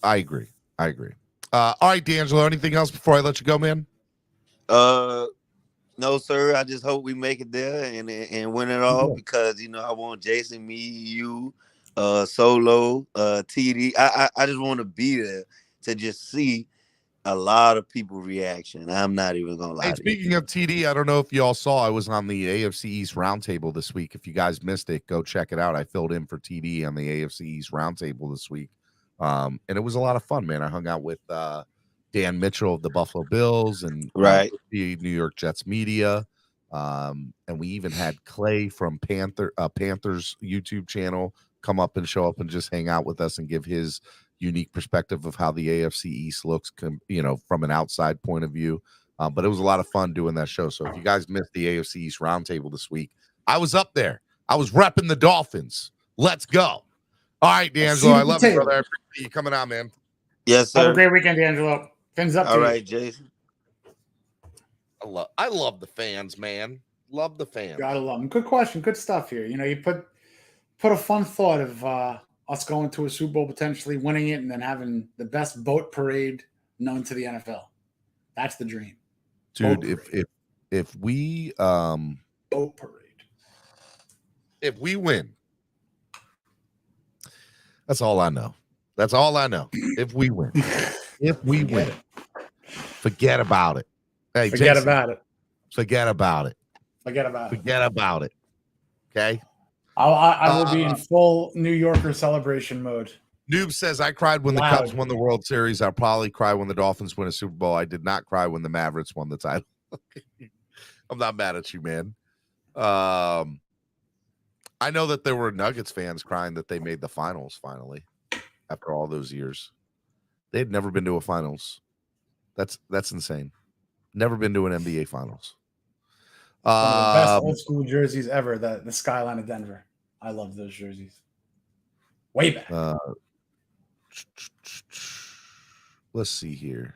I agree. All right, D'Angelo, anything else before I let you go, man? No, sir. I just hope we make it there and win it all because I want Jason, me, you, Solo, TD. I just want to be there to just see a lot of people reaction. I'm not even gonna lie. Hey, speaking of TD, I don't know if you all saw, I was on the AFC East Roundtable this week. If you guys missed it, go check it out. I filled in for TD on the AFC East Roundtable this week. And it was a lot of fun, man. I hung out with Dan Dan Mitchell of the Buffalo Bills and Right. the New York Jets media. And we even had Clay from Panthers YouTube channel come up and show up and just hang out with us and give his unique perspective of how the AFC East looks, from an outside point of view. But it was a lot of fun doing that show. So if you guys missed the AFC East roundtable this week, I was up there. I was repping the Dolphins. Let's go. All right, D'Angelo, I love you, brother. I appreciate you coming on, man. Yes, sir. Have a great weekend, D'Angelo. Fins up. All right, Jason. I love the fans, man. Love the fans. Gotta love them. Good question. Good stuff here. You put a fun thought of us going to a Super Bowl, potentially winning it, and then having the best boat parade known to the NFL. That's the dream. Dude, if we boat parade. If we win, that's all I know. That's all I know. If we win. Forget about it. Hey, Forget Jason, about it. Forget about it. Forget about it. Forget about it. Okay. I will be in full New Yorker celebration mode. Noob says, I cried when the Cubs won the World Series. I'll probably cry when the Dolphins win a Super Bowl. I did not cry when the Mavericks won the title. I'm not mad at you, man. I know that there were Nuggets fans crying that they made the finals finally after all those years. They had never been to a finals. That's insane. Never been to an NBA finals. One of the best old school jerseys ever, the skyline of Denver. I love those jerseys. Way back. Let's see here.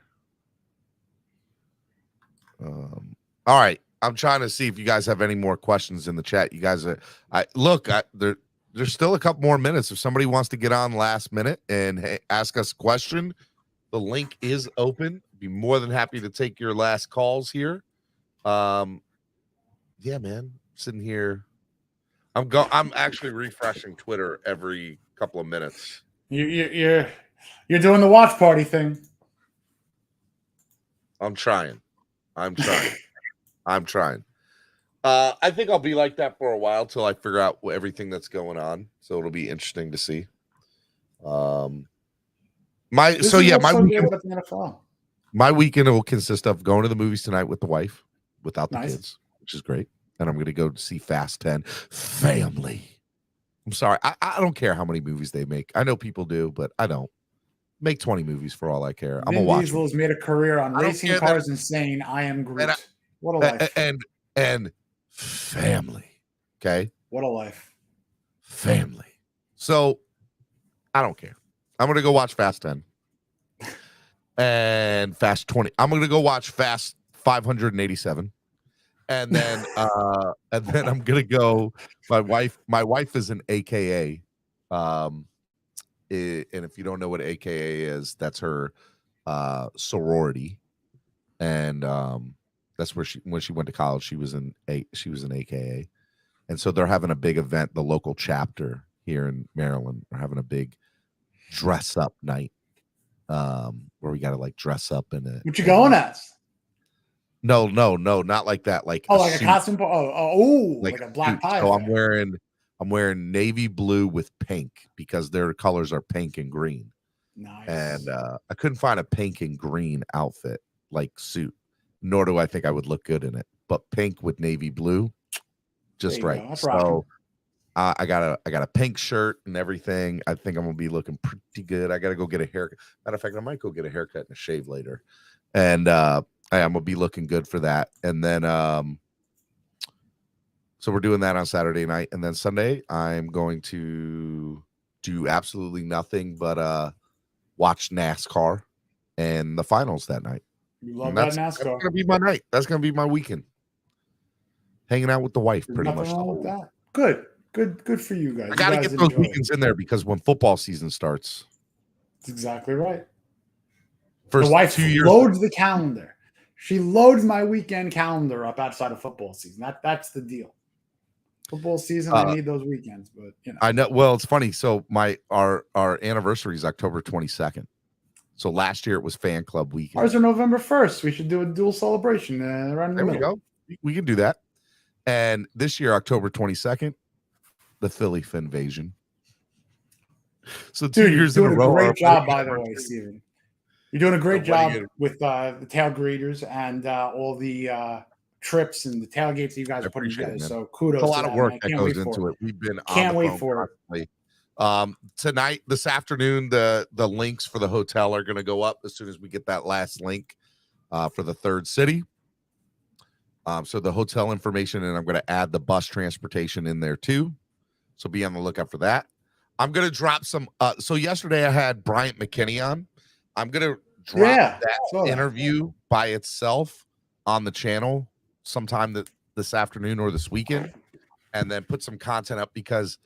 All right. I'm trying to see if you guys have any more questions in the chat. You guys there's still a couple more minutes. If somebody wants to get on last minute and ask us a question, the link is open. Be more than happy to take your last calls here. Yeah, man. Sitting here. I'm actually refreshing Twitter every couple of minutes. You're doing the watch party thing. I'm trying. I think I'll be like that for a while till I figure out everything that's going on. So it'll be interesting to see. My weekend will consist of going to the movies tonight with the wife, without the kids, which is great. And I'm going to go see Fast 10 family. I'm sorry. I don't care how many movies they make. I know people do, but I don't. Make 20 movies for all I care. I'm going to watch. Diesel has made a career on racing cars and saying, I am Groot. What a life. And family. Okay? What a life. Family. So, I don't care. I'm going to go watch Fast 10 and Fast 20. I'm going to go watch Fast 587. And then I'm going to go. My wife is an AKA. And if you don't know what AKA is, that's her sorority. And that's where when she went to college, she was an AKA. And so they're having a big event. The local chapter here in Maryland are having a big dress up night where we got to like dress up in a. What you going as? No, not like that. Like a costume. Like a black tie. So I'm wearing navy blue with pink because their colors are pink and green. Nice. And I couldn't find a pink and green outfit like suit, nor do I think I would look good in it. But pink with navy blue, just right. So I got a pink shirt and everything. I think I'm gonna be looking pretty good. I gotta go get a haircut. Matter of fact, I might go get a haircut and a shave later. And I'm gonna be looking good for that. And then so we're doing that on Saturday night. And then Sunday, I'm going to do absolutely nothing but watch NASCAR and the finals that night. You love that NASCAR. That's gonna be my night. That's gonna be my weekend. Hanging out with the wife, pretty much. Wrong with that. Good for you guys. I gotta get those weekends in there because when football season starts. That's exactly right. First the wife 2 years loads the calendar. She loads my weekend calendar up outside of football season. That's the deal. Football season, I need those weekends, but I know. Well, it's funny. So our anniversary is October 22nd. So last year it was fan club weekend. Ours are November 1st. We should do a dual celebration around the middle. There we go. We can do that. And this year, October 22nd, the Philly Finvasion. So 2 years in a row. Great job, by the way, Steven. You're doing a great So what do job you- with the Tailgreeters and all the trips and the tailgates that you guys I are putting appreciate it, together. man. So It's kudos a to lot of that, work man. that Can't goes wait for into it. it. We've been on Can't the wait phone for it. constantly. Tonight, this afternoon, the links for the hotel are going to go up as soon as we get that last link for the third city. So the hotel information, and I'm going to add the bus transportation in there too. So be on the lookout for that. I'm going to drop some. So yesterday I had Bryant McKinney on. I'm going to drop that interview by itself on the channel sometime this afternoon or this weekend, and then put some content up, because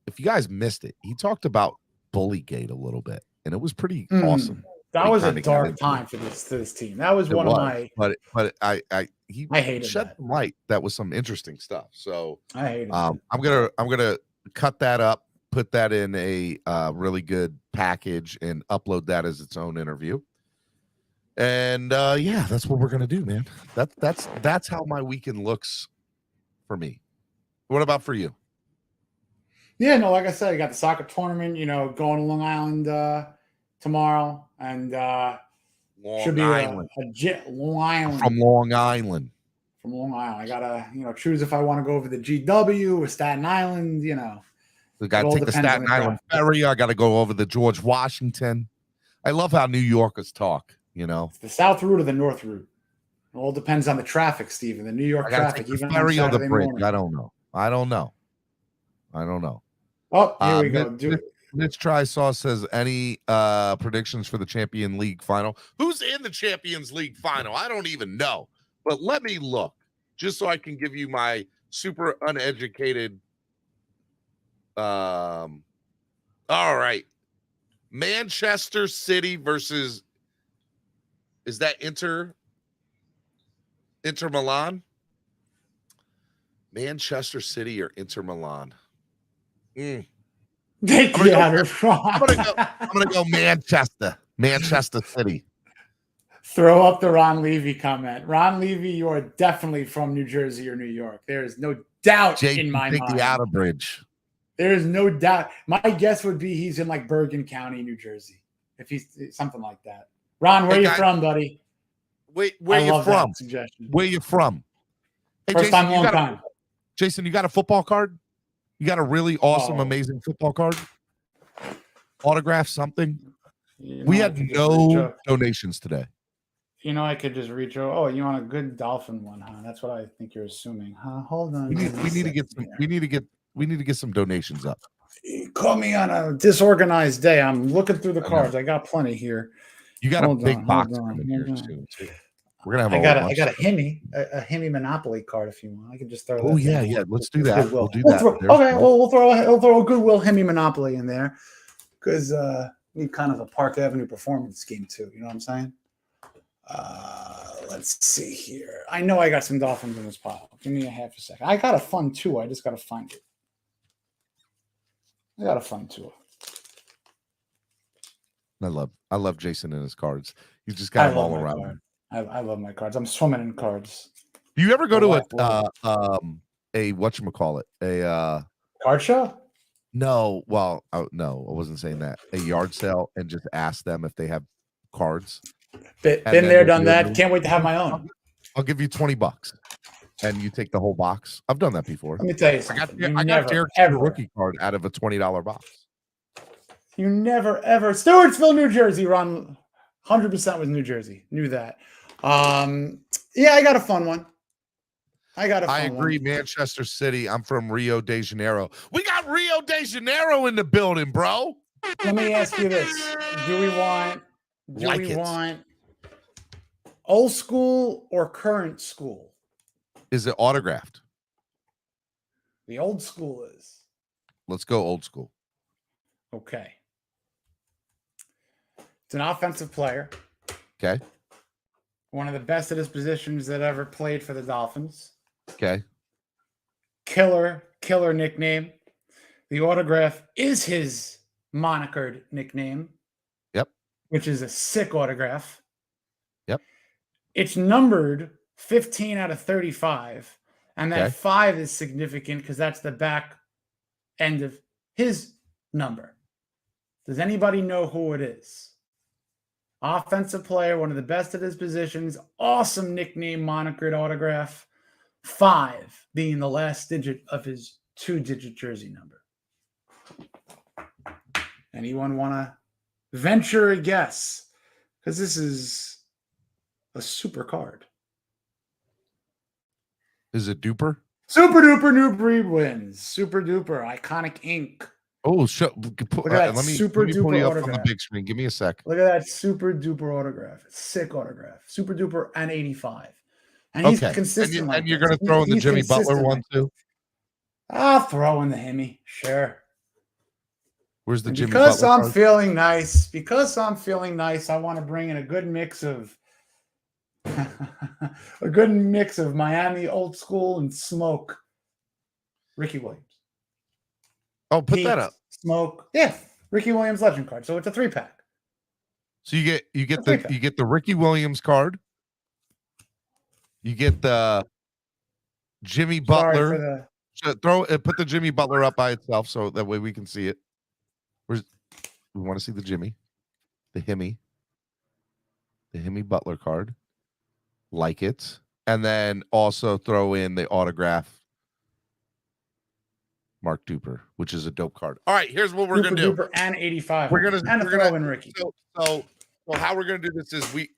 if you guys missed it, he talked about Bullygate a little bit, and it was pretty awesome. That was a dark time for this team. That was one of my. But I hated shed that. some light. That was some interesting stuff. So I hated I'm gonna cut that up, put that in a really good package, and upload that as its own interview. And yeah, that's what we're gonna do, man. That's how my weekend looks for me. What about for you? Yeah, no, like I said, I got the soccer tournament, going to Long Island tomorrow, and should be Island. Long Island. From Long Island. From Long Island. I gotta, choose if I want to go over the GW or Staten Island, We got to take the Staten Island ferry. I got to go over the George Washington. I love how New Yorkers talk, It's the south route or the north route. It all depends on the traffic, Stephen. The New York traffic, take the even ferry on or the Saturday bridge. morning. I don't know. Oh, here we go. Mitch Trysaw says, any predictions for the Champions League final? Who's in the Champions League final? I don't even know. But let me look, just so I can give you my super uneducated. All right. Manchester City versus, is that Inter Milan? Manchester City or Inter Milan? I'm gonna go Manchester City. Throw up the Ron Levy comment. Ron Levy, you are definitely from New Jersey or New York. There is no doubt in my mind. The outer bridge. There is no doubt. My guess would be he's in like Bergen County, New Jersey. If he's something like that. Ron, where you from, buddy? Where you from? Where you from? Hey, First Jason, time, long time. Jason, you got a football card? You got a really awesome, amazing football card? Autograph something? We had no donations today. I could just reach over. Oh, you want a good dolphin one, huh? That's what I think you're assuming, huh? Hold on. We need to get some donations up. You caught me on a disorganized day. I'm looking through the cards. I got plenty here. You got a big box coming here soon too. We're gonna have. I got a Hemi Monopoly card if you want. I can just throw. Oh yeah. Let's do that. We'll do that. We'll throw a Goodwill Hemi Monopoly in there because we need kind of a Park Avenue performance scheme too. You know what I'm saying? Let's see here. I know I got some Dolphins in this pile. Give me a half a second. I got a fun tour. I just got to find it. I got a fun tour. I love Jason and his cards. He's just got them all around. I love my cards. I'm swimming in cards. Do you ever go to a whatchamacallit? A card show? No. Well, no, I wasn't saying that. A yard sale and just ask them if they have cards. Been there, done that. Can't wait to have my own. I'll give you $20 and you take the whole box. I've done that before. Let me tell you something. I got Derek's rookie card out of a $20 box. You never ever Stewartsville, New Jersey. Ron 100% was New Jersey. Knew that. Yeah, I got a fun one. I agree. Manchester City. I'm from Rio de Janeiro. We got Rio de Janeiro in the building, bro. Let me ask you this: Do we want old school or current school? Is it autographed? The old school is. Let's go old school. Okay. It's an offensive player. Okay. One of the best at his positions that ever played for the Dolphins. Okay. Killer nickname. The autograph is his monikered nickname. Yep. Which is a sick autograph. Yep. It's numbered 15 out of 35. And that 5 is significant because that's the back end of his number. Does anybody know who it is? Offensive player, one of the best at his positions. Awesome nickname, monocred autograph. 5 being the last digit of his 2-digit jersey number. Anyone want to venture a guess? Because this is a super card. Is it Duper? Super duper new breed wins. Super duper iconic ink. Oh, Look at that let me super pull duper you up on autograph. the big screen. Give me a sec. Look at that super duper autograph. Sick autograph. Super duper and 85. And he's Okay. consistent. And you're going to throw in the Jimmy Butler one too? I'll throw in the Hemi. Sure. Where's the And Jimmy because Butler I'm card? feeling nice, I want to bring in a good mix of Miami old school and smoke. Ricky Williams. Oh, put Heat, that up. Smoke. Yeah. Ricky Williams legend card. So it's a 3-pack. So you get the Ricky Williams card. You get the Jimmy Butler. Put the Jimmy Butler up by itself so that way we can see it. We want to see the Jimmy, the Hemi Butler card. Like it. And then also throw in the autograph Mark Duper, which is a dope card. All right, here's what we're going to do. Duper and 85. We're going to throw in Ricky. So how we're going to do this is we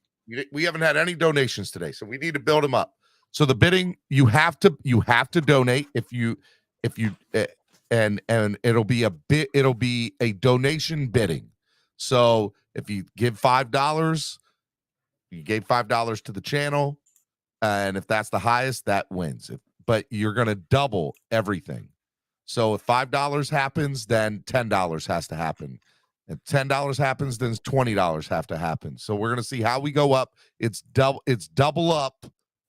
haven't had any donations today, so we need to build them up. So the bidding, you have to donate and it'll be a donation bidding. So if you give $5, you gave $5 to the channel, and if that's the highest, that wins. But you're going to double everything. So if $5 happens, then $10 has to happen. If $10 happens, then $20 have to happen. So we're going to see how we go up. It's double up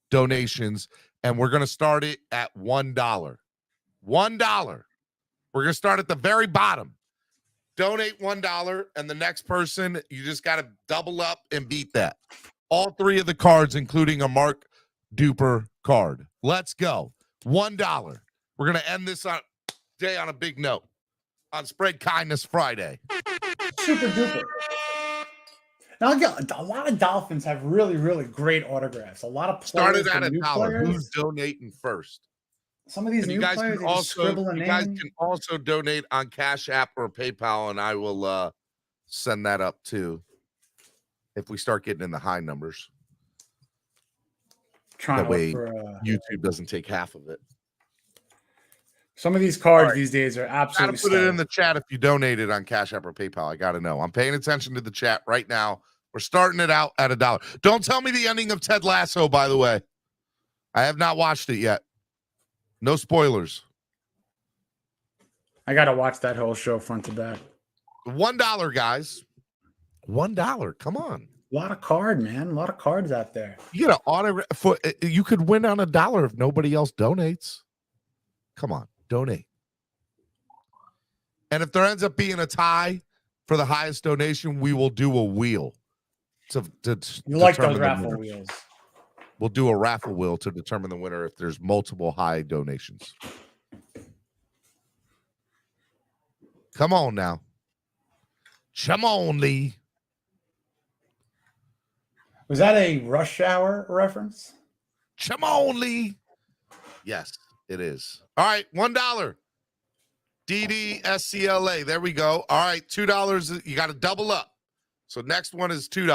donations, and we're going to start it at $1. $1. We're going to start at the very bottom. Donate $1, and the next person, you just got to double up and beat that. All 3 of the cards, including a Mark Duper card. Let's go. $1. We're going to end this day on a big note on Spread Kindness Friday. Super duper. Now, a lot of Dolphins have really, really great autographs. A lot of players started at $1. Who's donating first? Some of these new players you guys can also donate on Cash App or PayPal, and I will send that up too if we start getting in the high numbers. That way YouTube doesn't take half of it. Some of these cards these days are absolutely put it in the chat if you donated on Cash App or PayPal. I got to know. I'm paying attention to the chat right now. We're starting it out at $1. Don't tell me the ending of Ted Lasso, by the way. I have not watched it yet. No spoilers. I got to watch that whole show front to back. $1, guys. $1. Come on. A lot of man. A lot of cards out there. You get an autograph you could win on $1 if nobody else donates. Come on, donate. And if there ends up being a tie for the highest donation, we will do a wheel. You like those raffle wheels? We'll do a raffle wheel to determine the winner if there's multiple high donations. Come on now. Come on, Lee. Was that a Rush Hour reference? Come on, Lee. Yes, it is. All right, $1. DDSCLA. There we go. All right, $2. You got to double up. So next one is $2.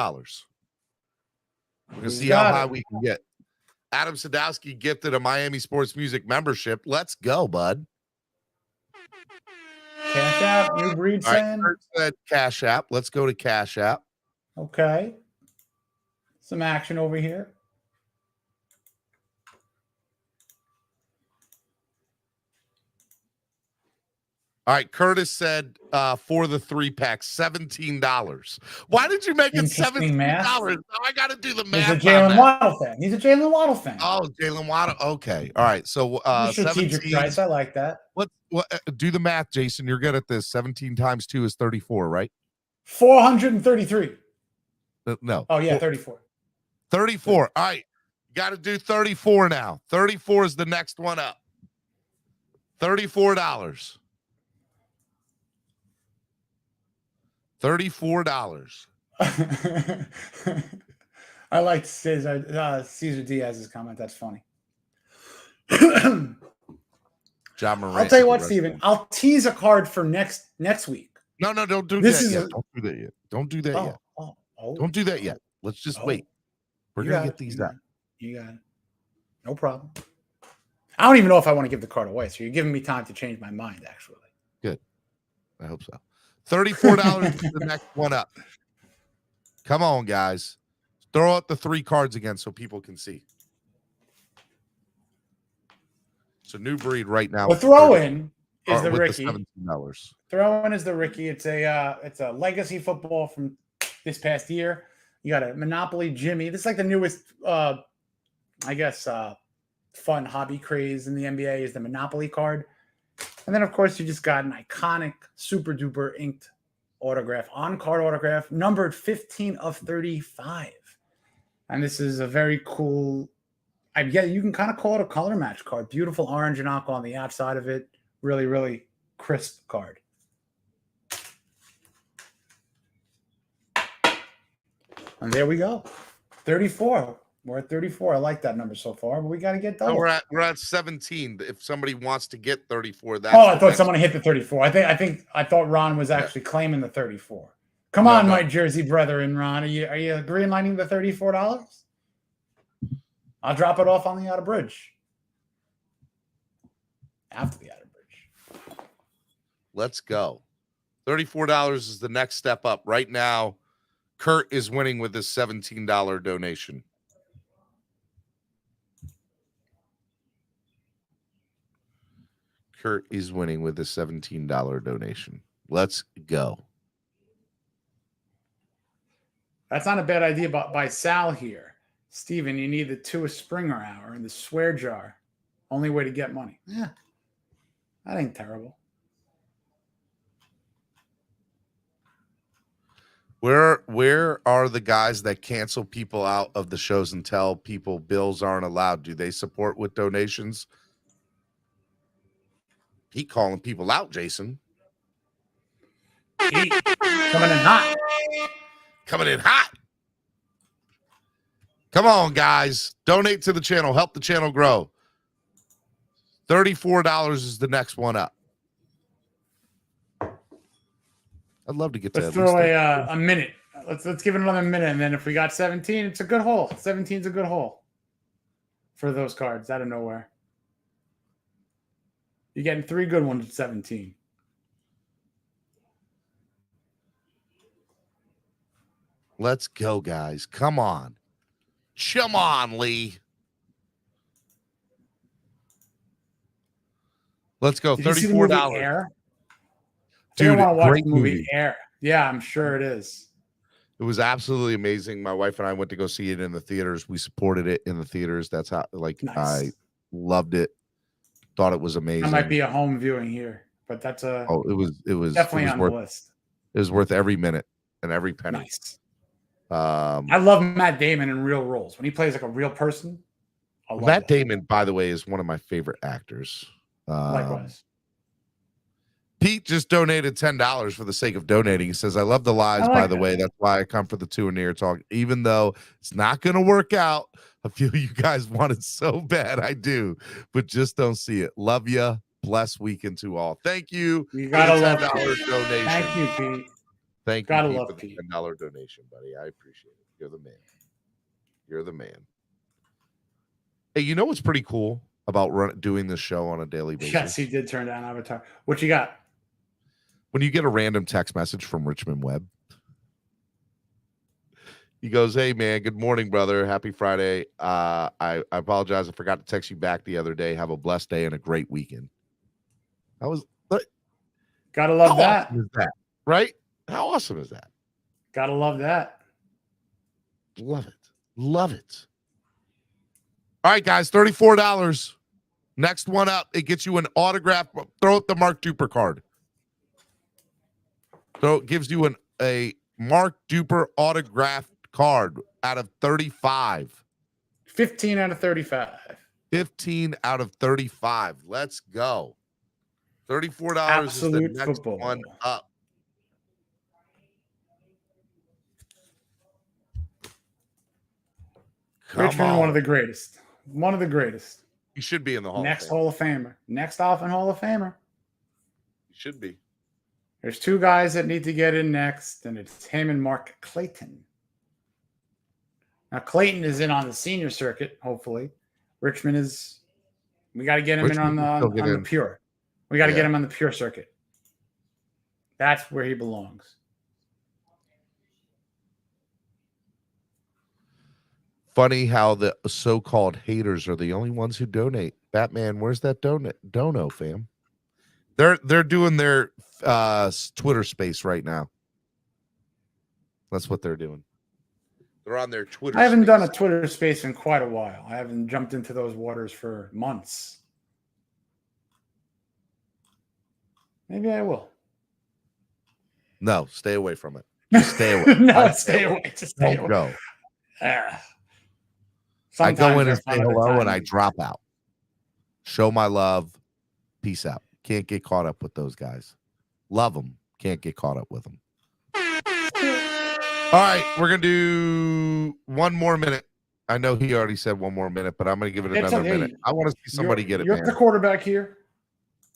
We're going to see how high we can get. Adam Sadowski gifted a Miami Sports Music membership. Let's go, bud. Cash App, new breed saying. Kurt said Cash App. Let's go to Cash App. Okay. Some action over here. All right, Curtis said for the 3-pack, $17. Why did you make it $17? Now I got to do the math. He's a Jalen Waddle fan. He's a Jalen Waddle fan. Oh, Jalen Waddle. Okay. All right. So strategic price. I like that. What do the math, Jason? You're good at this. 17 times 2 is 34, right? 433. No. Oh, yeah, 34. 34. All right. Got to do 34 now. 34 is the next one up. $34. $34. I like Cesar Diaz's comment. That's funny. John Morant. I'll tell you what, Steven. I'll tease a card for next week. No, don't do that yet. Don't do that yet. Don't do that yet. Don't do that yet. Let's just wait. We're going to get these out. You got it. No problem. I don't even know if I want to give the card away, so you're giving me time to change my mind, actually. Good. I hope so. $34 is the next one up. Come on, guys. Throw out the 3 cards again so people can see. It's a new breed right now. The throw-in is the Ricky. $17. Throw-in is the Ricky. It's a legacy football from this past year. You got a Monopoly Jimmy. This is like the newest, fun hobby craze in the NBA is the Monopoly card. And then, of course, you just got an iconic, super-duper inked autograph, on-card autograph, numbered 15 of 35. And this is a very cool, you can kind of call it a color match card. Beautiful orange and aqua on the outside of it. Really, really crisp card. And there we go. 34. We're at 34. I like that number so far, but we got to get double. No, we're at 17. If somebody wants to get 34, that's I thought someone hit the 34. I thought Ron was actually claiming the 34. Come on, my Jersey brethren, Ron. Are you greenlighting the $34? I'll drop it off on the outer bridge. After the outer bridge. Let's go. $34 is the next step up. Right now, Kurt is winning with his $17 donation. Kurt is winning with a $17 donation. Let's go. That's not a bad idea by Sal here. Steven, you need the 2 Springer hour and the swear jar. Only way to get money. Yeah. That ain't terrible. Where are the guys that cancel people out of the shows and tell people bills aren't allowed? Do they support with donations? He calling people out, Jason. Coming in hot. Coming in hot. Come on, guys. Donate to the channel. Help the channel grow. $34 is the next one up. I'd love to get to Let's throw a minute. Let's give it another minute, and then if we got 17, it's a good hole. 17's a good hole for those cards out of nowhere. You're getting 3 good ones at 17. Let's go, guys. Come on. Come on, Lee. Let's go. $34. Air? Dude, I want to watch great the movie Air. Yeah, I'm sure it is. It was absolutely amazing. My wife and I went to go see it in the theaters. We supported it in the theaters. That's how, nice. I loved it. Thought it was amazing. That might be a home viewing here, but that's it was definitely on the list. It was worth every minute and every penny. Nice. I love Matt Damon in real roles when he plays like a real person. Matt Damon, by the way, is one of my favorite actors. Likewise. Pete just donated $10 for the sake of donating. He says, I love the lies, by the way. That's why I come for the 2 and near talk. Even though it's not going to work out, I feel you guys want it so bad. I do, but just don't see it. Love you. Blessed weekend to all. Thank you. You got to love $10 donation. Thank you, Pete. Thank you, gotta Pete, love for the $10 donation, buddy. I appreciate it. You're the man. You're the man. Hey, you know what's pretty cool about doing this show on a daily basis? Yes, he did turn down Avatar. What you got? When you get a random text message from Richmond Webb, he goes, hey, man, good morning, brother. Happy Friday. I apologize. I forgot to text you back the other day. Have a blessed day and a great weekend. Gotta love that. Awesome is that. Right? How awesome is that? Gotta love that. Love it. Love it. All right, guys, $34. Next one up. It gets you an autograph. Throw up the Mark Duper card. So it gives you a Mark Duper autographed card out of 35. 15 out of 35. 15 out of 35. Let's go. $34 Absolute is the next football. one up. Richmond, one of the greatest. One of the greatest. He should be in the Hall Next of Fame. Hall of Famer. Next Dolphin Hall of Famer. He should be. There's two guys that need to get in next, and it's him and Mark Clayton. Now, Clayton is in on the senior circuit, hopefully. Richmond is – we got to get him in on the pure. We got to get him on the pure circuit. That's where he belongs. Funny how the so-called haters are the only ones who donate. Batman, where's that dono, fam? They're doing their Twitter space right now. That's what they're doing. They're on their Twitter. I haven't done a Twitter space in quite a while. I haven't jumped into those waters for months. Maybe I will. No, stay away from it. Just stay away. No, stay away. Just stay Don't away. go. I go in and say hello and I drop out. Show my love. Peace out. Can't get caught up with those guys. Love them. Can't get caught up with them. All right, we're going to do one more minute. I know he already said one more minute, but I'm going to give it another minute. I want to see somebody get it, You're man. the quarterback here.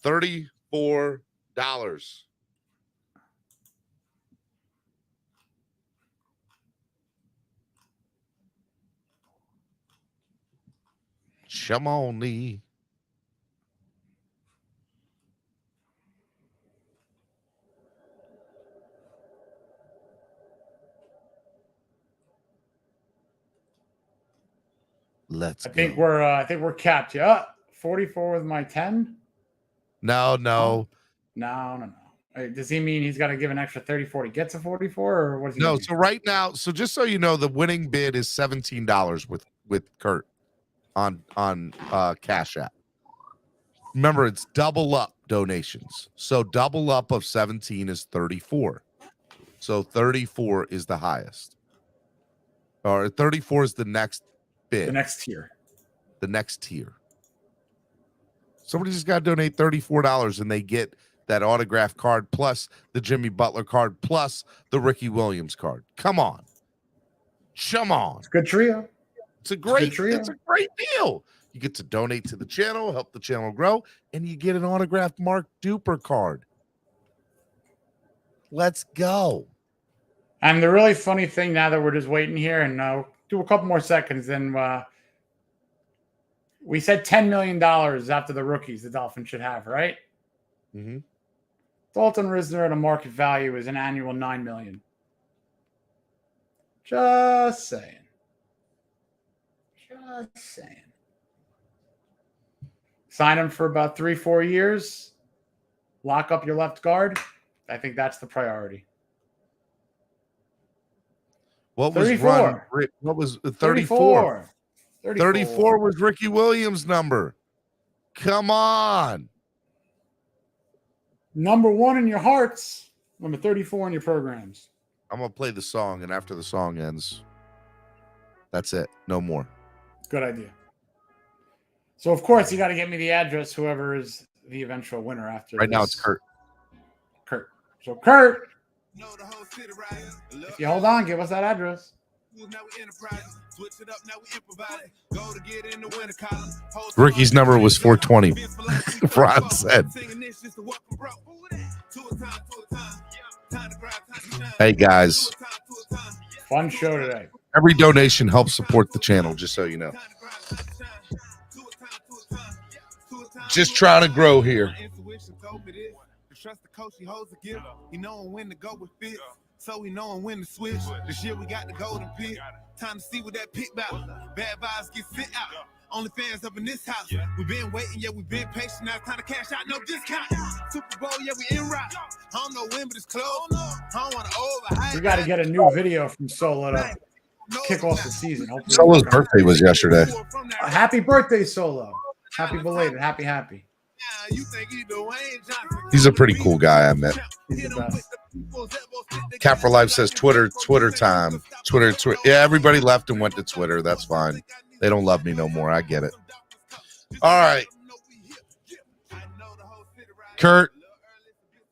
$34. Come on, Lee. Let's I think we're capped. Yeah, 44 with my 10. No. No. Does he mean he's got to give an extra 34 to get to 44, or what? No. So right now, so just so you know, the winning bid is $17 with Kurt on Cash App. Remember, it's double up donations. So double up of 17 is 34. So 34 is the highest, or 34 is the next bid. The next tier. Somebody just got to donate $34 and they get that autograph card plus the Jimmy Butler card plus the Ricky Williams card. Come on. It's a good trio. It's a great deal. You get to donate to the channel, help the channel grow, and you get an autographed Mark Duper card. Let's go. And the really funny thing, now that we're just waiting here, and do a couple more seconds, then we said $10 million after the rookies the Dolphins should have, right? Mm-hmm. Dalton Risner at a market value is an annual $9 million. Just saying. Sign him for about 3-4 years. Lock up your left guard. I think that's the priority. What was 34? What was 34? 34 was Ricky Williams' number. Come on. Number 1 in your hearts. Number 34 in your programs. I'm going to play the song, and after the song ends, that's it. No more. Good idea. So, of course, you got to get me the address, whoever is the eventual winner after Right now, it's Kurt. So, Kurt, if you hold on, give us that address. Ricky's number was 420. Ron said. Hey, guys. Fun show today. Every donation helps support the channel, just so you know. Just trying to grow here. Trust the coach, he holds a gift. He knowing when to go with fit. So we knowing when to switch. This year we got the golden pick. Time to see what that pick about. Bad vibes get sent out. Only fans up in this house. We've been waiting, yeah, we've been patient. Now it's time to cash out, no discount. Super Bowl, yeah, we in route. I don't know when, but it's close. I don't want to overhype. We got to get a new video from Solo to kick off the season. Hopefully Solo's birthday was yesterday. Happy birthday, Solo. Happy belated. Happy. He's a pretty cool guy, I met. He's the best. Cap for Life says Twitter time. Twitter. Yeah, everybody left and went to Twitter. That's fine. They don't love me no more. I get it. All right. Kurt,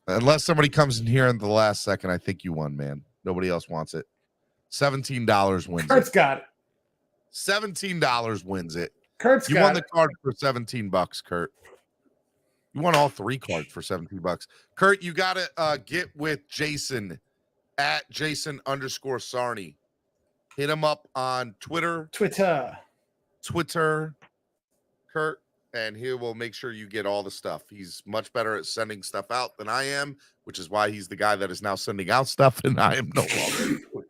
unless somebody comes in here in the last second, I think you won, man. Nobody else wants it. $17 wins. Kurt's got it. $17 wins it. Kurt's You got won the it. card for $17, Kurt. You won all 3 cards for $17. Kurt, you got to get with Jason at Jason_Sarney. Hit him up on Twitter, Kurt, and he will make sure you get all the stuff. He's much better at sending stuff out than I am, which is why he's the guy that is now sending out stuff, and I am no longer doing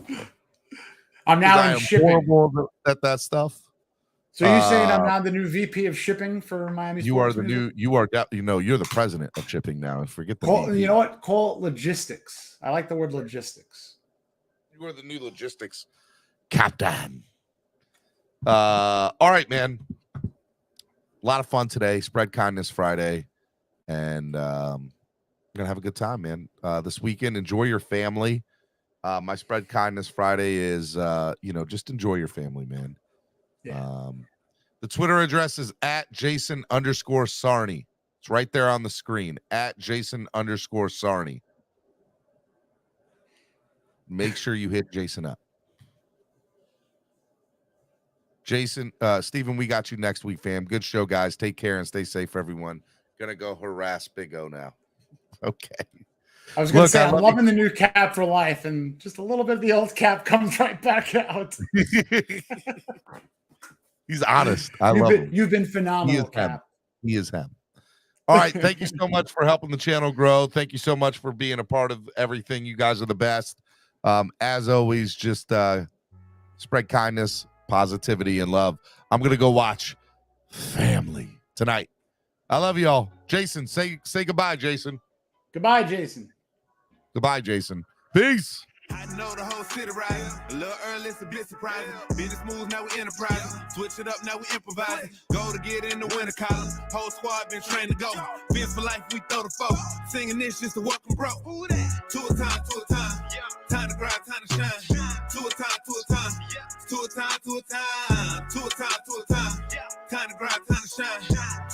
that. I'm now in shipping. Horrible at that stuff. So you're saying I'm now the new VP of shipping for Miami Sports? You are the new. You're the president of shipping now. And forget the. You know what? Call it logistics. I like the word logistics. You are the new logistics captain. All right, man. A lot of fun today. Spread Kindness Friday, and we're gonna have a good time, man. This weekend, enjoy your family. My Spread Kindness Friday is, just enjoy your family, man. Yeah. The Twitter address is at Jason_Sarney. It's right there on the screen, at Jason_Sarney. Make sure you hit Jason up. Jason, Steven, we got you next week, fam. Good show, guys. Take care and stay safe, everyone. Gonna go harass Big O now. Okay. I was going to say, I'm loving the new cap for life, and just a little bit of the old cap comes right back out. He's honest. I love him. You've been phenomenal, Cap. He is him. All right. Thank you so much for helping the channel grow. Thank you so much for being a part of everything. You guys are the best. As always, just spread kindness, positivity, and love. I'm going to go watch Family tonight. I love you all. Jason, say goodbye, Jason. Goodbye, Jason. Goodbye, Jason. Peace. I know the whole city rising. A little early, it's a bit surprising. Business moves, now we enterprising. Switch it up, now we improvising. Go to get in the winter column. Whole squad been trained to go. Fins for life, we throw the foe. Singing this just to welcome bro. To a time, to a time. Time to grind, time to shine. To a time, to a time. To a time, to a time. To a time, to a time. Time to grind, time to shine.